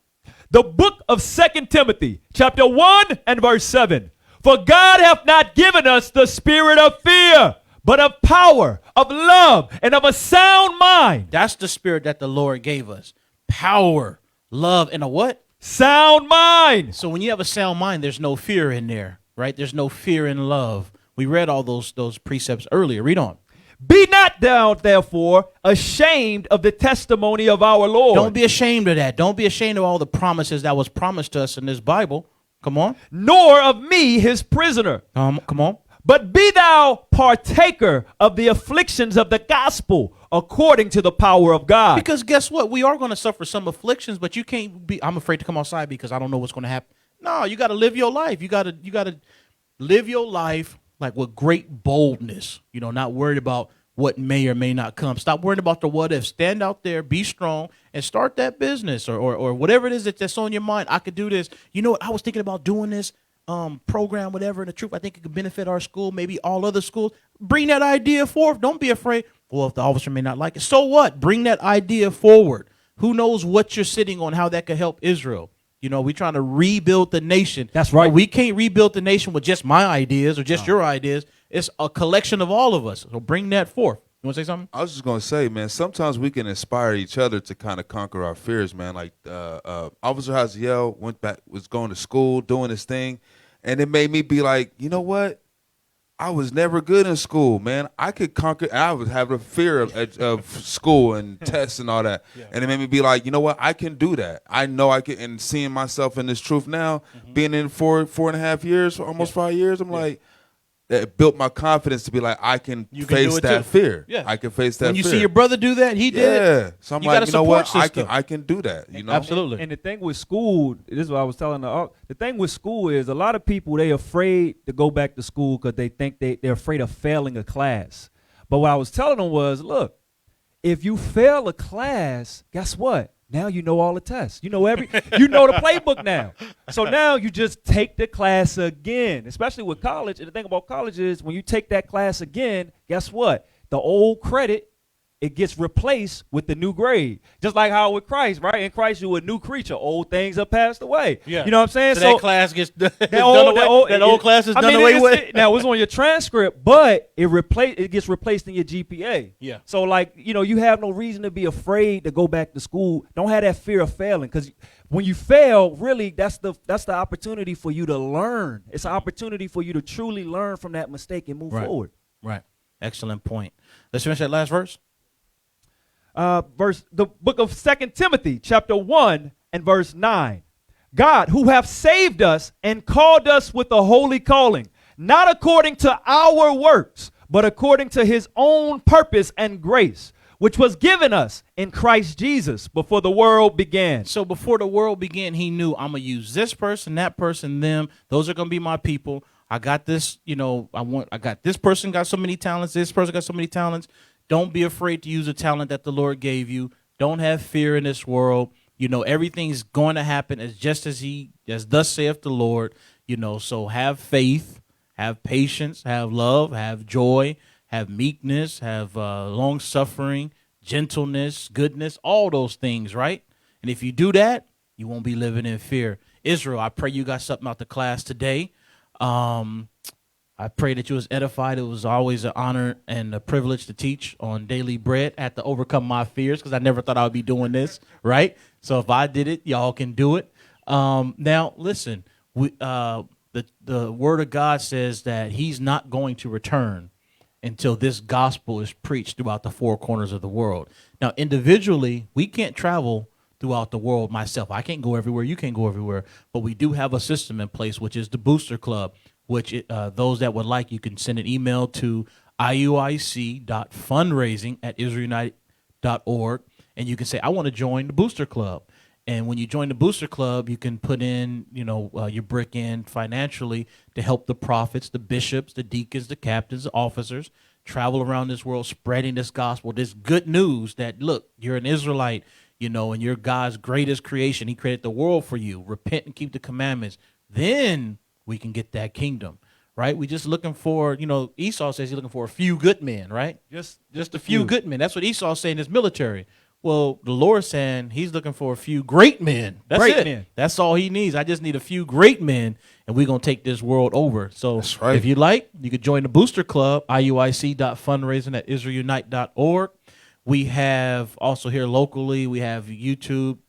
The book of 2 Timothy, chapter 1 and verse 7. For God hath not given us the spirit of fear, but of power, of love, and of a sound mind. That's the spirit that the Lord gave us. Power, love, and a what? Sound mind. So when you have a sound mind, there's no fear in there, right? There's no fear in love. We read all those precepts earlier. Read on. Be not thou, therefore, ashamed of the testimony of our Lord. Don't be ashamed of that. Don't be ashamed of all the promises that was promised to us in this Bible. Come on. Nor of me, his prisoner. Come on. But be thou partaker of the afflictions of the gospel according to the power of God. Because guess what? We are going to suffer some afflictions, but you can't be, I'm afraid to come outside because I don't know what's going to happen. No, you got to live your life. You got to live your life like with great boldness, not worried about what may or may not come. Stop worrying about the what if. Stand out there, be strong, and start that business or whatever it is that's on your mind. I could do this. You know what? I was thinking about doing this program, whatever, and the truth, I think it could benefit our school, maybe all other schools. Bring that idea forth. Don't be afraid. Well, if the officer may not like it, so what? Bring that idea forward. Who knows what you're sitting on, how that could help Israel. We're trying to rebuild the nation. That's right. We can't rebuild the nation with just my ideas or just your ideas. It's a collection of all of us. So bring that forth. You want to say something? I was just going to say, man, sometimes we can inspire each other to kind of conquer our fears, man. Like Officer Haziel was going to school, doing his thing, and it made me be like, you know what? I was never good in school, man. I could conquer. I would have a fear of school and tests and all that. Yeah. And it made me be like, you know what? I can do that. I know I can. And seeing myself in this truth now, being in 4.5 years, almost 5 years, I'm like, it built my confidence to be like, I can You can face do it that too. fear. Yeah. I can face that When you fear. see your brother do that, he did it. Yeah. So I'm You got like, a you know what? support I system. can do that. You know? Absolutely. And the thing with school, this is what I was telling the thing with school is a lot of people, they afraid to go back to school because they think they're afraid of failing a class. But what I was telling them was, look, if you fail a class, guess what? Now you know all the tests. You know you know the playbook now. So now you just take the class again, especially with college. And the thing about college is when you take that class again, guess what? The old credit, it gets replaced with the new grade. Just like how with Christ, right? In Christ, you're a new creature. Old things have passed away. Yeah. You know what I'm saying? So that class gets done that old class is I done mean, away with. Now it's on your transcript, but it gets replaced in your GPA. Yeah. So like, you have no reason to be afraid to go back to school. Don't have that fear of failing, because when you fail, really that's the opportunity for you to learn. It's an opportunity for you to truly learn from that mistake and move forward. Right. Excellent point. Let's finish that last verse. The book of 2 Timothy, chapter 1 and verse 9. God, who have saved us and called us with a holy calling, not according to our works, but according to his own purpose and grace, which was given us in Christ Jesus before the world began. So before the world began, he knew I'm going to use this person, that person, them. Those are going to be my people. I got this, I got this person got so many talents. This person got so many talents. Don't be afraid to use a talent that the Lord gave you. Don't have fear in this world. Everything's going to happen as thus saith the Lord, so have faith, have patience, have love, have joy, have meekness, have long suffering, gentleness, goodness, all those things, right? And if you do that, you won't be living in fear. Israel, I pray you got something out the class today. I pray that you was edified. It was always an honor and a privilege to teach on Daily Bread. I had to overcome my fears because I never thought I would be doing this, right? So if I did it, y'all can do it. Now, listen, the Word of God says that he's not going to return until this gospel is preached throughout the four corners of the world. Now, individually, we can't travel throughout the world myself. I can't go everywhere. You can't go everywhere. But we do have a system in place, which is the Booster Club, which those that would like, you can send an email to iuic.fundraising@israelunited.org, and you can say, I want to join the Booster Club. And when you join the Booster Club, you can put in, your brick in financially to help the prophets, the bishops, the deacons, the captains, the officers travel around this world spreading this gospel, this good news that, look, you're an Israelite, and you're God's greatest creation. He created the world for you. Repent and keep the commandments. Then we can get that kingdom, right? We just looking for, Esau says he's looking for a few good men, right? Just a few good men. That's what Esau's saying in his military. Well, the Lord's saying he's looking for a few great men. That's great it. Men. That's all he needs. I just need a few great men, and we're going to take this world over. So That's right. if you like, you could join the Booster Club, iuic.fundraising@israelunite.org. We have also here locally, we have YouTube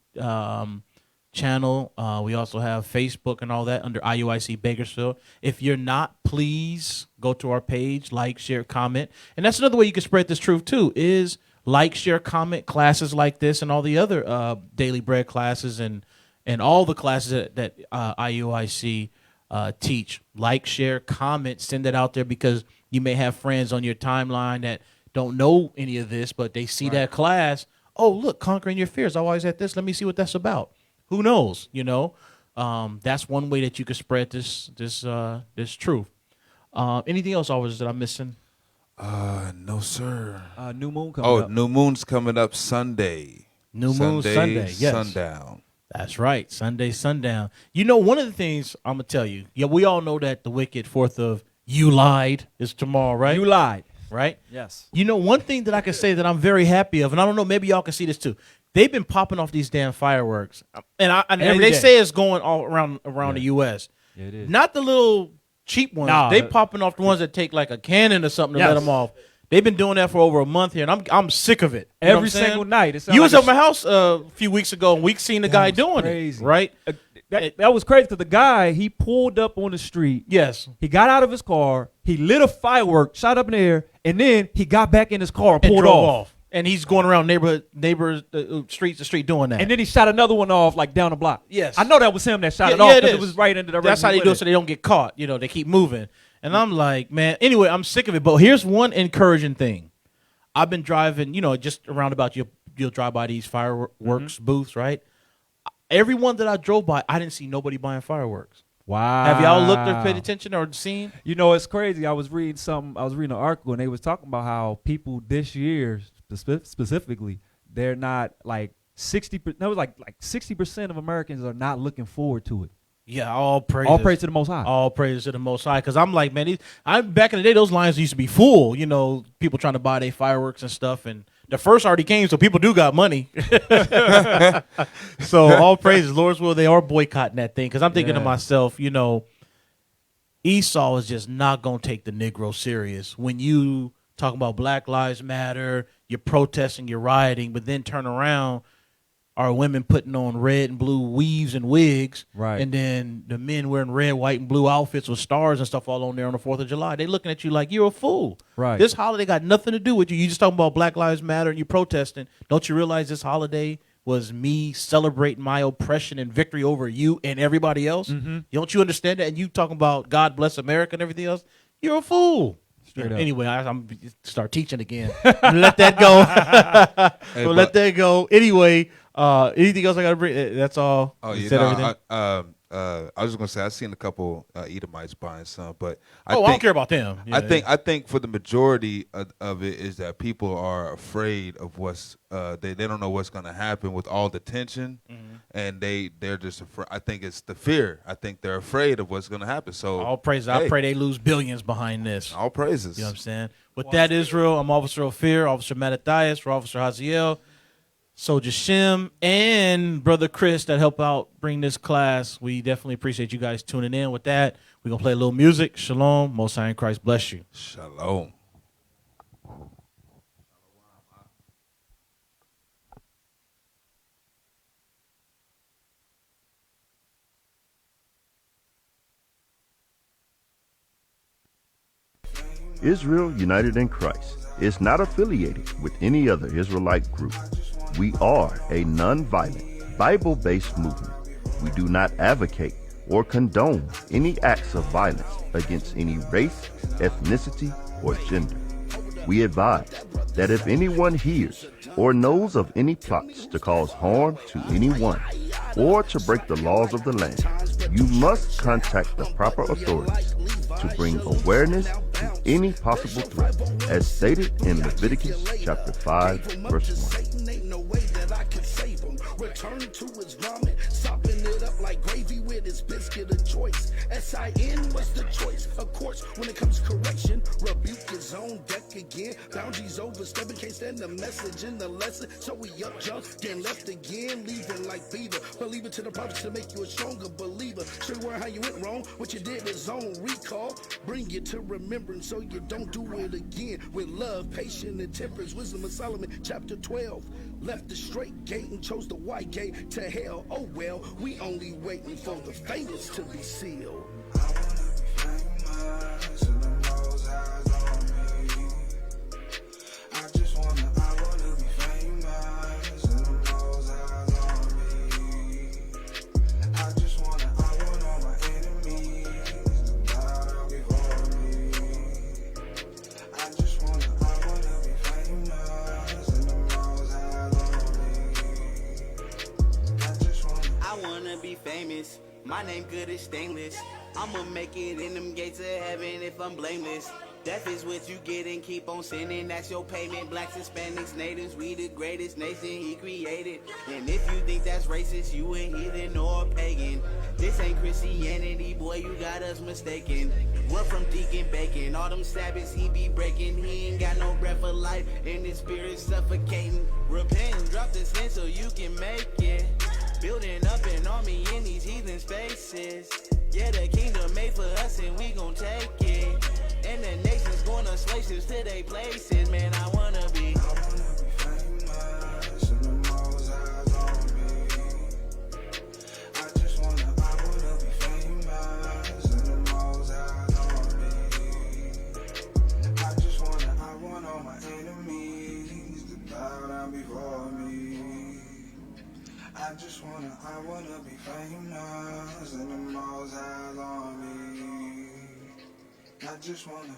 channel. We also have Facebook and all that under IUIC Bakersfield. If you're not, please go to our page, like, share, comment. And that's another way you can spread this truth too, is like, share, comment classes like this and all the other Daily Bread classes and all the classes that IUIC teach. Like, share, comment, send it out there, because you may have friends on your timeline that don't know any of this, but they see that class. Oh, look, Conquering Your Fears. I always at this. Let me see what that's about. Who knows? That's one way that you can spread this truth. Anything else, officers, that I'm missing? No, sir. New moon coming up. New moon's coming up Sunday. New moon Sunday, yes. Sundown. That's right, Sunday, sundown. One of the things I'm going to tell you, we all know that the wicked 4th of You Lied is tomorrow, right? You lied. Right? Yes. One thing that I can say that I'm very happy of, and I don't know, maybe y'all can see this too. They've been popping off these damn fireworks, and they say it's going all around the U.S. Yeah, it is. Not the little cheap ones. Nah, they popping off the ones that take like a cannon or something to Yes. let them off. They've been doing that for over a month here, and I'm sick of it. You know what Every I'm saying? single night. It sounds You was like at my house a few weeks ago, and we seen the guy was doing crazy. it, right? That was crazy, because the guy, he pulled up on the street. Yes. He got out of his car. He lit a firework, shot up in the air, and then he got back in his car and And pulled drove off. And he's going around neighbors, street to street doing that. And then he shot another one off like down the block. Yes. I know that was him that shot Yeah, it off, yeah, it because it is. was right into the That's how they with do it, it. so they don't get caught. They keep moving. And I'm like, man, anyway, I'm sick of it. But here's one encouraging thing. I've been driving, just around about you'll drive by these fireworks booths, right? Every one that I drove by, I didn't see nobody buying fireworks. Wow. Have y'all looked or paid attention or seen? It's crazy. I was reading an article, and they was talking about how people this year specifically, they're not like 60%. That was like 60% of Americans are not looking forward to it. Yeah, all praise to the Most High. All praise to the Most High. Because I'm like, man, back in the day, those lines used to be full. People trying to buy their fireworks and stuff. And the first already came, so people do got money. So all praises, Lord's will, they are boycotting that thing. Because I'm thinking to myself, Esau is just not going to take the Negro serious. When you talk about Black Lives Matter, you're protesting, you're rioting, but then turn around, are women putting on red and blue weaves and wigs, right? And then the men wearing red, white, and blue outfits with stars and stuff all on there on the 4th of July. They looking at you like you're a fool. Right. This holiday got nothing to do with you. You just talking about Black Lives Matter and you protesting. Don't you realize this holiday was me celebrating my oppression and victory over you and everybody else? Mm-hmm. Don't you understand that? And you talking about God bless America and everything else? You're a fool. Straight up. Anyway, I'm start teaching again. Let that go. Let that go. Anyway, anything else I got to bring? That's all. Oh, You yeah. said No, everything? I was just gonna say I've seen a couple Edomites buying some, but I don't care about them. I think for the majority of it is that people are afraid of what's they don't know what's gonna happen with all the tension, and they're just afraid. I think it's the fear. I think they're afraid of what's gonna happen. So All praises. I pray they lose billions behind this. all praises. You know what I'm saying? With that, Israel, I'm Officer Ophir, Officer Mattathias, for Officer Haziel, Soldier Shem, and Brother Chris that help out bring this class. We definitely appreciate you guys tuning in. With that, we're going to play a little music. Shalom. Most High in Christ bless you. Shalom. Israel United in Christ is not affiliated with any other Israelite group. We are a non-violent, Bible-based movement. We do not advocate or condone any acts of violence against any race, ethnicity, or gender. We advise that if anyone hears or knows of any plots to cause harm to anyone or to break the laws of the land, you must contact the proper authorities to bring awareness to any possible threat, as stated in Leviticus chapter 5, verse 1. Ain't no way that I can save him. Return to his vomit, sopping it up like gravy with his biscuit of choice. S-I-N was the choice. Of course, when it comes to correction, rebuke his own deck again. Boundaries overstepping, can't stand the message in the lesson. So we up jump, getting left again, leaving like beaver. Believe it to the prophets to make you a stronger believer. Show you how you went wrong, what you did is on recall. Bring it to remembrance so you don't do it again. With love, patience, and temperance, wisdom of Solomon, chapter 12. Left the straight gate and chose the white gate to hell. Oh well, we only waiting for the famous to be sealed. Famous, my name good as stainless. I'ma make it in them gates of heaven if I'm blameless. Death is what you get and keep on sinning, that's your payment. Blacks, Hispanics, natives, we the greatest nation he created. And if you think that's racist, you a heathen or a pagan. This ain't Christianity, boy, you got us mistaken. We're from Deacon Bacon, all them Sabbaths he be breaking. He ain't got no breath of life, and his spirit suffocating. Repent and drop the sin so you can make it. Building up an army in these heathen spaces. Yeah, the kingdom made for us and we gon' take it. And the nation's gonna slave ships to their places. Man, I wanna be famous and the most eyes on me. I wanna be famous and the most eyes on me. I want all my enemies to bow down before me. I wanna be famous and the most eyes on me. I just wanna.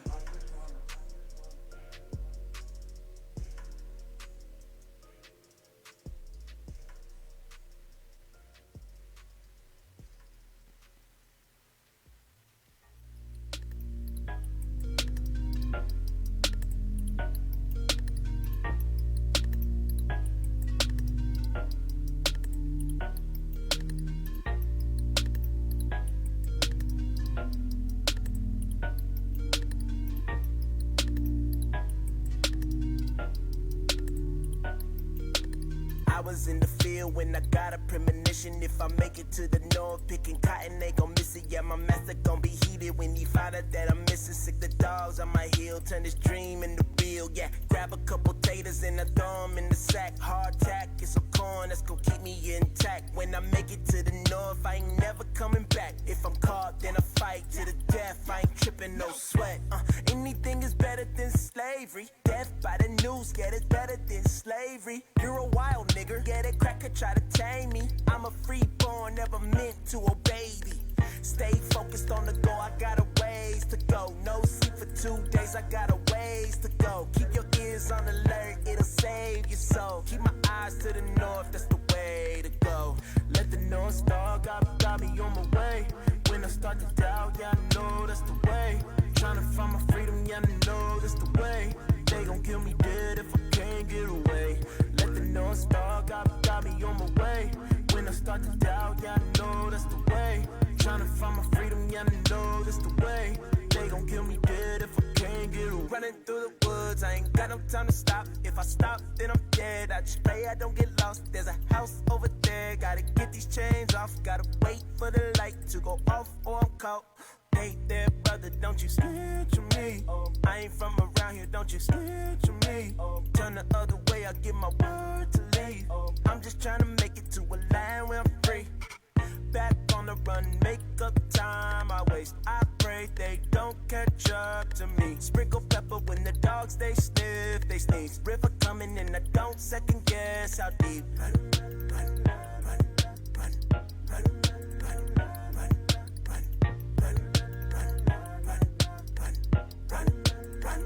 I was in the field when I got a premonition. If I make it to the north, picking cotton, they gon' miss it. Yeah, my master gon' be heated when he find out that I'm missing. Sick the dogs on my heel, turn this dream into real. Yeah, grab a couple taters and I throw 'em in the sack. Hard tack, get some corn, that's gon' keep me intact. When I make it to the north, I ain't never coming back. If I'm caught, then I fight to the death. I ain't tripping, no sweat. Anything is better than slavery. Death by the noose, get it better than slavery. You're a wild nigga, get it, cracker, try to tame me. I'm a freeborn, never meant to obey thee. Stay focused on the goal, I got a ways to go. No sleep for 2 days, I got a ways to go. Keep your ears on alert, it'll save your soul. Keep my eyes to the north, that's the way to go. Let the North Star got me on my way. When I start to doubt, yeah, I know that's the way. Tryna find my freedom, yeah, I know that's the way. They gon' kill me dead if I can't get away. Let the North Star got me on my way. When I start to doubt, yeah, I know that's the way. Tryna find my freedom, yeah, I know that's the way. They gon' kill me dead if I can't get away. Running through the woods, I ain't got no time to stop. If I stop, then I'm dead. I just pray I don't get lost. There's a house over there, gotta get these chains off. Gotta wait for the light to go off or I'm caught. Hey there, brother, don't you snitch on me. I ain't from around here, don't you snitch on me. Turn the other way, I give my word to leave. I'm just trying to make it to a land where I'm free. Back on the run, make up time I waste. I pray they don't catch up to me. Sprinkle pepper when the dogs they sniff, they sneeze. River coming and I don't second guess how deep. Run, run, run, run, run, run, run, run, run, run, run, run,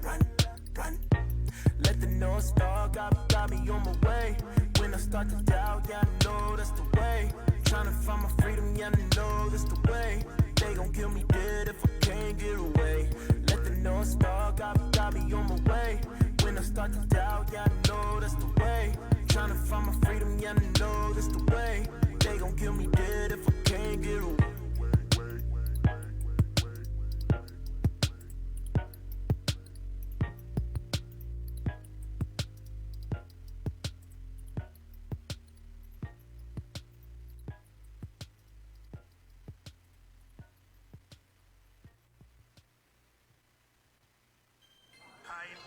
run, run. Let the North Star got me on my way. When I start to doubt, yeah, I know that's the way. Tryna find my freedom, yeah, I know that's the way. They gon' kill me dead if I can't get away. Let the North Star got me on my way. When I start to doubt, yeah, I know that's the way. Tryna find my freedom, yeah, I know that's the way. They gon' kill me dead if I can't get away.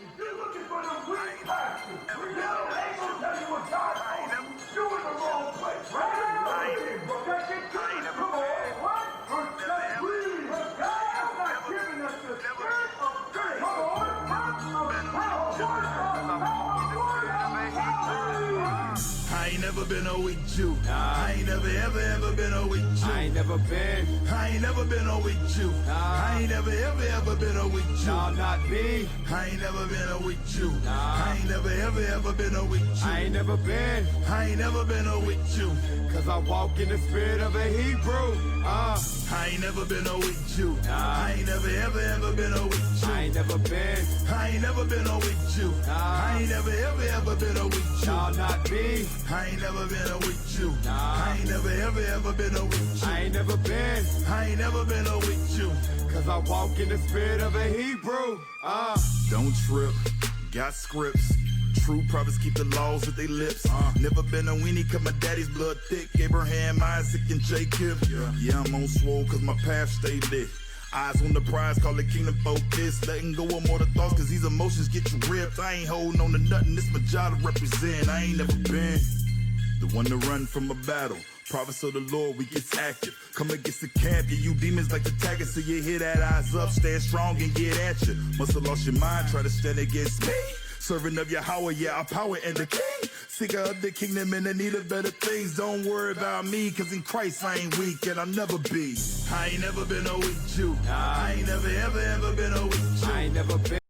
If you're looking for them weak pastors, they ain't gonna tell you what God told you. You're in the wrong place. Right? Come on. What? But God has not given us the spirit of grace. Come on. I ain't never been a weak Jew. I ain't never ever been a weak Jew. I ain't never been. I ain't never been a weak Jew. I ain't never ever been a weak Jew. No, not me. I ain't never been a weak Jew. I ain't never ever been a weak Jew. I ain't never been. I ain't never been a weak Jew. Cause I walk in the spirit of a Hebrew. I ain't never been a weak Jew. I ain't never ever been a weak Jew. I ain't never been. I ain't never been a weak Jew. I ain't never ever been a weak Jew. No, not me. I ain't never been a weak Jew. I ain't never ever been a weak Jew. I ain't never been. I ain't never been a weak Jew. Cause I walk in the spirit of a Hebrew. Don't trip, got scripts. True prophets keep the laws at their lips. Never been a weenie cause my daddy's blood thick. Abraham, Isaac, and Jacob. Yeah, I'm on swole cause my path stay lit. Eyes on the prize, call it kingdom focus. Letting go of more the thoughts cause these emotions get you ripped. I ain't holding on to nothing, this my job to represent. I ain't never been the one to run from a battle. Prophets of the Lord, we get active. Come against the camp, yeah, you demons like the tagger. So you hear that eyes up, stand strong and get at you. Must have lost your mind, try to stand against me. Serving of Yahweh, yeah, our power and the king. Sick of the kingdom and the need of better things. Don't worry about me, cause in Christ I ain't weak and I'll never be. I ain't never been a weak Jew. I ain't never ever been a weak Jew. I ain't never been.